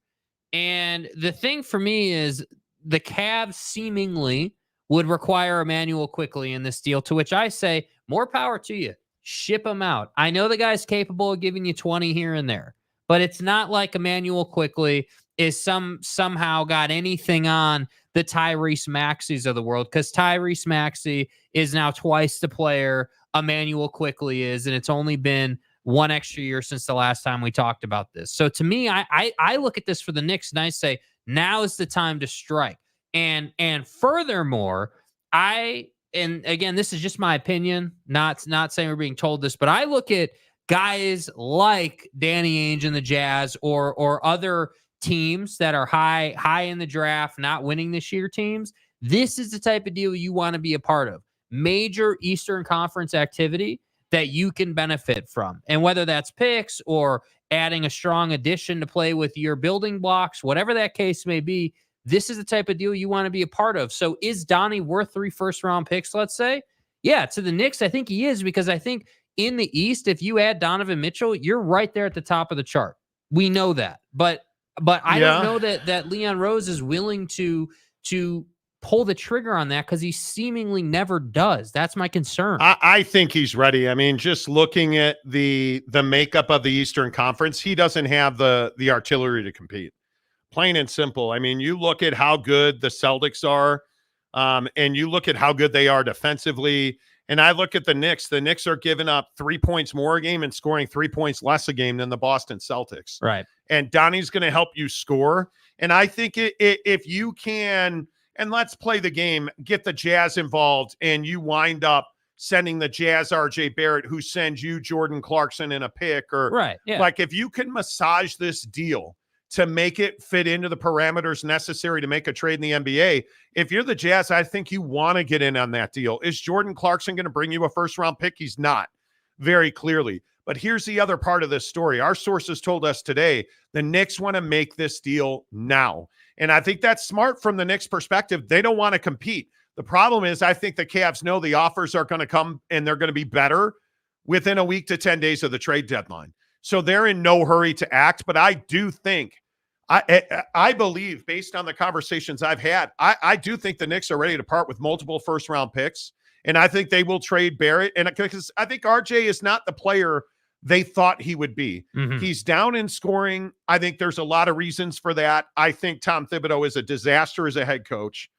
And the thing for me is the Cavs seemingly would require Immanuel Quickley in this deal, to which I say, more power to you. Ship him out. I know the guy's capable of giving you 20 here and there, but it's not like Immanuel Quickley is somehow got anything on the Tyrese Maxeys of the world, because Tyrese Maxey is now twice the player Immanuel Quickley is, and it's only been 1 extra year since the last time we talked about this. So to me, I look at this for the Knicks and I say, now is the time to strike. And furthermore, and again, this is just my opinion, not saying we're being told this, but I look at guys like Danny Ainge and the Jazz or other teams that are high in the draft, not winning this year teams. This is the type of deal you want to be a part of. Major Eastern Conference activity that you can benefit from. And whether that's picks or adding a strong addition to play with your building blocks, whatever that case may be, this is the type of deal you want to be a part of. So is Donnie worth 3 first-round picks, let's say? Yeah, to the Knicks, I think he is, because I think in the East, if you add Donovan Mitchell, you're right there at the top of the chart. We know that. But I don't know that Leon Rose is willing to pull the trigger on that, because he seemingly never does. That's my concern. I think he's ready. I mean, just looking at the makeup of the Eastern Conference, he doesn't have the artillery to compete. Plain and simple. I mean, you look at how good the Celtics are, and you look at how good they are defensively, and I look at the Knicks. The Knicks are giving up 3 points more a game and scoring 3 points less a game than the Boston Celtics. Right. And Donnie's going to help you score. And I think if you can – and let's play the game, get the Jazz involved, and you wind up sending the Jazz RJ Barrett, who sends you Jordan Clarkson in a pick, or right, yeah. Like if you can massage this deal to make it fit into the parameters necessary to make a trade in the NBA, if you're the Jazz, I think you want to get in on that deal. Is Jordan Clarkson going to bring you a first-round pick? He's not, very clearly. But here's the other part of this story. Our sources told us today the Knicks want to make this deal now. And I think that's smart from the Knicks' perspective. They don't want to compete. The problem is I think the Cavs know the offers are going to come and they're going to be better within a week to 10 days of the trade deadline. So they're in no hurry to act. But I do think, I believe, based on the conversations I've had, I do think the Knicks are ready to part with multiple first-round picks. And I think they will trade Barrett. And because I think RJ is not the player they thought he would be. Mm-hmm. He's down in scoring. I think there's a lot of reasons for that. I think Tom Thibodeau is a disaster as a head coach.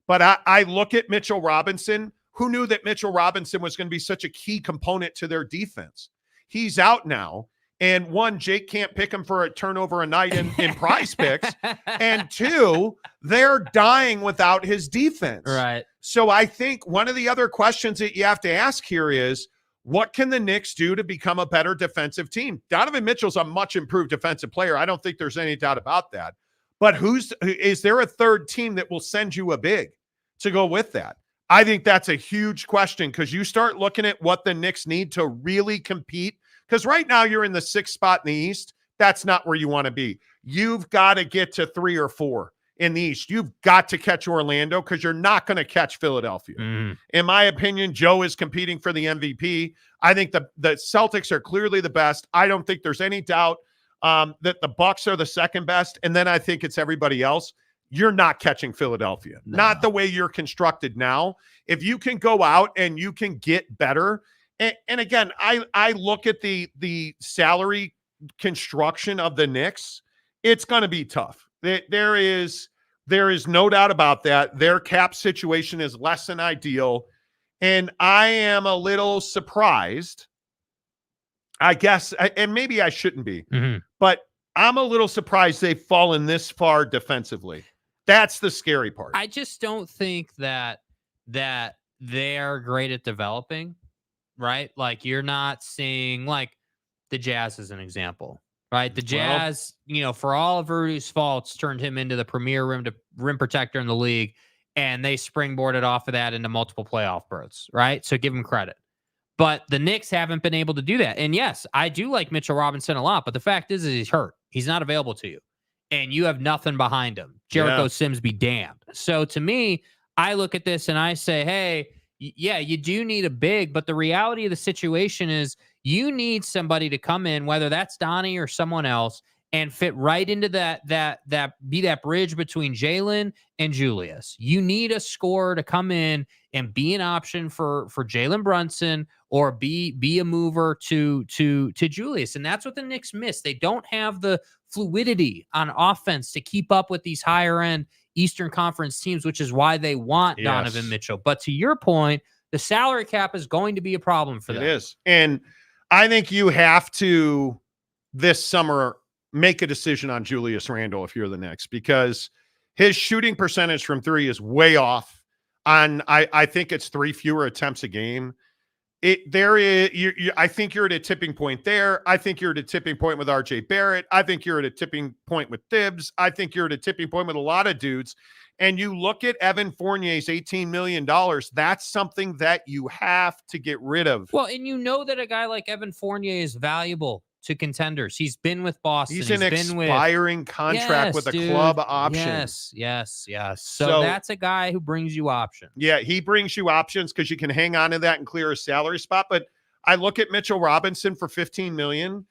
But I look at Mitchell Robinson. Who knew that Mitchell Robinson was going to be such a key component to their defense? He's out now. And 1, Jake can't pick him for a turnover a night in prize picks. And 2, they're dying without his defense. Right. So I think one of the other questions that you have to ask here is, what can the Knicks do to become a better defensive team? Donovan Mitchell's a much improved defensive player. I don't think there's any doubt about that. But is there a third team that will send you a big to go with that? I think that's a huge question, because you start looking at what the Knicks need to really compete. Because right now you're in the 6th spot in the East. That's not where you want to be. You've got to get to 3 or 4 in the East. You've got to catch Orlando, because you're not going to catch Philadelphia. Mm. In my opinion, Joe is competing for the MVP. I think the Celtics are clearly the best. I don't think there's any doubt that the Bucks are the second best, and then I think it's everybody else. You're not catching Philadelphia. No. Not the way you're constructed now. If you can go out and you can get better, and again, I look at the salary construction of the Knicks, it's going to be tough. There is no doubt about that. Their cap situation is less than ideal, and I am a little surprised, I guess, and maybe I shouldn't be, but I'm a little surprised they've fallen this far defensively. That's the scary part. I just don't think that they're great at developing, right? Like, you're not seeing, like, the Jazz as an example, right? The Jazz, for all of Rudy's faults, turned him into the premier rim protector in the league, and they springboarded off of that into multiple playoff berths, right? So give him credit. But the Knicks haven't been able to do that. And yes, I do like Mitchell Robinson a lot, but the fact is he's hurt. He's not available to you. And you have nothing behind him. Jericho Sims be damned. So to me, I look at this and I say, hey, yeah, you do need a big, but the reality of the situation is you need somebody to come in, whether that's Donnie or someone else, and fit right into that be that bridge between Jalen and Julius. You need a scorer to come in and be an option for Jalen Brunson, or be a mover to Julius. And that's what the Knicks miss. They don't have the fluidity on offense to keep up with these higher end Eastern Conference teams, which is why they want Donovan Mitchell. But to your point, the salary cap is going to be a problem for them. It is. And I think you have to, this summer, make a decision on Julius Randle if you're the Knicks, because his shooting percentage from three is way off. I think it's 3 fewer attempts a game. I think you're at a tipping point there. I think you're at a tipping point with RJ Barrett. I think you're at a tipping point with Tibbs. I think you're at a tipping point with a lot of dudes. And you look at Evan Fournier's $18 million, that's something that you have to get rid of. Well, and you know that a guy like Evan Fournier is valuable to contenders. He's been with Boston. He's an expiring contract with a club option. Yes. So that's a guy who brings you options. Yeah, he brings you options because you can hang on to that and clear a salary spot. But I look at Mitchell Robinson for $15 million,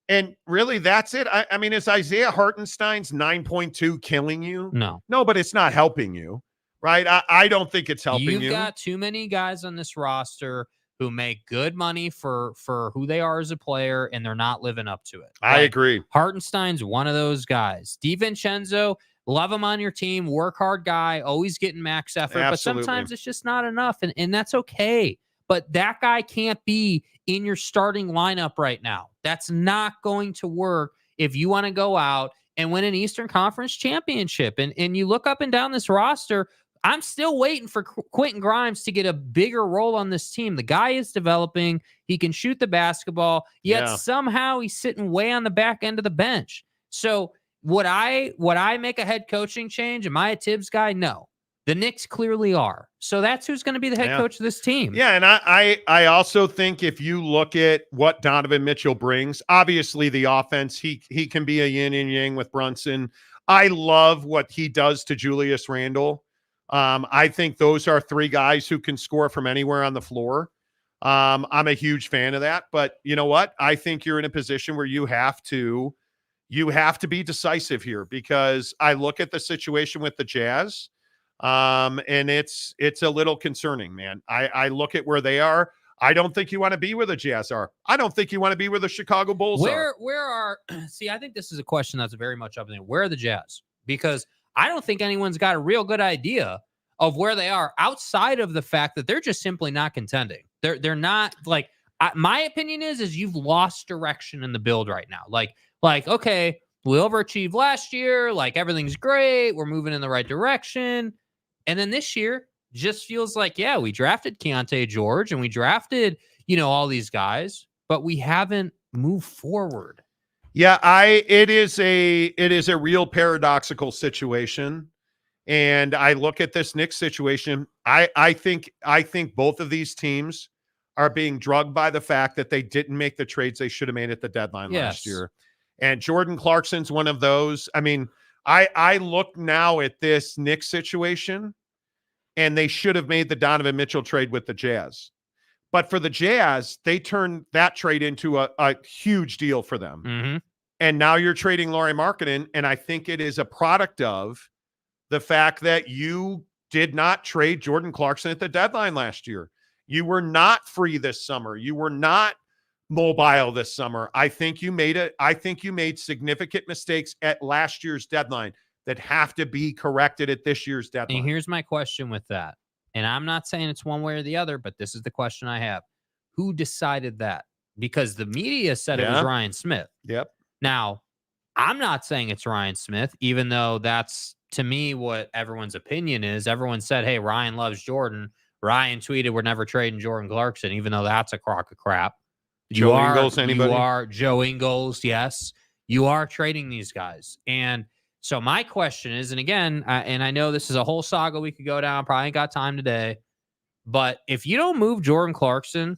and really that's it. I mean, is Isaiah Hartenstein's 9.2 killing you? No, but it's not helping you, right? I don't think it's helping you. You've got too many guys on this roster who make good money for who they are as a player, and they're not living up to it. I agree. Hartenstein's one of those guys. DiVincenzo, love him on your team, work hard guy, always getting max effort, but sometimes it's just not enough, and that's okay. But that guy can't be in your starting lineup right now. That's not going to work if you want to go out and win an Eastern Conference championship. And you look up and down this roster, I'm still waiting for Quentin Grimes to get a bigger role on this team. The guy is developing. He can shoot the basketball, yet somehow he's sitting way on the back end of the bench. So would I make a head coaching change? Am I a Tibbs guy? No. The Knicks clearly are. So that's who's going to be the head coach of this team. Yeah, and I also think if you look at what Donovan Mitchell brings, obviously the offense, he can be a yin and yang with Brunson. I love what he does to Julius Randle. I think those are 3 guys who can score from anywhere on the floor. I'm a huge fan of that, but you know what? I think you're in a position where you have to be decisive here, because I look at the situation with the Jazz, and it's a little concerning, man. I look at where they are. I don't think you want to be where the Jazz are. I don't think you want to be where the Chicago Bulls are. See, I think this is a question that's very much up in there. Where are the Jazz? Because I don't think anyone's got a real good idea of where they are outside of the fact that they're just simply not contending. They're not like, my opinion is you've lost direction in the build right now. Like, okay, we overachieved last year. Like, everything's great. We're moving in the right direction. And then this year just feels like, yeah, we drafted Keontae George and we drafted, all these guys, but we haven't moved forward. Yeah, it is a real paradoxical situation. And I look at this Knicks situation. I think both of these teams are being drugged by the fact that they didn't make the trades they should have made at the deadline last year. And Jordan Clarkson's one of those. I mean, I look now at this Knicks situation, and they should have made the Donovan Mitchell trade with the Jazz. But for the Jazz, they turned that trade into a huge deal for them. Mm-hmm. And now you're trading Lauri Markkanen, and I think it is a product of the fact that you did not trade Jordan Clarkson at the deadline last year. You were not free this summer. You were not mobile this summer. I think you made significant mistakes at last year's deadline that have to be corrected at this year's deadline. And here's my question with that. And I'm not saying it's one way or the other, but this is the question I have. Who decided that? Because the media said it was Ryan Smith. Yep. Now, I'm not saying it's Ryan Smith, even though that's, to me, what everyone's opinion is. Everyone said, hey, Ryan loves Jordan. Ryan tweeted, we're never trading Jordan Clarkson, even though that's a crock of crap. Ingles, anybody? You are Joe Ingles, yes. You are trading these guys. And so my question is, and again, and I know this is a whole saga we could go down, probably ain't got time today, but if you don't move Jordan Clarkson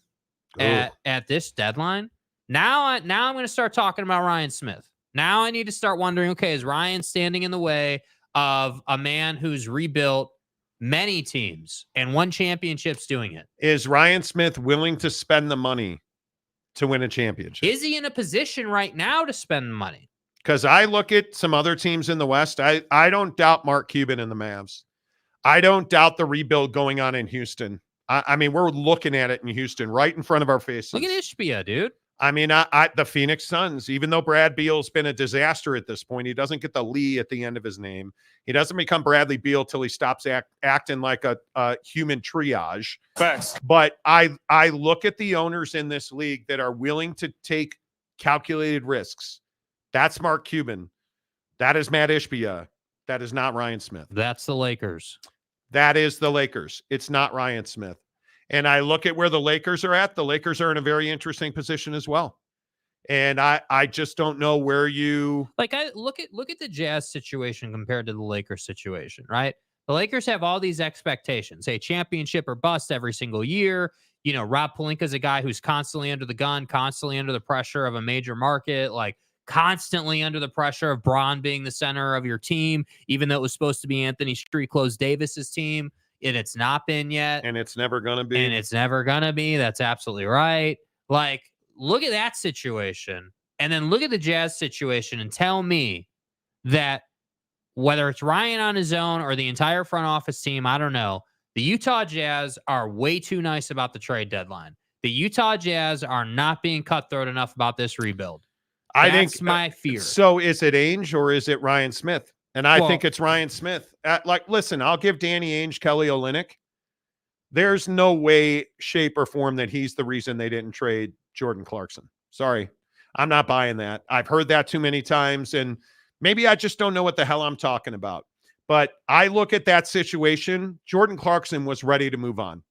at this deadline, now I'm going to start talking about Ryan Smith. Now I need to start wondering, okay, is Ryan standing in the way of a man who's rebuilt many teams and won championships doing it? Is Ryan Smith willing to spend the money to win a championship? Is he in a position right now to spend money? Because I look at some other teams in the West. I don't doubt Mark Cuban and the Mavs. I don't doubt the rebuild going on in Houston. I mean, we're looking at it in Houston right in front of our faces. Look at Ishbia, dude. I mean, the Phoenix Suns, even though Brad Beal's been a disaster at this point, he doesn't get the Lee at the end of his name. He doesn't become Bradley Beal till he stops acting like a human triage. Facts. But I look at the owners in this league that are willing to take calculated risks. That's Mark Cuban. That is Matt Ishbia. That is not Ryan Smith. That's the Lakers. That is the Lakers. It's not Ryan Smith. And I look at where the Lakers are at. The Lakers are in a very interesting position as well. And I just don't know where you I look at the Jazz situation compared to the Lakers situation, right? The Lakers have all these expectations, a championship or bust every single year. You know, Rob Pelinka's a guy who's constantly under the gun, constantly under the pressure of a major market, like constantly under the pressure of Bron being the center of your team, even though it was supposed to be Anthony Street Close Davis's team. It's not been yet. And it's never going to be. And it's never going to be. That's absolutely right. Like, look at that situation. And then look at the Jazz situation and tell me that whether it's Ryan on his own or the entire front office team, I don't know, the Utah Jazz are way too nice about the trade deadline. The Utah Jazz are not being cutthroat enough about this rebuild. That's my fear. So is it Ainge or is it Ryan Smith? And I think it's Ryan Smith. Listen, I'll give Danny Ainge, Kelly Olynyk. There's no way, shape, or form that he's the reason they didn't trade Jordan Clarkson. Sorry. I'm not buying that. I've heard that too many times, and maybe I just don't know what the hell I'm talking about. But I look at that situation. Jordan Clarkson was ready to move on.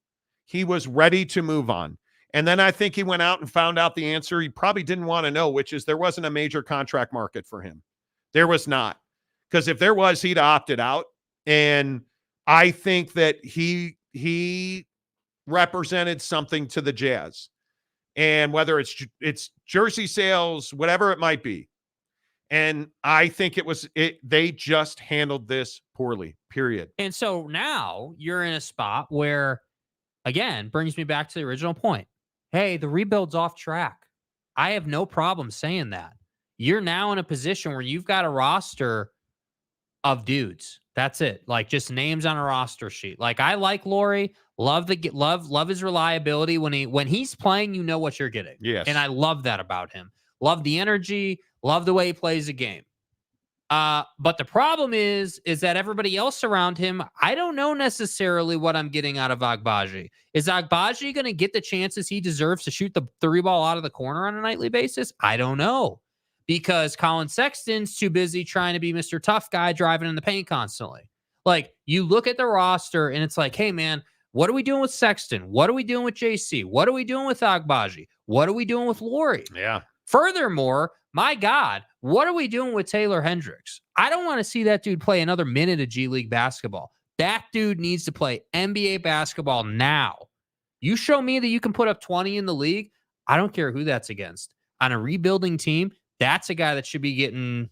He was ready to move on. And then I think he went out and found out the answer he probably didn't want to know, which is there wasn't a major contract market for him. There was not. Because if there was, he'd opted out. And I think that he represented something to the Jazz. And whether it's jersey sales, whatever it might be. And I think they just handled this poorly, period. And so now you're in a spot where, again, brings me back to the original point. Hey, the rebuild's off track. I have no problem saying that. You're now in a position where you've got a roster of dudes. That's it. Like, just names on a roster sheet. Like, I like Lauri. Love his reliability. When he's playing, you know what you're getting. Yes. And I love that about him. Love the energy. Love the way he plays a game. But the problem is that everybody else around him, I don't know necessarily what I'm getting out of Agbaji. Is Agbaji going to get the chances he deserves to shoot the three ball out of the corner on a nightly basis? I don't know. Because Colin Sexton's too busy trying to be Mr. Tough Guy driving in the paint constantly. Like, you look at the roster and it's like, hey, man, what are we doing with Sexton? What are we doing with JC? What are we doing with Agbaji? What are we doing with Lauri? Yeah. Furthermore, my God, what are we doing with Taylor Hendricks? I don't want to see that dude play another minute of G League basketball. That dude needs to play NBA basketball now. You show me that you can put up 20 in the league, I don't care who that's against. On a rebuilding team, that's a guy that should be getting,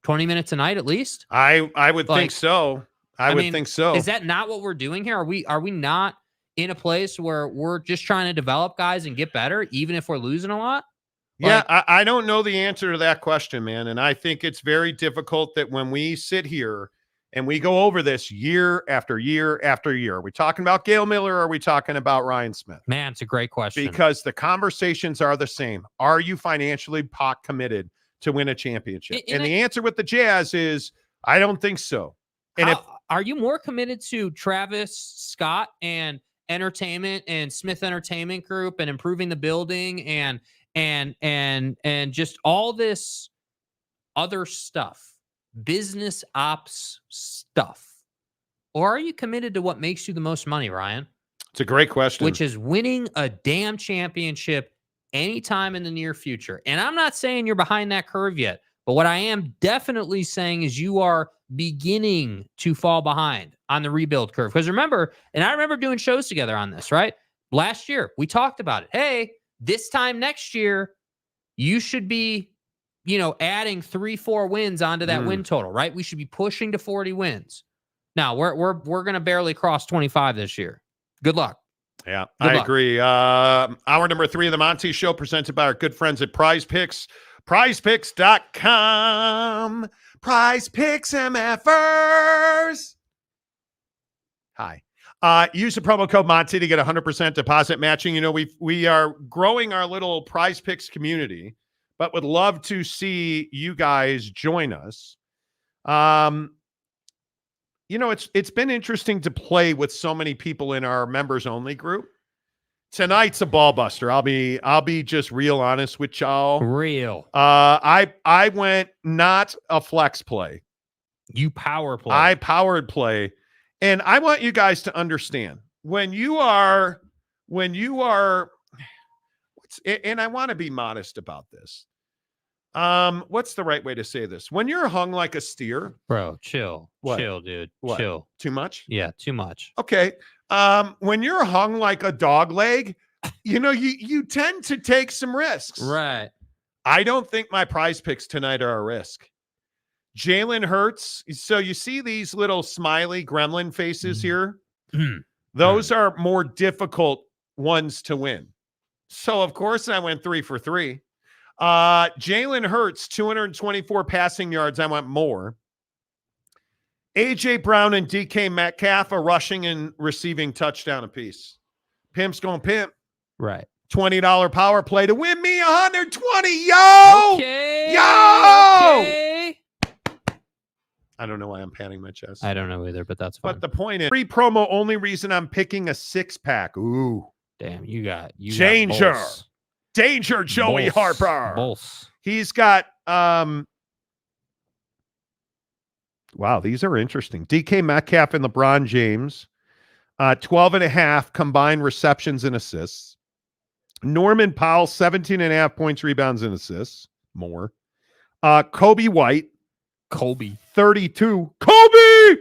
20 minutes a night at least? I would think so. I would think so. Is that not what we're doing here? Are we not in a place where we're just trying to develop guys and get better, even if we're losing a lot? Yeah, I don't know the answer to that question, man. And I think it's very difficult that when we sit here and we go over this year after year after year, are we talking about Gail Miller or are we talking about Ryan Smith? Man, it's a great question. Because the conversations are the same. Are you financially committed to win a championship? And the answer with the Jazz is, I don't think so. And are you more committed to Travis Scott and entertainment and Smith Entertainment Group and improving the building and just all this other stuff, business ops stuff? Or are you committed to what makes you the most money, Ryan? It's a great question. Which is winning a damn championship anytime in the near future. And I'm not saying you're behind that curve yet, but what I am definitely saying is you are beginning to fall behind on the rebuild curve. Because remember, and I remember doing shows together on this, right? Last year, we talked about it. Hey, this time next year, you should be, adding 3-4 wins onto that win total, right? We should be pushing to 40 wins. Now, we're going to barely cross 25 this year. Good luck. Yeah, I agree. Hour number 3 of the Monty Show, presented by our good friends at Prize Picks. PrizePicks.com. Prize Picks MFers. Hi. Use the promo code Monty to get 100% deposit matching. We are growing our little Prize Picks community, but would love to see you guys join us. It's been interesting to play with so many people in our members only group. Tonight's a ball buster. I'll be just real honest with y'all. Real. I went not a flex play. You power play. I powered play. And I want you guys to understand when you are and I want to be modest about this. What's the right way to say this? When you're hung like a steer, bro, chill. What? Chill, dude. What? Chill. Too much? Yeah, too much. Okay. When you're hung like a dog leg, you tend to take some risks. Right. I don't think my prize picks tonight are a risk. Jalen Hurts. So you see these little smiley gremlin faces here? Those are more difficult ones to win. So, of course, I went 3 for 3. Jalen Hurts, 224 passing yards. I went more. A.J. Brown and DK Metcalf are rushing and receiving touchdown apiece. Pimp's going pimp. Right. $20 power play to win me 120. Yo! Okay. Yo! Okay. I don't know why I'm patting my chest. I don't know either, but that's fine. But the point is, free promo, only reason I'm picking a 6-pack. Ooh. Damn, you got Danger. Danger, Joey Harper. Bulls. He's got wow, these are interesting. DK Metcalf and LeBron James, 12.5 combined receptions and assists. Norman Powell, 17.5 points, rebounds, and assists. More. Kobe White, 32. Kobe!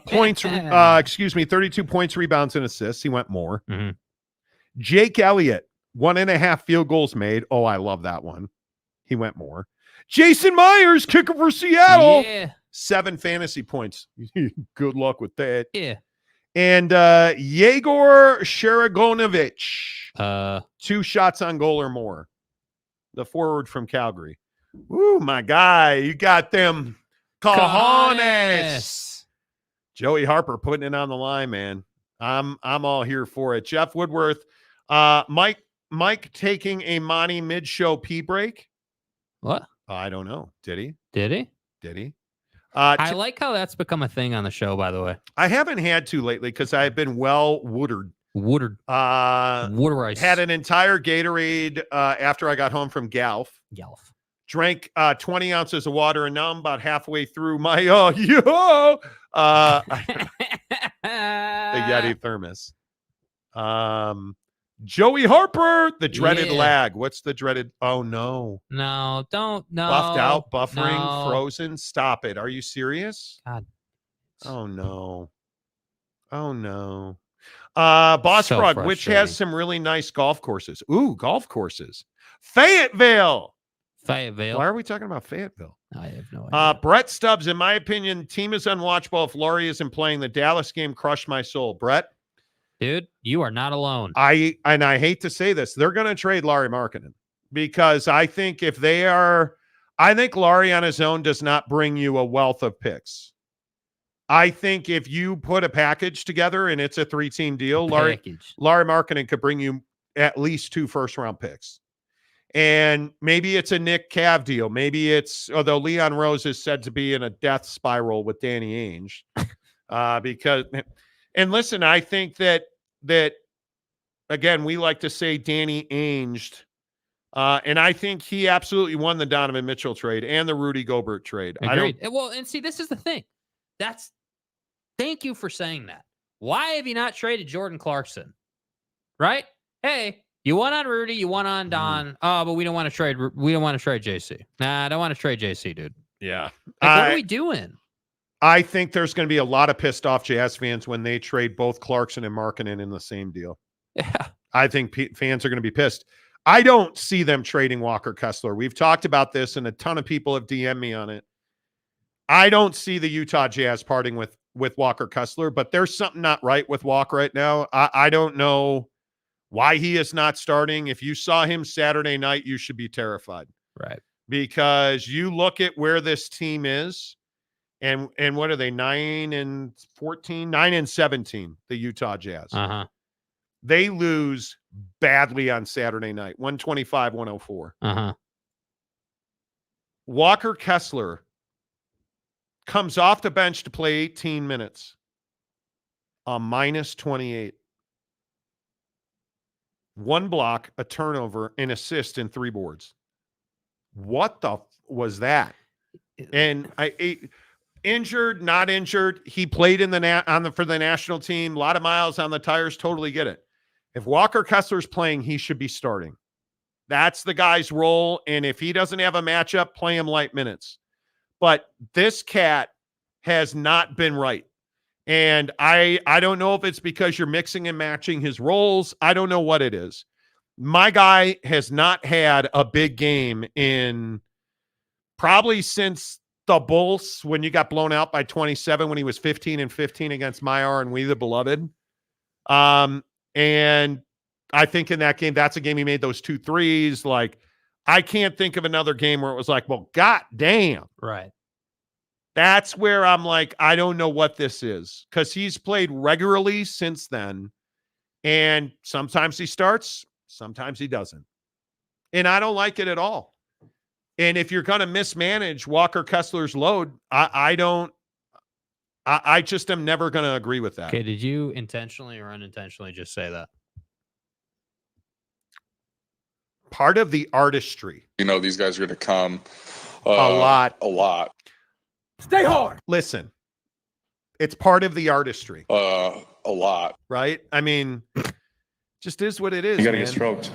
Points, 32 points, rebounds, and assists. He went more. Mm-hmm. Jake Elliott, 1.5 field goals made. Oh, I love that one. He went more. Jason Myers, kicker for Seattle. Yeah. 7 fantasy points. Good luck with that. Yeah. And Yegor Sharagonovich, 2 shots on goal or more. The forward from Calgary. Ooh, my guy. You got them cojones. Joey Harper putting it on the line, man. I'm all here for it. Jeff Woodworth, Mike taking a Monty mid-show pee break. What? I don't know. Did he? Did he? I like how that's become a thing on the show, by the way. I haven't had to lately because I've been woodered. Wooderized. Had an entire Gatorade after I got home from Galf. Drank 20 ounces of water, and now I'm about halfway through my the Yeti thermos. Joey Harper, the dreaded lag. What's the dreaded? Oh, no. No, don't. No. Buffed out, buffering, frozen. Stop it. Are you serious? God. Oh, no. Boss So Frog, which has some really nice golf courses. Ooh, golf courses. Fayetteville. Why are we talking about Fayetteville? I have no idea. Brett Stubbs, in my opinion, team is unwatchable if Lauri isn't playing. The Dallas game crushed my soul. Brett? Dude, you are not alone. I hate to say this. They're going to trade Lauri Markkanen. because I think I think Lauri on his own does not bring you a wealth of picks. I think if you put a package together and it's a 3-team deal, Lauri Markkanen could bring you at least 2 first-round picks. And maybe it's a Nick Cav deal. Maybe it's, although Leon Rose is said to be in a death spiral with Danny Ainge. Because, and listen, I think that again, we like to say Danny Ainge. And I think he absolutely won the Donovan Mitchell trade and the Rudy Gobert trade. Agreed. Well, and see, this is the thing. Thank you for saying that. Why have you not traded Jordan Clarkson? Right? Hey, you won on Rudy, you won on Don. Oh, but we don't want to trade. We don't want to trade JC. Nah, I don't want to trade JC, dude. Yeah. Like, what are we doing? I think there's going to be a lot of pissed off Jazz fans when they trade both Clarkson and Markkanen in the same deal. Yeah. I think fans are going to be pissed. I don't see them trading Walker Kessler. We've talked about this, and a ton of people have DM'd me on it. I don't see the Utah Jazz parting with Walker Kessler, but there's something not right with Walker right now. I don't know why he is not starting. If you saw him Saturday night, you should be terrified. Right. Because you look at where this team is, and what are they, 9-14? 9-17, the Utah Jazz. Uh-huh. They lose badly on Saturday night, 125-104. Uh-huh. Walker Kessler comes off the bench to play 18 minutes, a -28. 1 block, a turnover, an assist, and 3 boards. What the was that? And injured, not injured. He played in for the national team. A lot of miles on the tires. Totally get it. If Walker Kessler's playing, he should be starting. That's the guy's role. And if he doesn't have a matchup, play him light minutes. But this cat has not been right. And I don't know if it's because you're mixing and matching his roles. I don't know what it is. My guy has not had a big game in probably since the Bulls, when you got blown out by 27, when he was 15-15 against Maiar and We the Beloved. And I think in that game, that's a game he made those 2 threes. Like, I can't think of another game where it was like, well, god damn. Right. That's where I'm like, I don't know what this is, because he's played regularly since then. And sometimes he starts, sometimes he doesn't. And I don't like it at all. And if you're going to mismanage Walker Kessler's load, I just am never going to agree with that. Okay, did you intentionally or unintentionally just say that? Part of the artistry. You know, these guys are going to come a lot. Stay hard. Listen, it's part of the artistry. A lot. Right? I mean, just is what it is. You got to get stroked.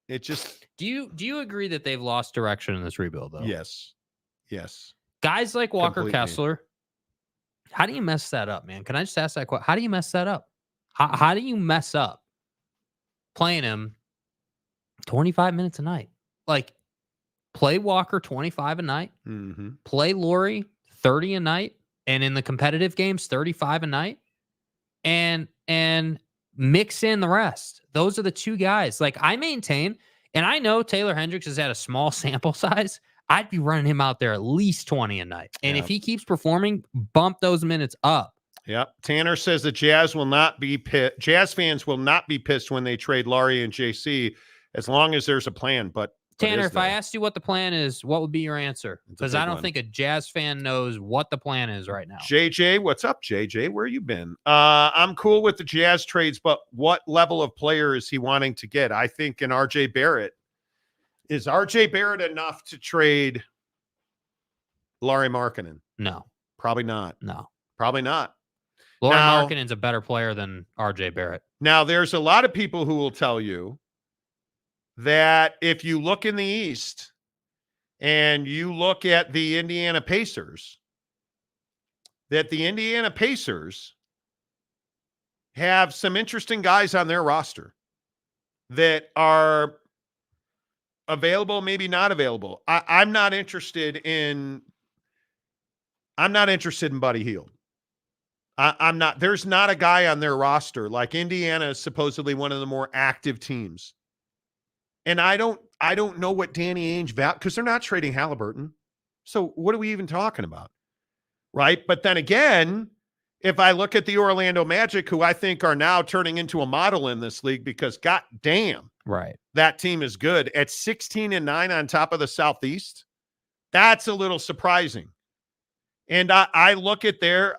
It just. Do you agree that they've lost direction in this rebuild, though? Yes. Guys like Walker Completely. Kessler, how do you mess that up, man? Can I just ask that question? How do you mess that up? How do you mess up playing him 25 minutes a night? Like, play Walker 25 a night, play Lauri 30 a night, and in the competitive games, 35 a night, and mix in the rest. Those are the 2 guys. Like, I maintain, and I know Taylor Hendricks has had a small sample size. I'd be running him out there at least 20 a night. And if he keeps performing, bump those minutes up. Yep. Tanner says the Jazz will not be pissed. Jazz fans will not be pissed when they trade Lauri and JC, as long as there's a plan. But Tanner, if I asked you what the plan is, what would be your answer? Because I don't think a Jazz fan knows what the plan is right now. JJ, what's up, JJ? Where you been? I'm cool with the Jazz trades, but what level of player is he wanting to get? I think an RJ Barrett. Is RJ Barrett enough to trade Lauri Markkanen? No. Probably not. No. Probably not. Lauri Markkanen's a better player than RJ Barrett. Now, there's a lot of people who will tell you that if you look in the East and you look at the Indiana Pacers, that the Indiana Pacers have some interesting guys on their roster that are available, maybe not available. I'm not interested in Buddy Hield. I'm not. There's not a guy on their roster. Like, Indiana is supposedly one of the more active teams. And I don't I don't know what Danny Ainge because they're not trading Halliburton. So what are we even talking about? Right. But then again, if I look at the Orlando Magic, who I think are now turning into a model in this league because god damn, right, that team is good at 16-9 on top of the Southeast. That's a little surprising. And I look at their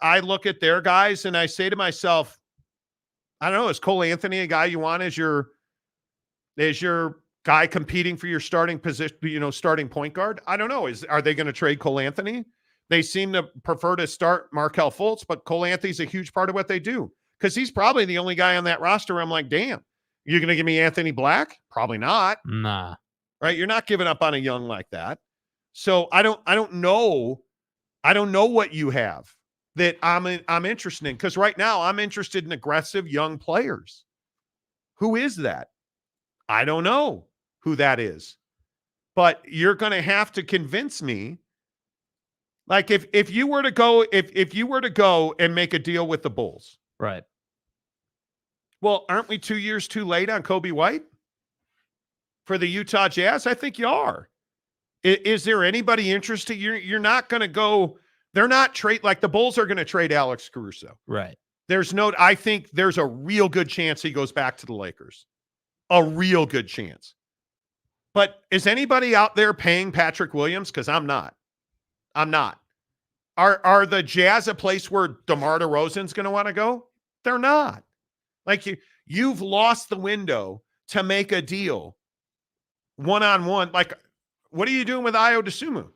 guys and I say to myself, I don't know, is Cole Anthony a guy you want as your guy competing for your starting position, starting point guard? I don't know. Are they going to trade Cole Anthony? They seem to prefer to start Markelle Fultz, but Cole Anthony's a huge part of what they do because he's probably the only guy on that roster where I'm like, damn, you're going to give me Anthony Black? Probably not. Nah. Right? You're not giving up on a young like that. So I don't know what you have that I'm interested in, because right now I'm interested in aggressive young players. Who is that? I don't know who that is. But you're going to have to convince me. Like if you were to go and make a deal with the Bulls. Right. Well, aren't we 2 years too late on Kobe White for the Utah Jazz? I think you are. Is there anybody interested? You're not going to go. They're not trade like the Bulls are going to trade Alex Caruso. Right. I think there's a real good chance he goes back to the Lakers. A real good chance. But is anybody out there paying Patrick Williams? Because I'm not. Are the Jazz a place where DeMar DeRozan's going to want to go? They're not. Like you've lost the window to make a deal one-on-one. Like, what are you doing with Ayo Dosunmu?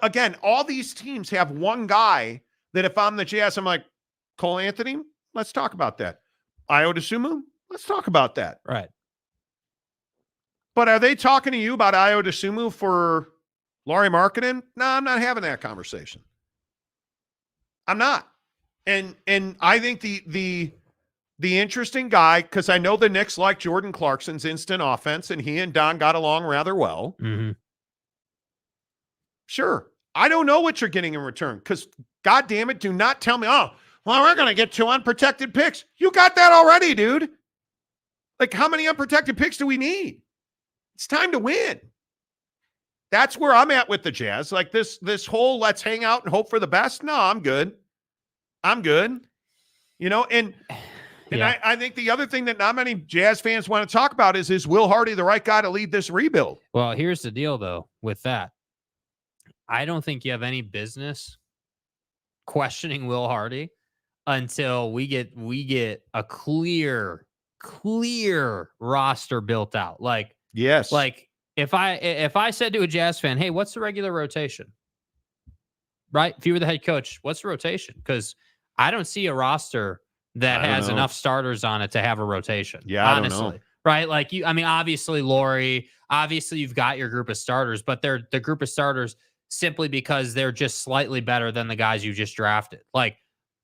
Again, all these teams have one guy that if I'm the Jazz, I'm like, Cole Anthony, let's talk about that. Ayo Dosunmu, let's talk about that. Right. But are they talking to you about Ayo Dosunmu for Lauri Markkanen? No, I'm not having that conversation. I'm not. And I think the interesting guy, because I know the Knicks like Jordan Clarkson's instant offense, and he and Don got along rather well. Mm-hmm. Sure. I don't know what you're getting in return, because, God damn it, do not tell me, oh, well, we're going to get 2 unprotected picks. You got that already, dude. Like, how many unprotected picks do we need? It's time to win. That's where I'm at with the Jazz. Like this whole let's hang out and hope for the best. No, I'm good. And Yeah. I think the other thing that not many Jazz fans want to talk about is Will Hardy the right guy to lead this rebuild? Well, here's the deal, though, with that. I don't think you have any business questioning Will Hardy until we get a clear roster built out. Like, yes. Like, if I said to a Jazz fan, hey, what's the regular rotation? Right? If you were the head coach, what's the rotation? Because I don't see a roster that has enough starters on it to have a rotation. Yeah, honestly. I don't know. Right? Like obviously Lauri, obviously you've got your group of starters, but they're the group of starters simply because they're just slightly better than the guys you just drafted. Like,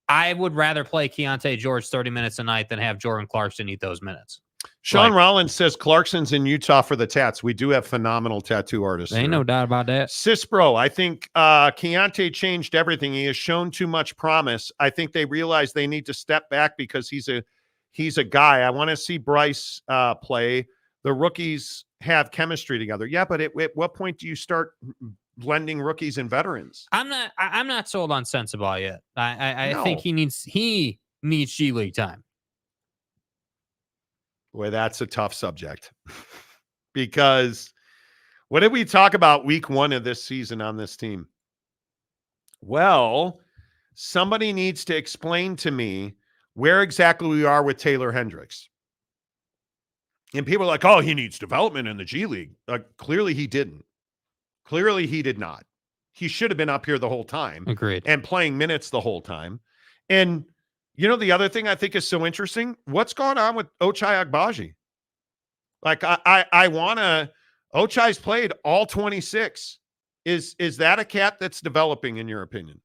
I would rather play Keontae George 30 minutes a night than have Jordan Clarkson eat those minutes. Sean Rollins says Clarkson's in Utah for the tats. We do have phenomenal tattoo artists. Ain't no doubt about that. Cisbro, I think Keontae changed everything. He has shown too much promise. I think they realize they need to step back because he's a guy. I want to see Bryce play. The rookies have chemistry together. Yeah, but at what point do you start blending rookies and veterans? I'm not sold on Sensabaugh yet. I No. think he needs G League time. Boy, that's a tough subject because what did we talk about week 1 of this season on this team? Well, somebody needs to explain to me where exactly we are with Taylor Hendricks. And people are like, oh, he needs development in the G League. Clearly he didn't. Clearly he did not. He should have been up here the whole time. Agreed. And playing minutes the whole time. And the other thing I think is so interesting, what's going on with Ochai Agbaji? Like, I want to – Ochai's played all 26. Is that a cat that's developing, in your opinion?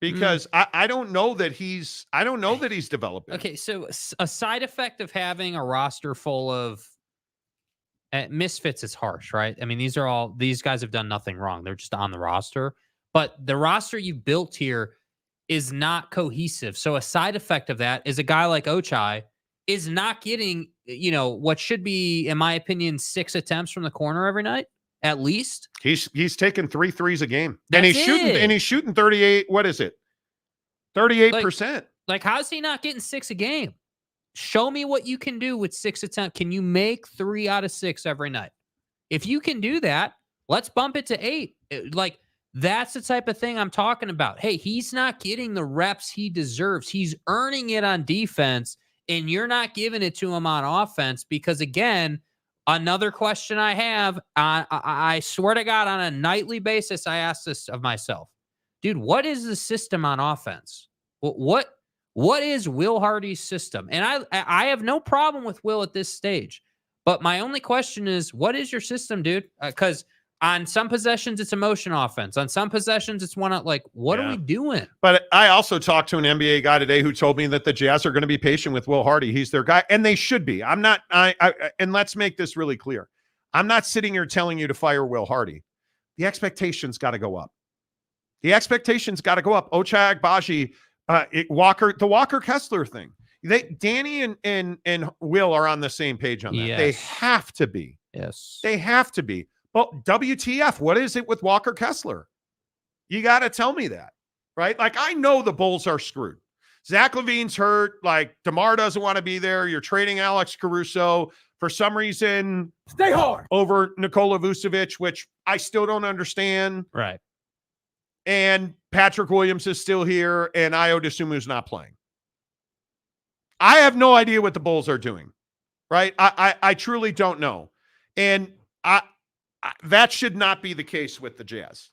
Because I don't know that he's developing. Okay, so a side effect of having a roster full of misfits is harsh, right? I mean, these guys have done nothing wrong. They're just on the roster. But the roster you built here is not cohesive. So a side effect of that is a guy like Ochai is not getting what should be, in my opinion, 6 attempts from the corner every night, at least. He's taking 3 threes a game. That's and he's shooting 38, what is it? 38%. Like, how's he not getting 6 a game? Show me what you can do with 6 attempts. Can you make 3 out of 6 every night? If you can do that, let's bump it to 8. That's the type of thing I'm talking about. Hey, he's not getting the reps he deserves. He's earning it on defense, and you're not giving it to him on offense because, again, another question I have, I swear to God, on a nightly basis, I ask this of myself. Dude, what is the system on offense? What is Will Hardy's system? And I have no problem with Will at this stage. But my only question is, what is your system, dude? Because on some possessions, it's a motion offense. On some possessions, it's what are we doing? But I also talked to an NBA guy today who told me that the Jazz are going to be patient with Will Hardy. He's their guy, and they should be. I'm not. And let's make this really clear. I'm not sitting here telling you to fire Will Hardy. The expectations got to go up. The expectations got to go up. Ochai Agbaji, the Walker Kessler thing. Danny and Will are on the same page on that. Yes. They have to be. Yes. They have to be. But WTF, what is it with Walker Kessler? You got to tell me that, right? Like, I know the Bulls are screwed. Zach LaVine's hurt. Like, DeMar doesn't want to be there. You're trading Alex Caruso for some reason. Stay hard. Over Nikola Vucevic, which I still don't understand. Right. And Patrick Williams is still here, and Ayo Dosunmu's not playing. I have no idea what the Bulls are doing, right? I truly don't know. And that should not be the case with the Jazz.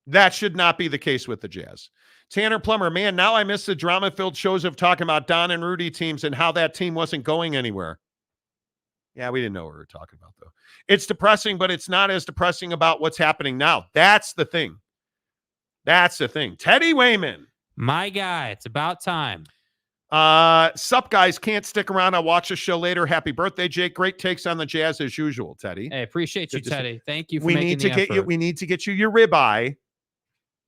That should not be the case with the Jazz. Tanner Plummer, man, now I miss the drama-filled shows of talking about Don and Rudy teams and how that team wasn't going anywhere. Yeah, we didn't know what we were talking about, though. It's depressing, but it's not as depressing about what's happening now. That's the thing. That's the thing. Teddy Wayman. My guy, it's about time. Sup, guys, can't stick around. I'll watch the show later. Happy birthday, Jake. Great takes on the Jazz as usual, Teddy. Hey, appreciate you, Teddy. Thank you for we making need to the get effort. you. We need to get you your ribeye.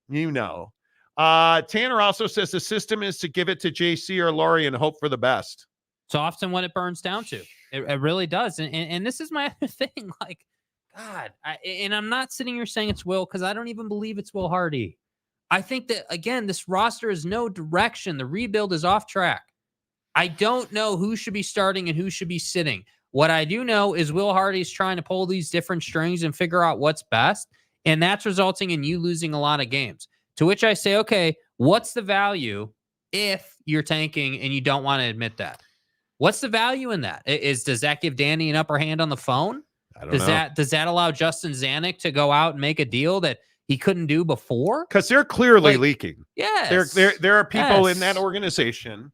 You know. Tanner also says the system is to give it to JC or Lauri and hope for the best. It's often what it burns down to. It really does. And this is my other thing. Like, God, and I'm not sitting here saying it's Will because I don't even believe it's Will Hardy. I think that, again, this roster is no direction. The rebuild is off track. I don't know who should be starting and who should be sitting. What I do know is Will Hardy's trying to pull these different strings and figure out what's best, and that's resulting in you losing a lot of games. To which I say, okay, what's the value if you're tanking and you don't want to admit that? What's the value in that? Does that give Danny an upper hand on the phone? I don't know. Does that allow Justin Zanuck to go out and make a deal that he couldn't do before? Because they're clearly leaking. Yes. There are people in that organization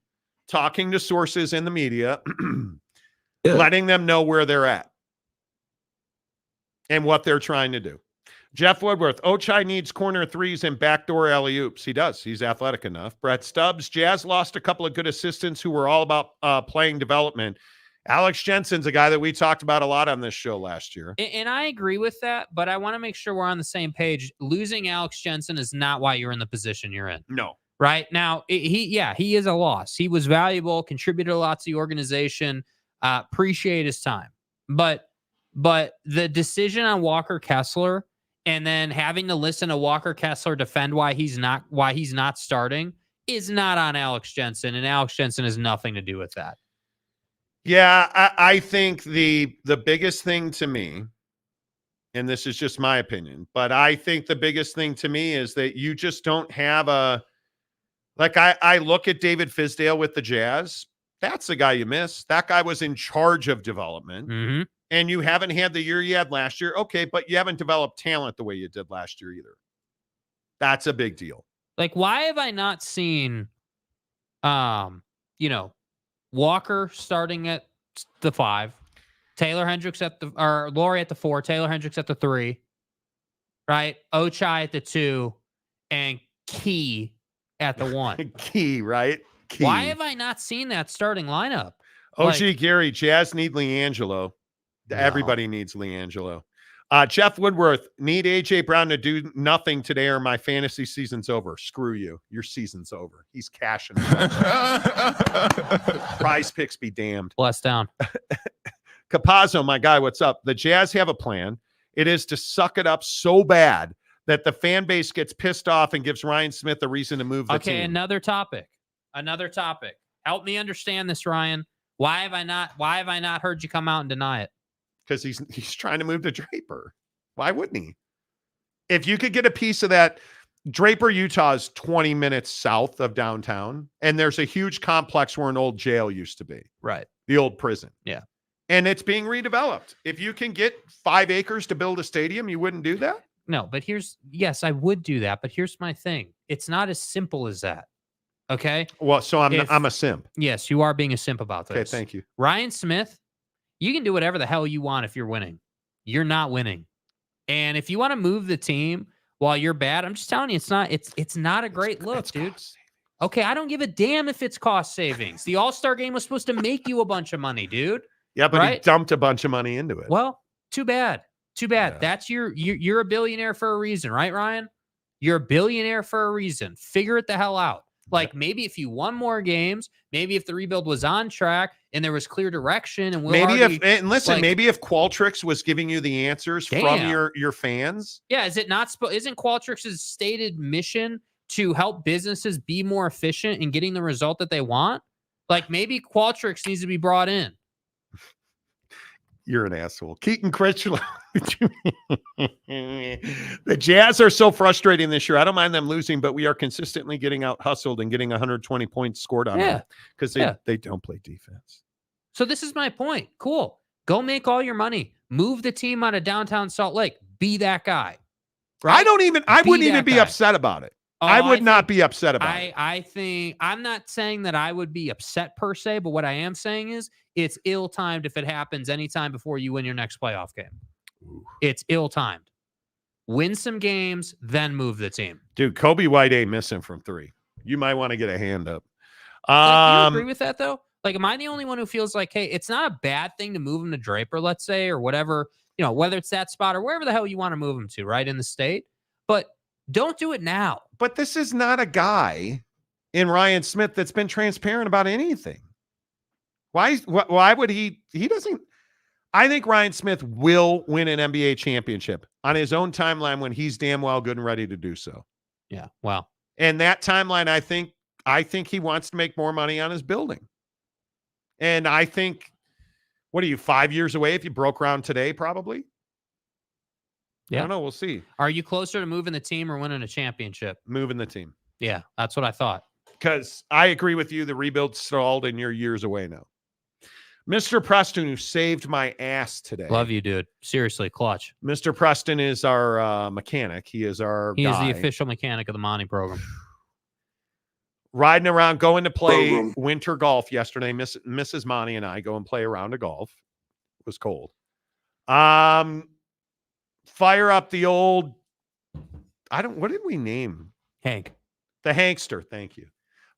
talking to sources in the media, letting them know where they're at and what they're trying to do. Jeff Woodworth, Ochai needs corner threes and backdoor alley-oops. He does. He's athletic enough. Brett Stubbs, Jazz lost a couple of good assistants who were all about playing development. Alex Jensen's a guy that we talked about a lot on this show last year. And I agree with that, but I want to make sure we're on the same page. Losing Alex Jensen is not why you're in the position you're in. No. Right? Now, he is a loss. He was valuable, contributed a lot to the organization, appreciate his time. But the decision on Walker Kessler and then having to listen to Walker Kessler defend why he's not starting is not on Alex Jensen, and Alex Jensen has nothing to do with that. Yeah, I think the biggest thing to me, and this is just my opinion, but I think the biggest thing to me is that you just don't have I look at David Fizdale with the Jazz. That's the guy you miss. That guy was in charge of development. Mm-hmm. And you haven't had the year you had last year. Okay, but you haven't developed talent the way you did last year either. That's a big deal. Like, why have I not seen, Walker starting at the 5, Taylor Hendricks or Lauri at the 4, Taylor Hendricks at the 3, right? Ochai at the 2, and Key at the 1. Key, right? Key. Why have I not seen that starting lineup? OG Gary, Jazz need LiAngelo. No. Everybody needs LiAngelo. Jeff Woodworth, need AJ Brown to do nothing today or my fantasy season's over. Screw you. Your season's over. He's cashing. Prize picks be damned. Bless down. Capazzo, my guy, what's up? The Jazz have a plan. It is to suck it up so bad that the fan base gets pissed off and gives Ryan Smith a reason to move the team. Okay, another topic. Help me understand this, Ryan. Why have I not heard you come out and deny it? Because he's trying to move to Draper. Why wouldn't he? If you could get a piece of that, Draper, Utah is 20 minutes south of downtown, and there's a huge complex where an old jail used to be. Right. The old prison. Yeah. And it's being redeveloped. If you can get 5 acres to build a stadium, you wouldn't do that? No, but yes, I would do that, but here's my thing. It's not as simple as that. Okay? Well, so I'm a simp. Yes, you are being a simp about this. Okay, thank you. Ryan Smith, you can do whatever the hell you want if you're winning. You're not winning. And if you want to move the team while you're bad, I'm just telling you, it's not a great look, dude. Okay, I don't give a damn if it's cost savings. The All-Star game was supposed to make you a bunch of money, dude. Yeah, but right? He dumped a bunch of money into it. Well, too bad. Yeah. That's you're a billionaire for a reason, right, Ryan? You're a billionaire for a reason. Figure it the hell out. Like maybe if you won more games, maybe if the rebuild was on track and there was clear direction, and maybe if Qualtrics was giving you the answers from your fans. Yeah, isn't Qualtrics' stated mission to help businesses be more efficient in getting the result that they want? Like maybe Qualtrics needs to be brought in. You're an asshole. Keaton Critchlow. The Jazz are so frustrating this year. I don't mind them losing, but we are consistently getting out hustled and getting 120 points scored on them because they don't play defense. So this is my point. Cool. Go make all your money. Move the team out of downtown Salt Lake. Be that guy. Right? I wouldn't even be upset about it. I would not be upset about it. I think I'm not saying that I would be upset per se, but what I am saying is it's ill-timed if it happens anytime before you win your next playoff game. Ooh. It's ill-timed. Win some games, then move the team. Dude, Kobe White ain't missing from 3. You might want to get a hand up. Do you agree with that, though? Like, am I the only one who feels like, hey, it's not a bad thing to move him to Draper, let's say, or whatever, whether it's that spot or wherever the hell you want to move him to, right, in the state? But don't do it now. But this is not a guy in Ryan Smith that's been transparent about anything. Why would he doesn't? I think Ryan Smith will win an NBA championship on his own timeline when he's damn well good and ready to do so. Yeah. Wow. And that timeline, I think he wants to make more money on his building. And I think, what are you, 5 years away if you broke ground today, probably? Yeah. I don't know. We'll see. Are you closer to moving the team or winning a championship? Moving the team. Yeah, that's what I thought. Because I agree with you. The rebuild stalled and you're years away now. Mr. Preston, who saved my ass today. Love you, dude. Seriously, clutch. Mr. Preston is our mechanic. He is our He guy. is the official mechanic of the Monty program. Riding around, going to play winter golf yesterday. Mrs. Monty and I go and play a round of golf. It was cold. Fire up the old, what did we name? Hank. The Hankster, thank you.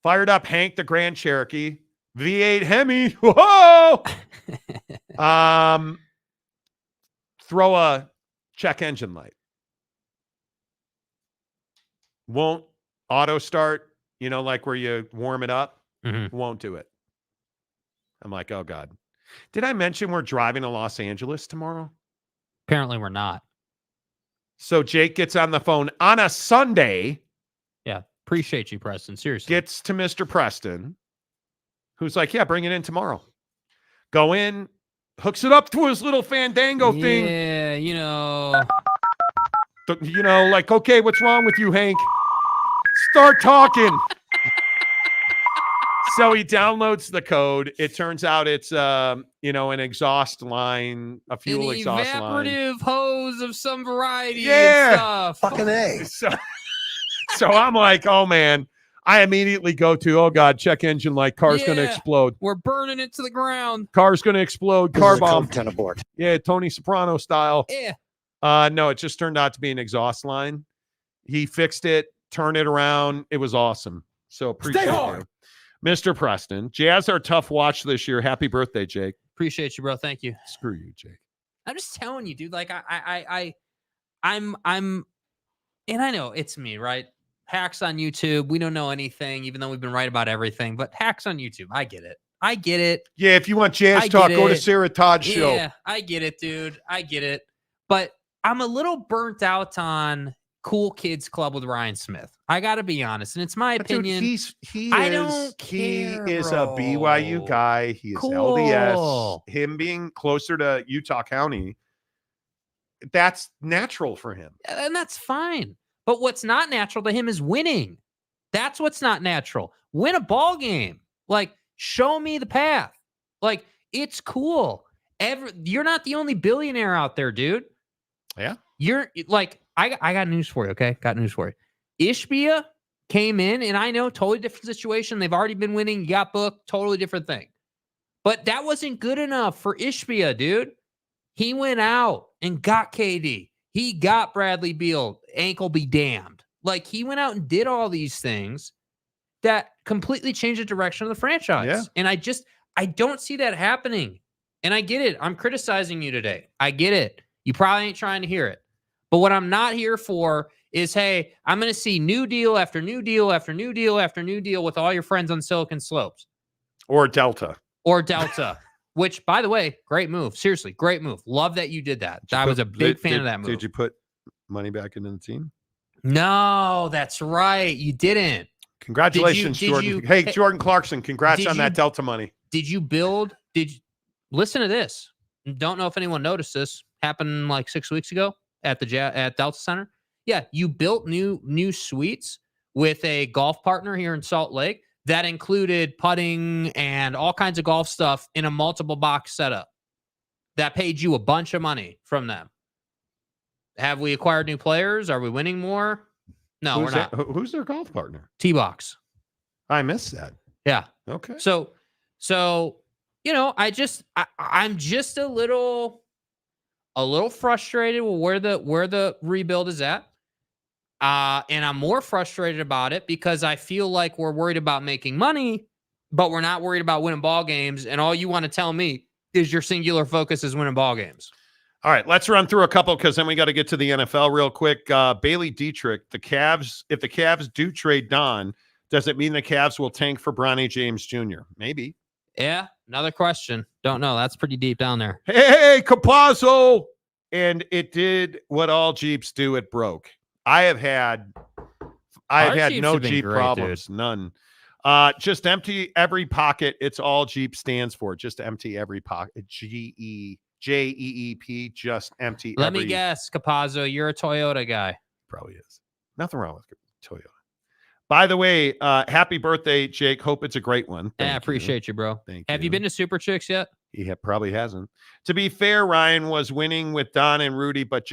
Fired up Hank, the Grand Cherokee. V8 Hemi. Whoa! Throw a check engine light. Won't auto start, like where you warm it up. Mm-hmm. Won't do it. I'm like, oh God. Did I mention we're driving to Los Angeles tomorrow? Apparently we're not. So Jake gets on the phone on a Sunday. Yeah. Appreciate you, Preston. Seriously. Gets to Mr. Preston, who's like, yeah, bring it in tomorrow. Go in, hooks it up to his little Fandango thing. Yeah, like, okay, what's wrong with you, Hank? Start talking. So he downloads the code. It turns out it's, an exhaust line, a fuel exhaust line. Evaporative hose of some variety and stuff. Fucking A. So I'm like, oh, man. I immediately go to, oh, God, check engine light. Car's going to explode. We're burning it to the ground. Car's going to explode. Car bomb. Kind of board. Yeah, Tony Soprano style. Yeah. No, it just turned out to be an exhaust line. He fixed it, turned it around. It was awesome. So appreciate it. Mr. Preston, Jazz are tough watch this year. Happy birthday, Jake. Appreciate you, bro. Thank you. Screw you, Jake. I'm just telling you, dude. Like I'm, and I know it's me, right? Hacks on YouTube. We don't know anything, even though we've been right about everything. But hacks on YouTube, I get it. Yeah, if you want jazz talk, go to Sarah Todd's show. Yeah, I get it, dude. I get it. But I'm a little burnt out on Cool Kids Club with Ryan Smith. I got to be honest, and it's my opinion. Dude, he is bro. a BYU guy. He is Cool. LDS. Him being closer to Utah County, that's natural for him. And that's fine. But what's not natural to him is winning. That's what's not natural. Win a ball game. Like, show me the path. Like, it's cool. You're not the only billionaire out there, dude. Yeah. You're like, I got news for you, okay? Got news for you. Ishbia came in, and I know, totally different situation. They've already been winning. You got booked. Totally different thing. But that wasn't good enough for Ishbia, dude. He went out and got KD. He got Bradley Beal. Ankle be damned. Like, he went out and did all these things that completely changed the direction of the franchise. Yeah. And I don't see that happening. And I get it. I'm criticizing you today. I get it. You probably ain't trying to hear it. But what I'm not here for is, hey, I'm going to see new deal after new deal after new deal after new deal with all your friends on Silicon Slopes. Or Delta. Which, by the way, great move. Seriously, great move. Love that you did that. I was a big fan of that move. Did you put money back into the team? No, that's right. You didn't. Congratulations, Jordan. Jordan Clarkson, congrats on that Delta money. Listen to this. Don't know if anyone noticed this. Happened like 6 weeks ago at Delta Center. Yeah, you built new suites with a golf partner here in Salt Lake that included putting and all kinds of golf stuff in a multiple box setup that paid you a bunch of money from them. Have we acquired new players? Are we winning more? No, we're not. Who's their golf partner? T-Box. I missed that. Yeah. Okay. So I'm just a little frustrated with where the rebuild is at. And I'm more frustrated about it because I feel like we're worried about making money, but we're not worried about winning ball games. And all you want to tell me is your singular focus is winning ball games. All right, let's run through a couple because then we got to get to the NFL real quick. Bailey Dietrich, if the Cavs do trade Don, does it mean the Cavs will tank for Bronny James Jr.? Maybe. Yeah, another question. Don't know. That's pretty deep down there. Hey, Capazzo! And it did what all Jeeps do. It broke. I have had no Jeep problems. Dude. None. Just empty every pocket. It's all Jeep stands for. Just empty every pocket. Jeep. Just empty. Let me guess, Capazzo, you're a Toyota guy. Probably is. Nothing wrong with Toyota. By the way, happy birthday, Jake. Hope it's a great one. I appreciate you, bro. Have you been to Super Chicks yet? He probably hasn't. To be fair, Ryan was winning with Don and Rudy, but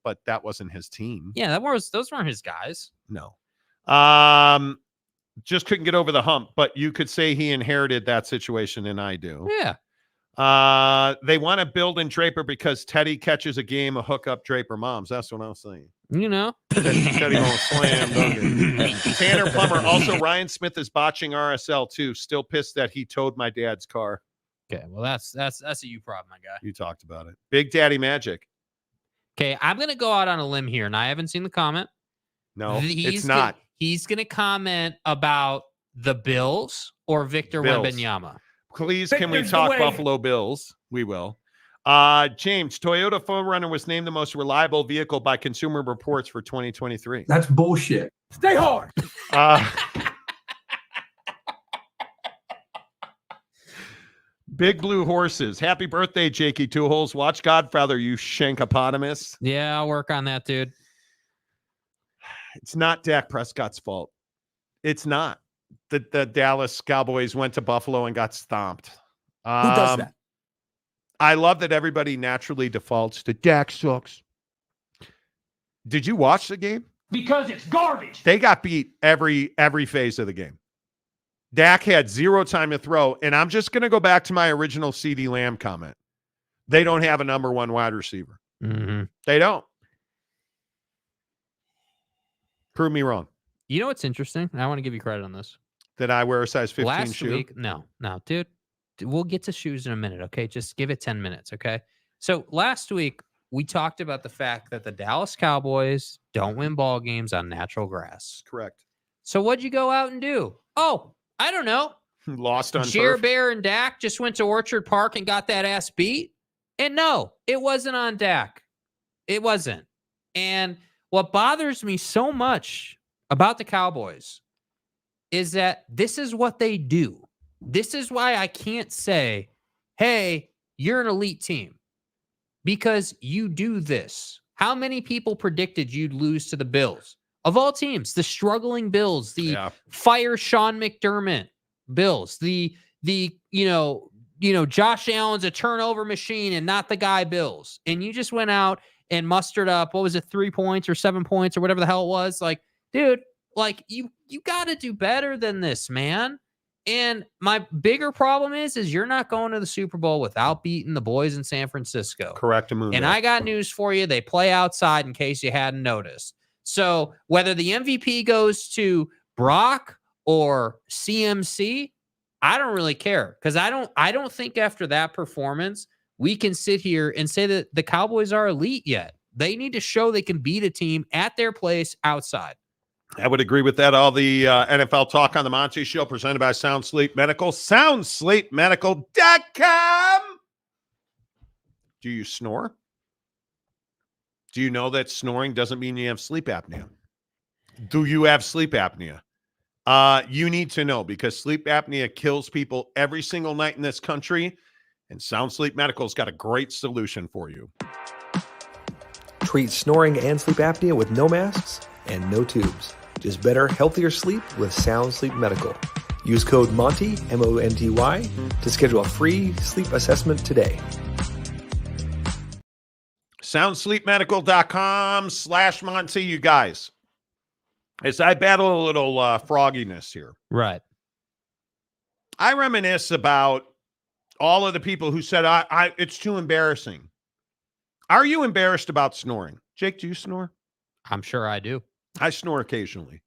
but that wasn't his team. Yeah, those weren't his guys. No. Just couldn't get over the hump, but you could say he inherited that situation, and I do. Yeah. They want to build in Draper because Teddy catches a game of hookup Draper moms. That's what I was saying. Teddy won't slam. Tanner Plummer. Also, Ryan Smith is botching RSL too. Still pissed that he towed my dad's car. Okay, well that's a you problem, my guy. You talked about it. Big Daddy Magic. Okay, I'm gonna go out on a limb here, and I haven't seen the comment. No, it's not. He's gonna comment about the Bills or Victor Wembanyama. Please, can we talk Buffalo Bills? We will. James, Toyota 4Runner was named the most reliable vehicle by Consumer Reports for 2023. That's bullshit. Stay hard. Big Blue Horses. Happy birthday, Jakey Two Holes. Watch Godfather, you shankopotamus. Yeah, I'll work on that, dude. It's not Dak Prescott's fault. It's not. The Dallas Cowboys went to Buffalo and got stomped. Who does that? I love that everybody naturally defaults to Dak sucks. Did you watch the game? Because it's garbage. They got beat every phase of the game. Dak had zero time to throw, and I'm just going to go back to my original CeeDee Lamb comment. They don't have a number one wide receiver. Mm-hmm. They don't. Prove me wrong. You know what's interesting? I want to give you credit on this. That I wear a size 15 Last shoe? week, no, dude. We'll get to shoes in a minute, okay? Just give it 10 minutes, okay? So last week, we talked about the fact that the Dallas Cowboys don't win ball games on natural grass. Correct. So what'd you go out and do? Oh, I don't know. Lost on Jer turf. Bear and Dak just went to Orchard Park and got that ass beat. And no, it wasn't on Dak. It wasn't. And what bothers me so much about the Cowboys is that this is what they do. This is why I can't say, hey, you're an elite team. Because you do this. How many people predicted you'd lose to the Bills? Of all teams, the struggling Bills, the fire Sean McDermott Bills, the Josh Allen's a turnover machine and not the guy Bills. And you just went out and mustered up, what was it, 3 points or 7 points or whatever the hell it was? Like, dude, like you got to do better than this, man. And my bigger problem is you're not going to the Super Bowl without beating the boys in San Francisco. Correct. And I got news for you. They play outside in case you hadn't noticed. So whether the MVP goes to Brock or CMC, I don't really care because I don't think after that performance we can sit here and say that the Cowboys are elite yet. They need to show they can beat a team at their place outside. I would agree with that. All the NFL talk on the Monty Show presented by Sound Sleep Medical. SoundSleepMedical.com. Do you snore? Do you know that snoring doesn't mean you have sleep apnea? Do you have sleep apnea? You need to know because sleep apnea kills people every single night in this country, and Sound Sleep Medical's got a great solution for you. Treat snoring and sleep apnea with no masks and no tubes. Just better, healthier sleep with Sound Sleep Medical. Use code MONTY, M-O-N-T-Y, to schedule a free sleep assessment today. SoundSleepMedical.com/Monty, you guys. As I battle a little frogginess here. Right. I reminisce about all of the people who said, it's too embarrassing. Are you embarrassed about snoring? Jake, do you snore? I'm sure I do. I snore occasionally.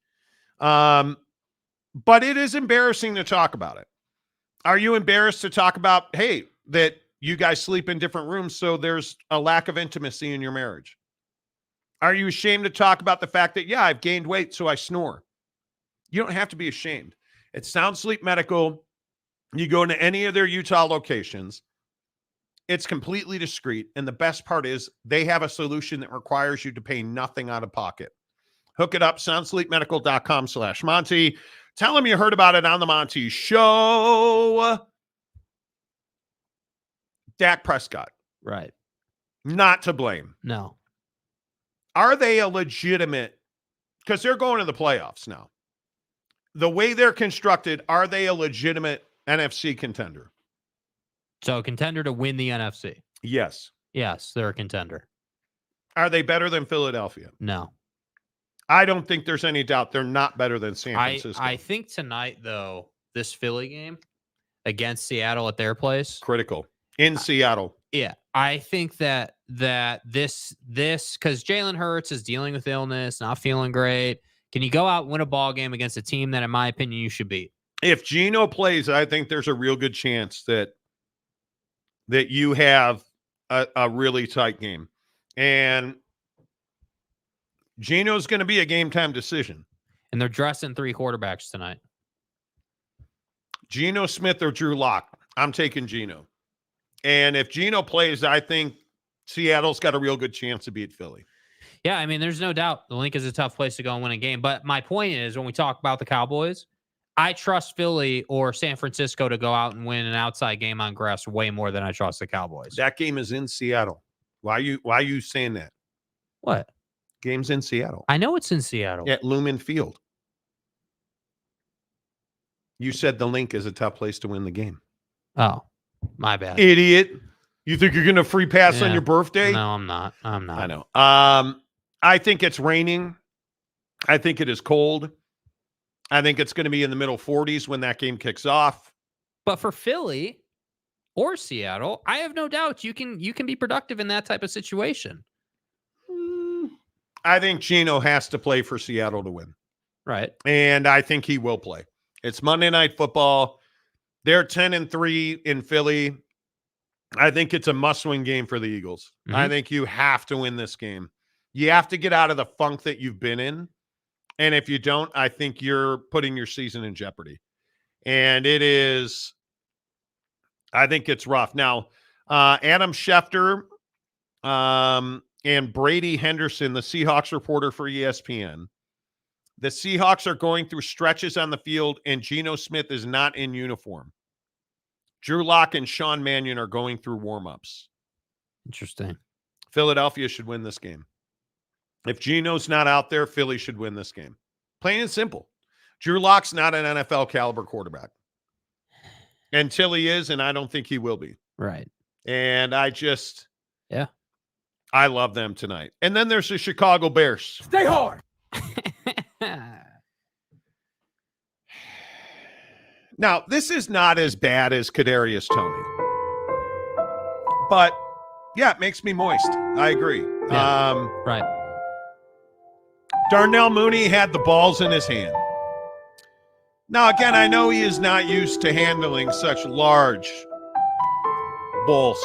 But it is embarrassing to talk about it. Are you embarrassed to talk about, hey, that you guys sleep in different rooms, so there's a lack of intimacy in your marriage? Are you ashamed to talk about the fact that, yeah, I've gained weight, so I snore? You don't have to be ashamed. It's Sound Sleep Medical. You go into any of their Utah locations. It's completely discreet. And the best part is they have a solution that requires you to pay nothing out of pocket. Hook it up, soundsleepmedical.com/Monty. Tell them you heard about it on the Monty Show. Dak Prescott. Right. Not to blame. No. Are they a legitimate, because they're going to the playoffs now. The way they're constructed, are they a legitimate NFC contender? So a contender to win the NFC? Yes. Yes, they're a contender. Are they better than Philadelphia? No. I don't think there's any doubt they're not better than San Francisco. I think tonight, though, this Philly game against Seattle at their place. Critical. In Seattle. Yeah. I think that this, because Jalen Hurts is dealing with illness, not feeling great. Can you go out and win a ball game against a team that, in my opinion, you should beat? If Geno plays, I think there's a real good chance that you have a really tight game. And Geno's going to be a game-time decision. And they're dressing 3 quarterbacks tonight. Geno Smith or Drew Lock. I'm taking Geno. And if Geno plays, I think Seattle's got a real good chance to beat Philly. Yeah, I mean, there's no doubt the Link is a tough place to go and win a game. But my point is, when we talk about the Cowboys, I trust Philly or San Francisco to go out and win an outside game on grass way more than I trust the Cowboys. That game is in Seattle. Why are you saying that? What? Game's in Seattle. I know it's in Seattle. At Lumen Field. You said the Link is a tough place to win the game. Oh, my bad. Idiot. You think you're going to free pass on your birthday? No, I'm not. I know. I think it's raining. I think it is cold. I think it's going to be in the middle 40s when that game kicks off. But for Philly or Seattle, I have no doubt you can be productive in that type of situation. I think Geno has to play for Seattle to win. Right. And I think he will play. It's Monday Night Football. They're 10-3 in Philly. I think it's a must-win game for the Eagles. Mm-hmm. I think you have to win this game. You have to get out of the funk that you've been in. And if you don't, I think you're putting your season in jeopardy. And it is, I think it's rough. Now, Adam Schefter and Brady Henderson, the Seahawks reporter for ESPN, the Seahawks are going through stretches on the field, and Geno Smith is not in uniform. Drew Lock and Sean Mannion are going through warm-ups. Interesting. Philadelphia should win this game. If Geno's not out there, Philly should win this game. Plain and simple. Drew Lock's not an NFL caliber quarterback. Until he is, and I don't think he will be. Right. And I love them tonight. And then there's the Chicago Bears. Stay hard. Now, this is not as bad as Kadarius Toney. But, yeah, it makes me moist. I agree. Yeah, right. Darnell Mooney had the balls in his hand. Now, again, I know he is not used to handling such large balls.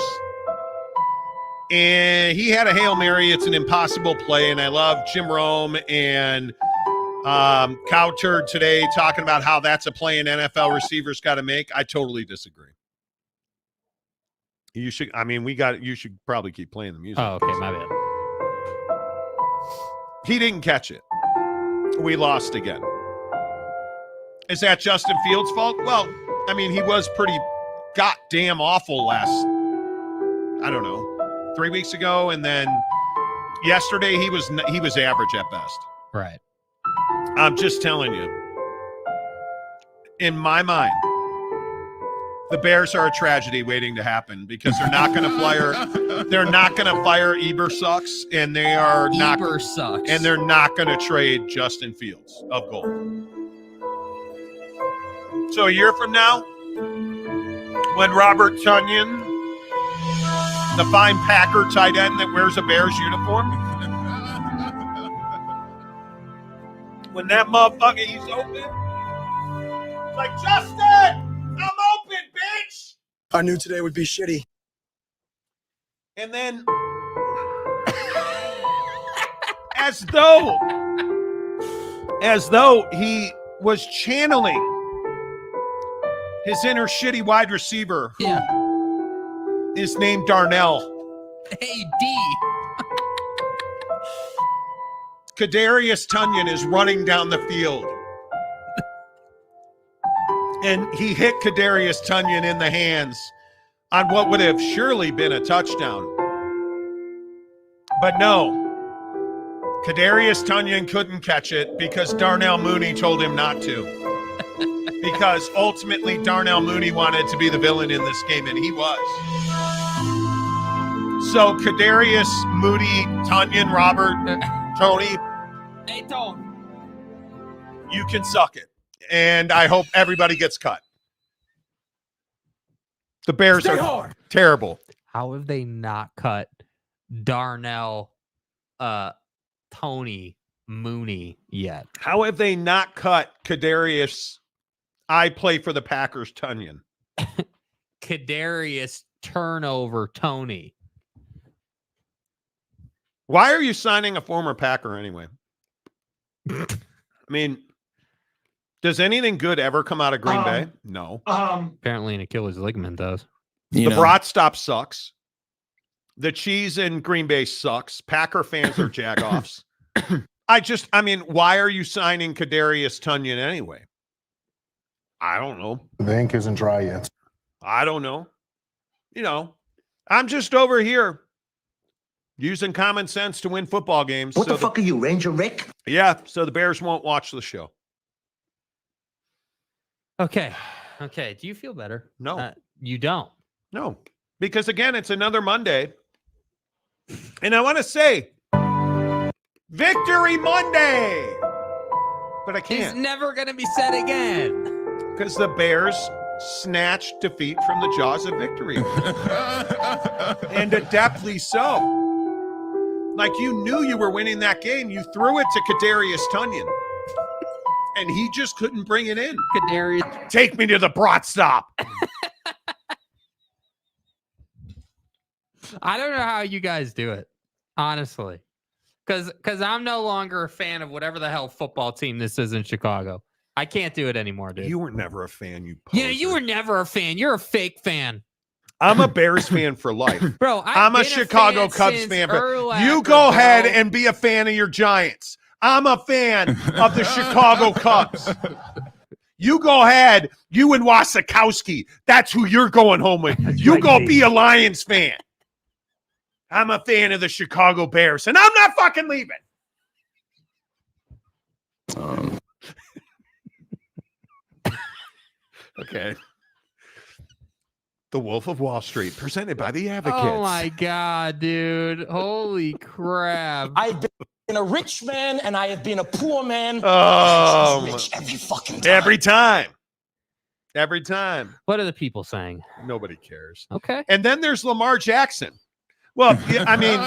And he had a Hail Mary. It's an impossible play, and I love Jim Rome and Cow Turd today talking about how that's a play an NFL receivers got to make. I totally disagree. You should probably keep playing the music. Oh, okay, my bad. He didn't catch it. We lost again. Is that Justin Fields' fault? Well, I mean, he was pretty goddamn awful last, 3 weeks ago, and then yesterday he was average at best. Right. I'm just telling you. In my mind, the Bears are a tragedy waiting to happen because they're not going to fire Ebersucks, and they are not Ebersucks. And they're not going to trade Justin Fields of gold. So a year from now, when Robert Tonyan, the fine Packer tight end that wears a Bears uniform, when that motherfucker, he's open, it's like, Justin, I'm open, bitch. I knew today would be shitty. And then, as though he was channeling his inner shitty wide receiver, who is named Darnell. Hey, D. Kadarius Tonyan is running down the field. And he hit Kadarius Tonyan in the hands on what would have surely been a touchdown. But no, Kadarius Tonyan couldn't catch it because Darnell Mooney told him not to. Because ultimately Darnell Mooney wanted to be the villain in this game, and he was. So Kadarius, Mooney, Tonyan, Robert, Tony, Hey, Tony. you can suck it. And I hope everybody gets cut. The Bears are terrible. How have they not cut Darnell, Tony, Mooney yet? How have they not cut Kadarius, I play for the Packers, Tonyan? Kadarius turnover Tony. Why are you signing a former Packer anyway? I mean, does anything good ever come out of Green Bay? No. Apparently an Achilles ligament does. The brat stop sucks. The cheese in Green Bay sucks. Packer fans are jagoffs. Why are you signing Kadarius Tonyan anyway? I don't know. The ink isn't dry yet. I don't know. I'm just over here using common sense to win football games. What the fuck are you, Ranger Rick? Yeah, so the Bears won't watch the show. Okay. Do you feel better? No. You don't? No. Because, again, it's another Monday. And I want to say, Victory Monday! But I can't. It's never going to be said again. Because the Bears snatched defeat from the jaws of victory. And adeptly so. Like you knew you were winning that game. You threw it to Kadarius Tonyan. And he just couldn't bring it in. Kadarius. Take me to the brat stop. I don't know how you guys do it, honestly. Because I'm no longer a fan of whatever the hell football team this is in Chicago. I can't do it anymore, dude. You were never a fan, you poser. Yeah, you were never a fan. You're a fake fan. I'm a Bears fan for life. Bro, I'm a Chicago Cubs fan. But you go ahead and be a fan of your Giants. I'm a fan of the Chicago Cubs. You go ahead, you and Wasikowski. That's who you're going home with. You go be a Lions fan. I'm a fan of the Chicago Bears, and I'm not fucking leaving. Okay. The Wolf of Wall Street, presented by the Advocates. Oh, my God, dude. Holy crap. I've been a rich man and I have been a poor man. Oh, Rich every fucking time. every time. Every time. What are the people saying? Nobody cares. Okay. And then there's Lamar Jackson. Well, I mean,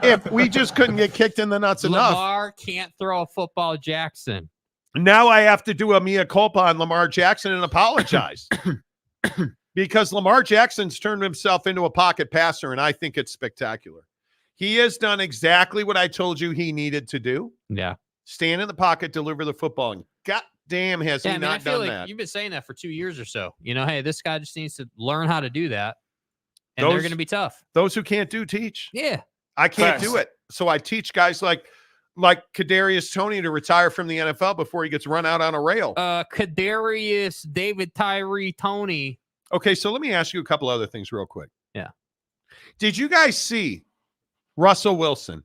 if we just couldn't get kicked in the nuts enough. Lamar can't throw a football, Jackson. Now I have to do a mea culpa on Lamar Jackson and apologize. Because Lamar Jackson's turned himself into a pocket passer, and I think it's spectacular. He has done exactly what I told you he needed to do. Yeah. Stand in the pocket, deliver the football, and goddamn has he not done that. You've been saying that for 2 years or so. You know, hey, this guy just needs to learn how to do that, and they're going to be tough. Those who can't do, teach. Yeah. I can't do it. So I teach guys like Kadarius Toney to retire from the NFL before he gets run out on a rail. Kadarius, David Tyree, Toney. Okay, so let me ask you a couple other things real quick. Yeah. Did you guys see Russell Wilson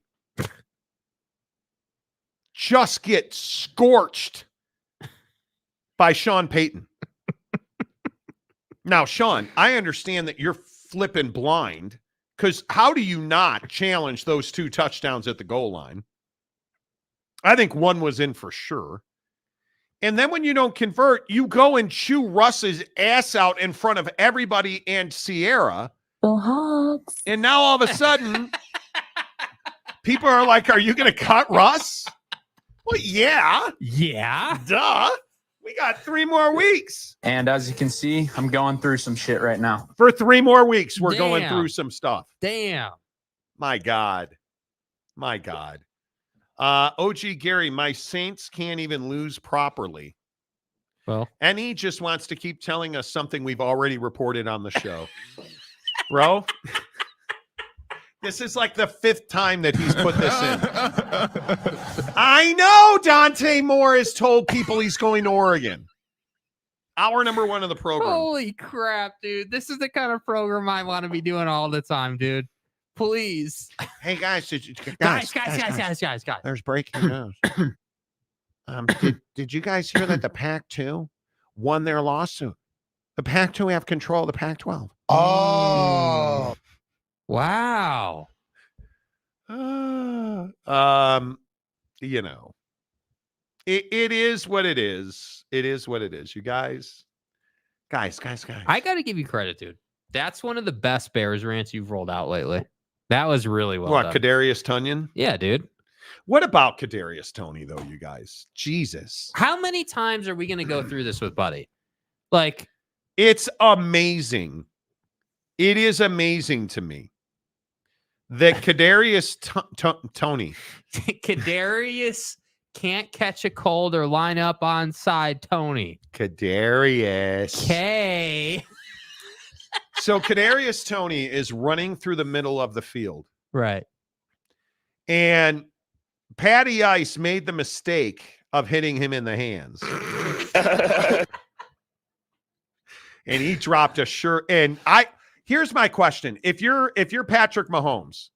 just get scorched by Sean Payton? Now, Sean, I understand that you're flipping blind, because how do you not challenge those 2 touchdowns at the goal line? I think one was in for sure. And then when you don't convert, you go and chew Russ's ass out in front of everybody and Sierra. And now all of a sudden, people are like, are you going to cut Russ? Well, yeah. Yeah. Duh. We got 3 more weeks. And as you can see, I'm going through some shit right now. For 3 more weeks, we're going through some stuff. Damn. My God. My God. OG Gary, my Saints can't even lose properly. Well, and he just wants to keep telling us something we've already reported on the show. Bro, this is like the 5th time that he's put this in. I know Dante Moore has told people he's going to Oregon. Hour number 1 of the program. Holy crap, dude. This is the kind of program I want to be doing all the time, dude. Please. Hey, guys. Guys. There's breaking news. Did you guys hear that the Pac-2 won their lawsuit? The Pac-2 have control of the Pac-12. Oh. Wow. You know, it is what it is. It is what it is. You guys. Guys. I got to give you credit, dude. That's one of the best Bears rants you've rolled out lately. That was really well done. Kadarius Toney? Yeah, dude. What about Kadarius Toney, though, you guys? Jesus. How many times are we going to go through this with Buddy? Like, it's amazing. It is amazing to me that Kadarius Toney. Kadarius can't catch a cold or line up on side Toney. Kadarius. Okay. So Kadarius Toney is running through the middle of the field. Right. And Patty Ice made the mistake of hitting him in the hands. And he dropped a shirt. And here's my question. If you're Patrick Mahomes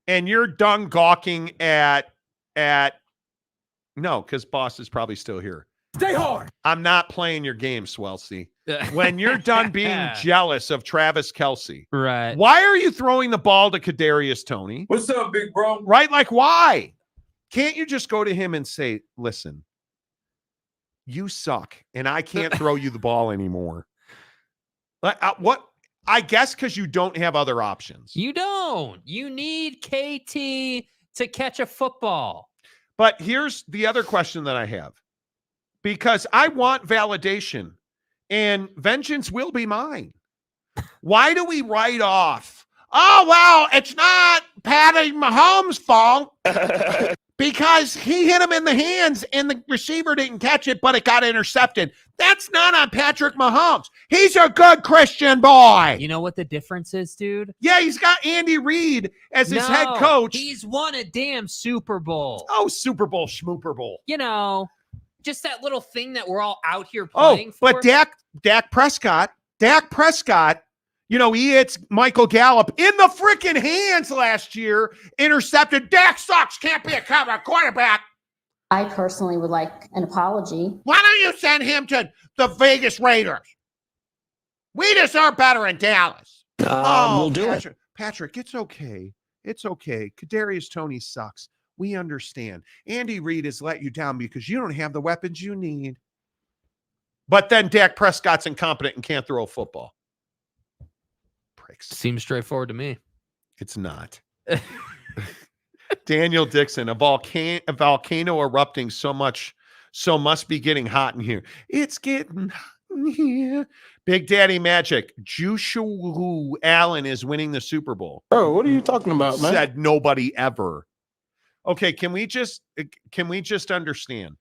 and you're done gawking at no, because boss is probably still here. Stay hard. I'm not playing your game, Swelsey. When you're done being jealous of Travis Kelce, right? Why are you throwing the ball to Kadarius Toney? What's up, big bro? Right? Like, why? Can't you just go to him and say, listen, you suck, and I can't throw you the ball anymore? What? I guess because you don't have other options. You don't. You need KT to catch a football. But here's the other question that I have. Because I want validation, and vengeance will be mine. Why do we write off oh, well, it's not Patty Mahomes' fault because he hit him in the hands and the receiver didn't catch it, but it got intercepted. That's not on Patrick Mahomes. He's a good Christian boy. You know what the difference is, dude? Yeah, he's got Andy Reid as his head coach. He's won a damn Super Bowl. Oh, Super Bowl, Schmooper Bowl. You know, just that little thing that we're all out here playing for. But Dak Prescott, you know, he hits Michael Gallup in the freaking hands last year, intercepted. Dak sucks, can't be a quarterback. I personally would like an apology. Why don't you send him to the Vegas Raiders? We deserve better in Dallas. We'll do it. Patrick, it's okay. It's okay. Kadarius Toney sucks. We understand. Andy Reid has let you down because you don't have the weapons you need. But then Dak Prescott's incompetent and can't throw a football. Pricks. Seems straightforward to me. It's not. Daniel Dixon, a volcano erupting so must be getting hot in here. It's getting hot in here. Big Daddy Magic, Joshua Allen is winning the Super Bowl. Bro, what are you talking about, man? Said nobody ever. Okay, can we just understand?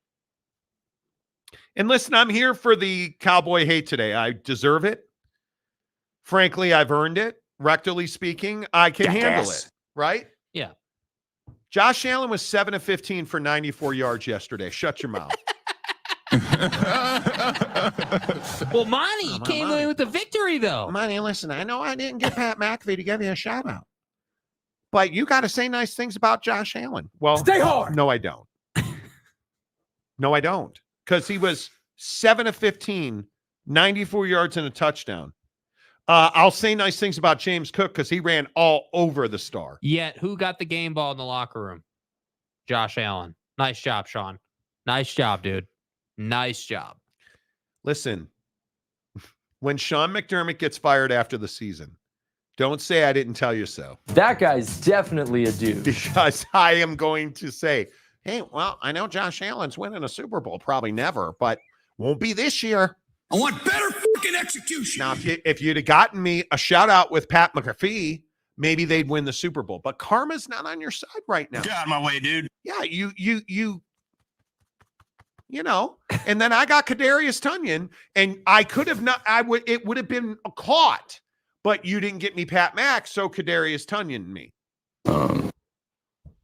And listen, I'm here for the Cowboy hate today. I deserve it. Frankly, I've earned it. Rectally speaking, I can handle it, right? Yeah. Josh Allen was 7 of 15 for 94 yards yesterday. Shut your mouth. Well, Monty came away with the victory, though. Monty, listen, I know I didn't get Pat McAfee to give you a shout out, but you got to say nice things about Josh Allen. Well, stay hard. No, I don't. No, I don't. Because he was 7 of 15, 94 yards and a touchdown. I'll say nice things about James Cook because he ran all over the star. Yet, who got the game ball in the locker room? Josh Allen. Nice job, Sean. Nice job, dude. Nice job. Listen, when Sean McDermott gets fired after the season, don't say I didn't tell you so. That guy's definitely a dude. Because I am going to say, hey, well, I know Josh Allen's winning a Super Bowl. Probably never, but won't be this year. I want better fucking execution. Now, if you'd have gotten me a shout out with Pat McAfee, maybe they'd win the Super Bowl. But karma's not on your side right now. Get out of my way, dude. Yeah, you know. And then I got Kadarius Toney, and I could have not. It would have been caught, but you didn't get me Pat Mack, so Kadarius Toney and me.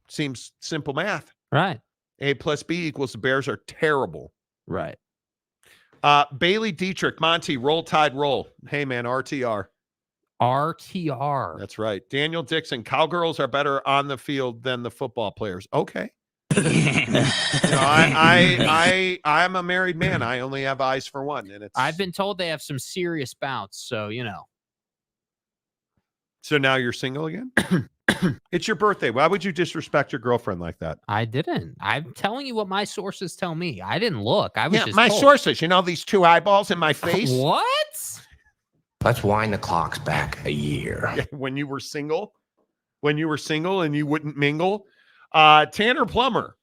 Seems simple math, right? A plus B equals the Bears are terrible, right? Bailey Dietrich, Monty, roll tide roll. Hey man, RTR. RTR. That's right. Daniel Dixon, cowgirls are better on the field than the football players. Okay. I'm a married man. I only have eyes for one, and I've been told they have some serious bounce, so you know. So now you're single again? It's your birthday. Why would you disrespect your girlfriend like that? I didn't. I'm telling you what my sources tell me. I didn't look. I was just my told. sources. You know these two eyeballs in my face? What? Let's wind the clocks back a year. Yeah, when you were single and you wouldn't mingle. Tanner Plummer.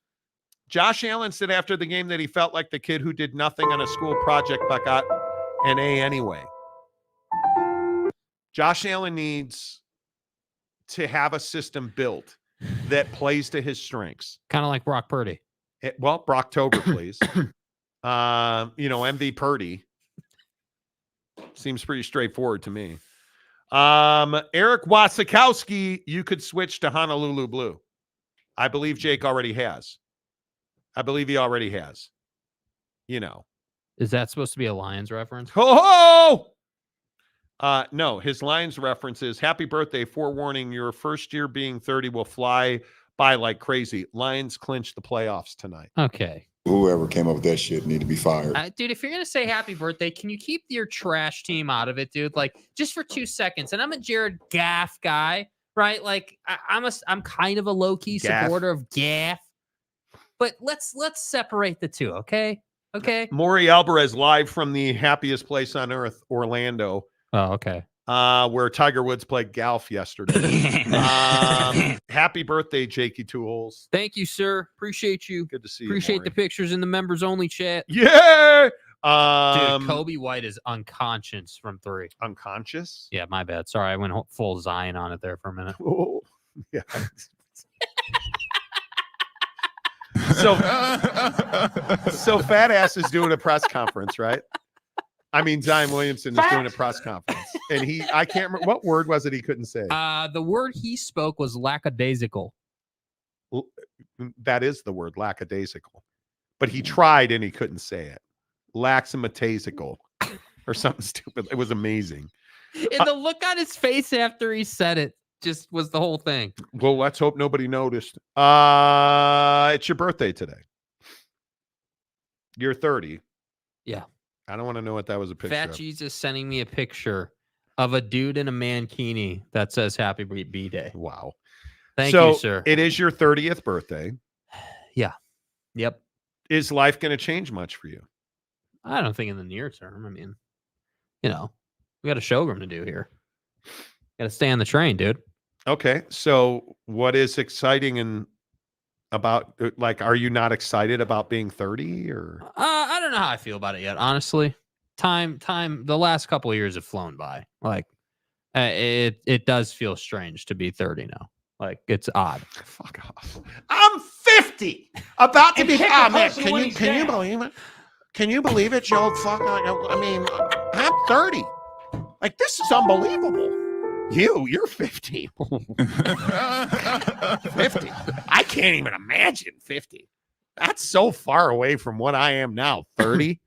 Josh Allen said after the game that he felt like the kid who did nothing on a school project but got an A anyway. Josh Allen needs to have a system built that plays to his strengths. Kind of like Brock Purdy. Brocktober, please. MV Purdy. Seems pretty straightforward to me. Eric Wasikowski, you could switch to Honolulu Blue. I believe Jake already has. I believe he already has. You know. Is that supposed to be a Lions reference? Ho ho! No, his Lions reference is happy birthday. Forewarning, your first year being 30 will fly by like crazy. Lions clinch the playoffs tonight. Okay. Whoever came up with that shit need to be fired. Dude, if you're going to say happy birthday, can you keep your trash team out of it, dude? Like, just for 2 seconds. And I'm a Jared Gaff guy, right? Like, I'm kind of a low-key supporter of Gaff. But let's separate the two, okay? Okay? Maury Alvarez live from the happiest place on earth, Orlando. Oh, okay. Where Tiger Woods played golf yesterday. Happy birthday, Jakey Tools. Thank you, sir. Appreciate you. Good to see you. Appreciate Maury. the pictures in the members only chat. Yeah. Dude, Kobe White is unconscious from 3. Unconscious? Yeah, my bad. Sorry, I went full Zion on it there for a minute. Oh, yeah. So Fat Ass is doing a press conference, right? I mean, Zion Williamson is doing a press conference, and I can't remember what word was it he couldn't say. The word he spoke was lackadaisical. That is the word, lackadaisical. But he tried and he couldn't say it. Laximataisical or something stupid. It was amazing. And the look on his face after he said it just was the whole thing. Well, let's hope nobody noticed. It's your birthday today. You're 30. Yeah. I don't want to know what that was a picture Fat of. Jesus sending me a picture of a dude in a mankini that says Happy B-Day. Wow. Thank you, sir. It is your 30th birthday. Yeah. Yep. Is life going to change much for you? I don't think in the near term. I mean, we got a showroom to do here. Got to stay on the train, dude. Okay. So what is exciting and about, like, are you not excited about being 30 or? I don't know how I feel about it yet. Honestly, time, the last couple of years have flown by. Like, it does feel strange to be 30 now. Like, it's odd. Fuck off. I'm 50. About to be. Oh, man. Can you believe it? Can you believe it, you old fuck? I mean, I'm 30. Like, this is unbelievable. You're 50. 50. I can't even imagine 50. That's so far away from what I am now. 30.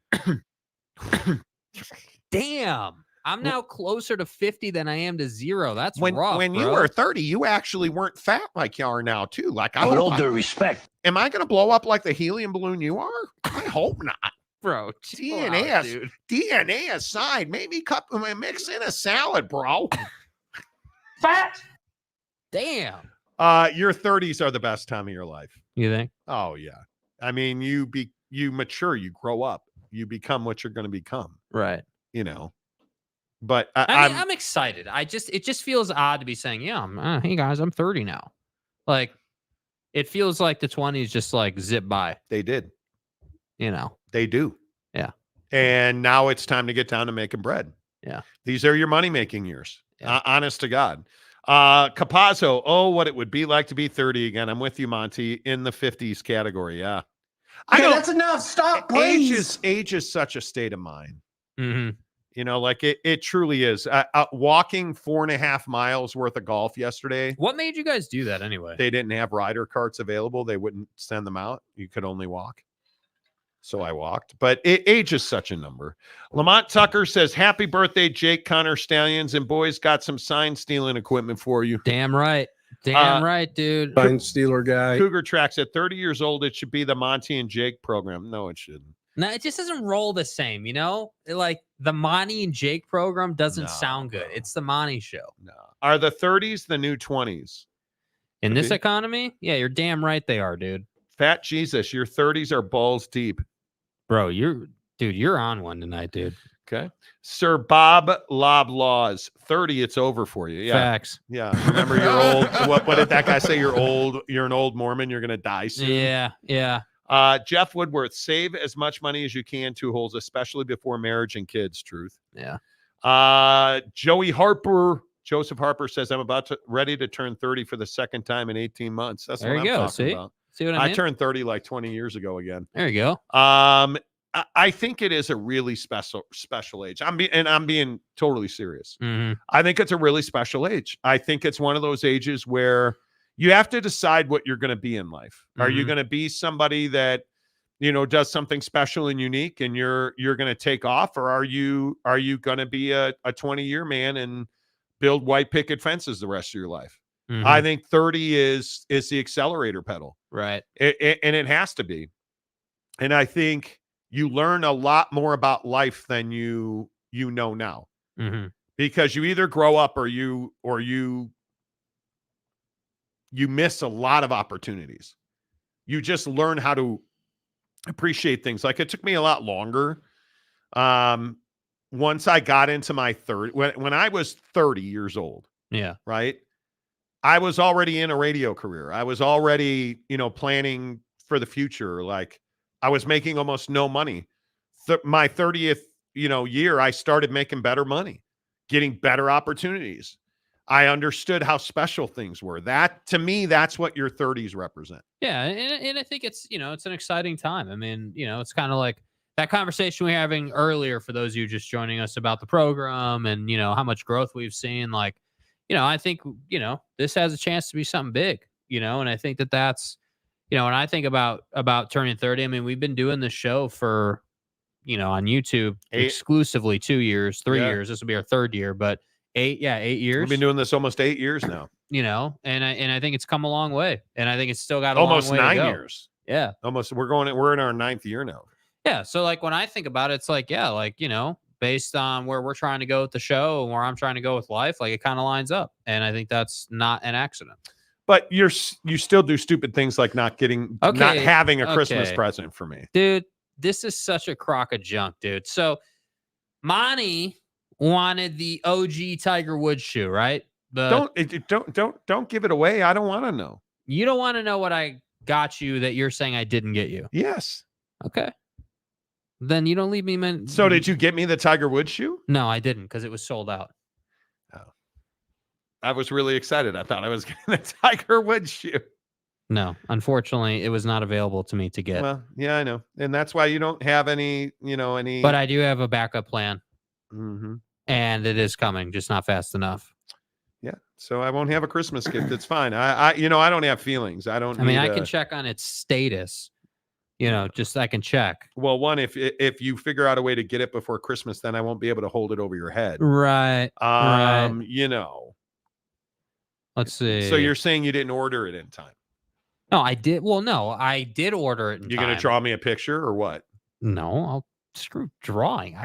Damn. I'm now closer to 50 than I am to 0. That's rough, when bro. you were 30, you actually weren't fat like you are now, too. Like, I With all due respect. Am I going to blow up like the helium balloon you are? I hope not. Bro, DNA aside, maybe mix in a salad, bro. Fat. Damn. Your 30s are the best time of your life. You think? Oh yeah. I mean, you mature, you grow up, you become what you're going to become. Right. But I'm excited. It just feels odd to be saying, yeah, hey guys, I'm 30 now. Like, it feels like the 20s just like zip by. They did. They do. Yeah. And now it's time to get down to making bread. Yeah. These are your money-making years. Yeah. Honest to God. Capazzo, what it would be like to be 30 again. I'm with you, Monty, in the 50s category. Yeah. Okay, that's enough. Stop, please. Age is such a state of mind. Mm-hmm. Like it truly is. Walking 4.5 miles worth of golf yesterday. What made you guys do that anyway? They didn't have rider carts available. They wouldn't send them out. You could only walk. So I walked, but age is such a number. Lamont Tucker says, happy birthday, Jake Connor Stallions, and boys got some sign stealing equipment for you. Damn right. Damn right, dude. Sign stealer guy. Cougar Tracks at 30 years old. It should be the Monty and Jake program. No, it shouldn't. No, it just doesn't roll the same, Like the Monty and Jake program doesn't sound good. It's the Monty Show. No. Are the 30s the new 20s? In this economy? Yeah, you're damn right they are, dude. Fat Jesus, your 30s are balls deep. Bro, you're on one tonight, dude. Okay. Sir Bob Loblaws, 30, it's over for you. Yeah. Facts. Yeah. Remember you're old. What did that guy say? You're old. You're an old Mormon. You're going to die soon. Yeah. Yeah. Jeff Woodworth, save as much money as you can, 2 holes, especially before marriage and kids. Truth. Yeah. Joseph Harper says, I'm ready to turn 30 for the second time in 18 months. That's there what you I'm go. talking about. See what I mean? I turned 30 like 20 years ago again. There you go. I think it is a really special age. I'm being totally serious. Mm-hmm. I think it's a really special age. I think it's one of those ages where you have to decide what you're going to be in life. Mm-hmm. Are you going to be somebody that, does something special and unique and you're going to take off, or are you going to be a 20-year man and build white picket fences the rest of your life? Mm-hmm. I think 30 is the accelerator pedal. Right. And it has to be. And I think you learn a lot more about life than you know now. Mm-hmm. Because you either grow up or you miss a lot of opportunities. You just learn how to appreciate things. Like, it took me a lot longer. Once I got into my 30, when I was 30 years old. Yeah. Right. I was already in a radio career. I was already, planning for the future. Like, I was making almost no money my 30th, year, I started making better money, getting better opportunities. I understood how special things were. That, to me, that's what your 30s represent. Yeah, and I think it's, it's an exciting time. I mean, it's kind of like that conversation we were having earlier for those of you just joining us about the program and, how much growth we've seen. Like, I think, this has a chance to be something big, and I think that's, when I think about turning 30, I mean, we've been doing this show for, on YouTube exclusively 2 years, 3 years. This will be our third year, but 8 years. We've been doing this almost 8 years now. And I think it's come a long way, and I think it's still got almost a long way 9 to go. years. Yeah, almost. We're in our 9th year now. Yeah, so like when I think about it, it's like based on where we're trying to go with the show and where I'm trying to go with life, like it kind of lines up, and I think that's not an accident. But you still do stupid things like not having a Christmas present for me, dude. This is such a crock of junk, dude. So Monty wanted the OG Tiger Woods shoe, right? Don't give it away. I don't want to know. You don't want to know what I got you that you're saying I didn't get you. Yes. Okay. Then you don't leave me. So did you get me the Tiger Woods shoe? No, I didn't, because it was sold out. Oh. I was really excited. I thought I was getting the Tiger Woods shoe. No, unfortunately, it was not available to me to get. Well, yeah, I know. And that's why you don't have any. But I do have a backup plan. Mm-hmm. And it is coming, just not fast enough. Yeah. So I won't have a Christmas gift. It's fine. I don't have feelings. I can check on its status. Just I can check. Well, one, if you figure out a way to get it before Christmas, then I won't be able to hold it over your head. Right. Right. Let's see. So you're saying you didn't order it in time? No, I did. Well, no, I did order it in time. You're going to draw me a picture or what? No, I'll screw drawing. I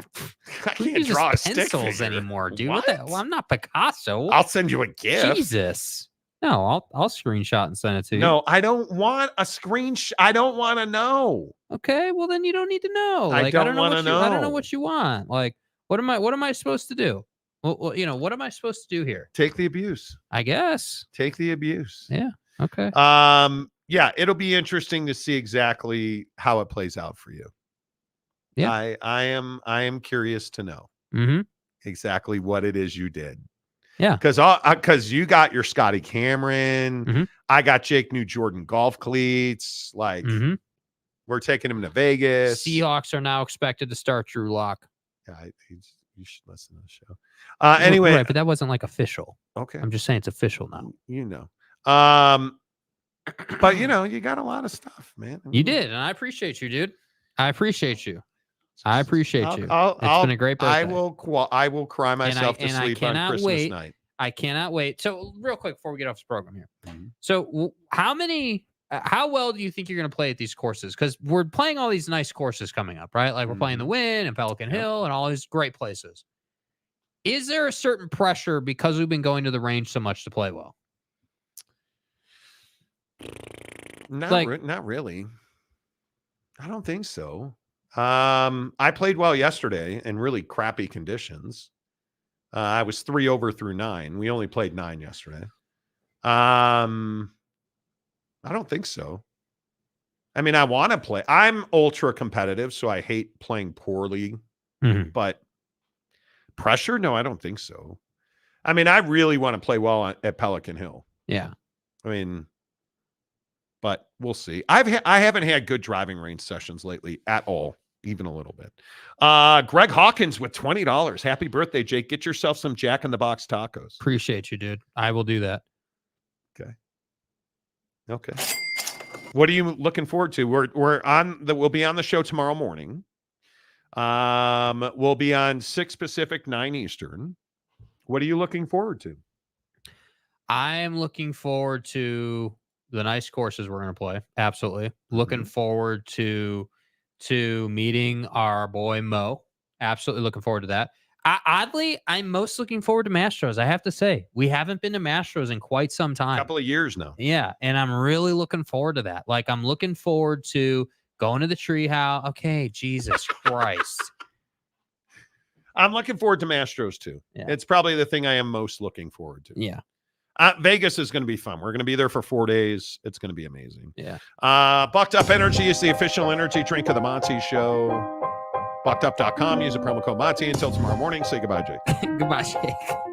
can't draw a stick pencils figure anymore, dude. What? Well, I'm not Picasso. I'll send you a gift. Jesus. No, I'll screenshot and send it to you. No, I don't want a screenshot. I don't want to know. Okay, well then you don't need to know. I don't want to know. I don't know what you want. Like, what am I supposed to do? Well, what am I supposed to do here? Take the abuse. I guess. Take the abuse. Yeah. Okay. Yeah, it'll be interesting to see exactly how it plays out for you. Yeah. I am curious to know exactly what it is you did. Yeah. Because you got your Scotty Cameron. Mm-hmm. I got Jake New Jordan golf cleats. Like, we're taking him to Vegas. Seahawks are now expected to start Drew Lock. Yeah, you should listen to the show. Anyway. Right, but that wasn't like official. Okay. I'm just saying it's official now. But you got a lot of stuff, man. You did, and I appreciate you, dude. I appreciate you. It's been a great birthday. I will cry myself to sleep on Christmas night. I cannot wait. So real quick before we get off this program here. So how well do you think you're going to play at these courses? Because we're playing all these nice courses coming up, right? Like we're playing the Wynn and Pelican Hill and all these great places. Is there a certain pressure because we've been going to the range so much to play well? Not really. I don't think so. I played well yesterday in really crappy conditions. I was 3 over through 9. We only played 9 yesterday. I don't think so. I mean, I want to play. I'm ultra competitive, so I hate playing poorly. But pressure? No, I don't think so. I mean, I really want to play well at Pelican Hill. Yeah. I mean, but we'll see. I haven't had good driving range sessions lately at all, even a little bit. Greg Hawkins with $20. Happy birthday, Jake. Get yourself some Jack in the Box tacos. Appreciate you, dude. I will do that. Okay. What are you looking forward to? We'll be on the show tomorrow morning. We'll be on 6 Pacific, 9 Eastern. What are you looking forward to? I am looking forward to the nice courses we're going to play. Absolutely. Looking forward to meeting our boy Mo. Absolutely looking forward to that. Oddly, I'm most looking forward to Mastros. I have to say, we haven't been to Mastros in quite some time. A couple of years now. Yeah, and I'm really looking forward to that. Like, I'm looking forward to going to the treehouse. Okay, Jesus Christ. I'm looking forward to Mastros too. Yeah. It's probably the thing I am most looking forward to. Yeah. Vegas is going to be fun. We're going to be there for 4 days. It's going to be amazing. Yeah. Bucked Up Energy is the official energy drink of the Monty Show. BuckedUp.com. Use the promo code Monty. Until tomorrow morning. Say goodbye, Jake. Goodbye, Jake.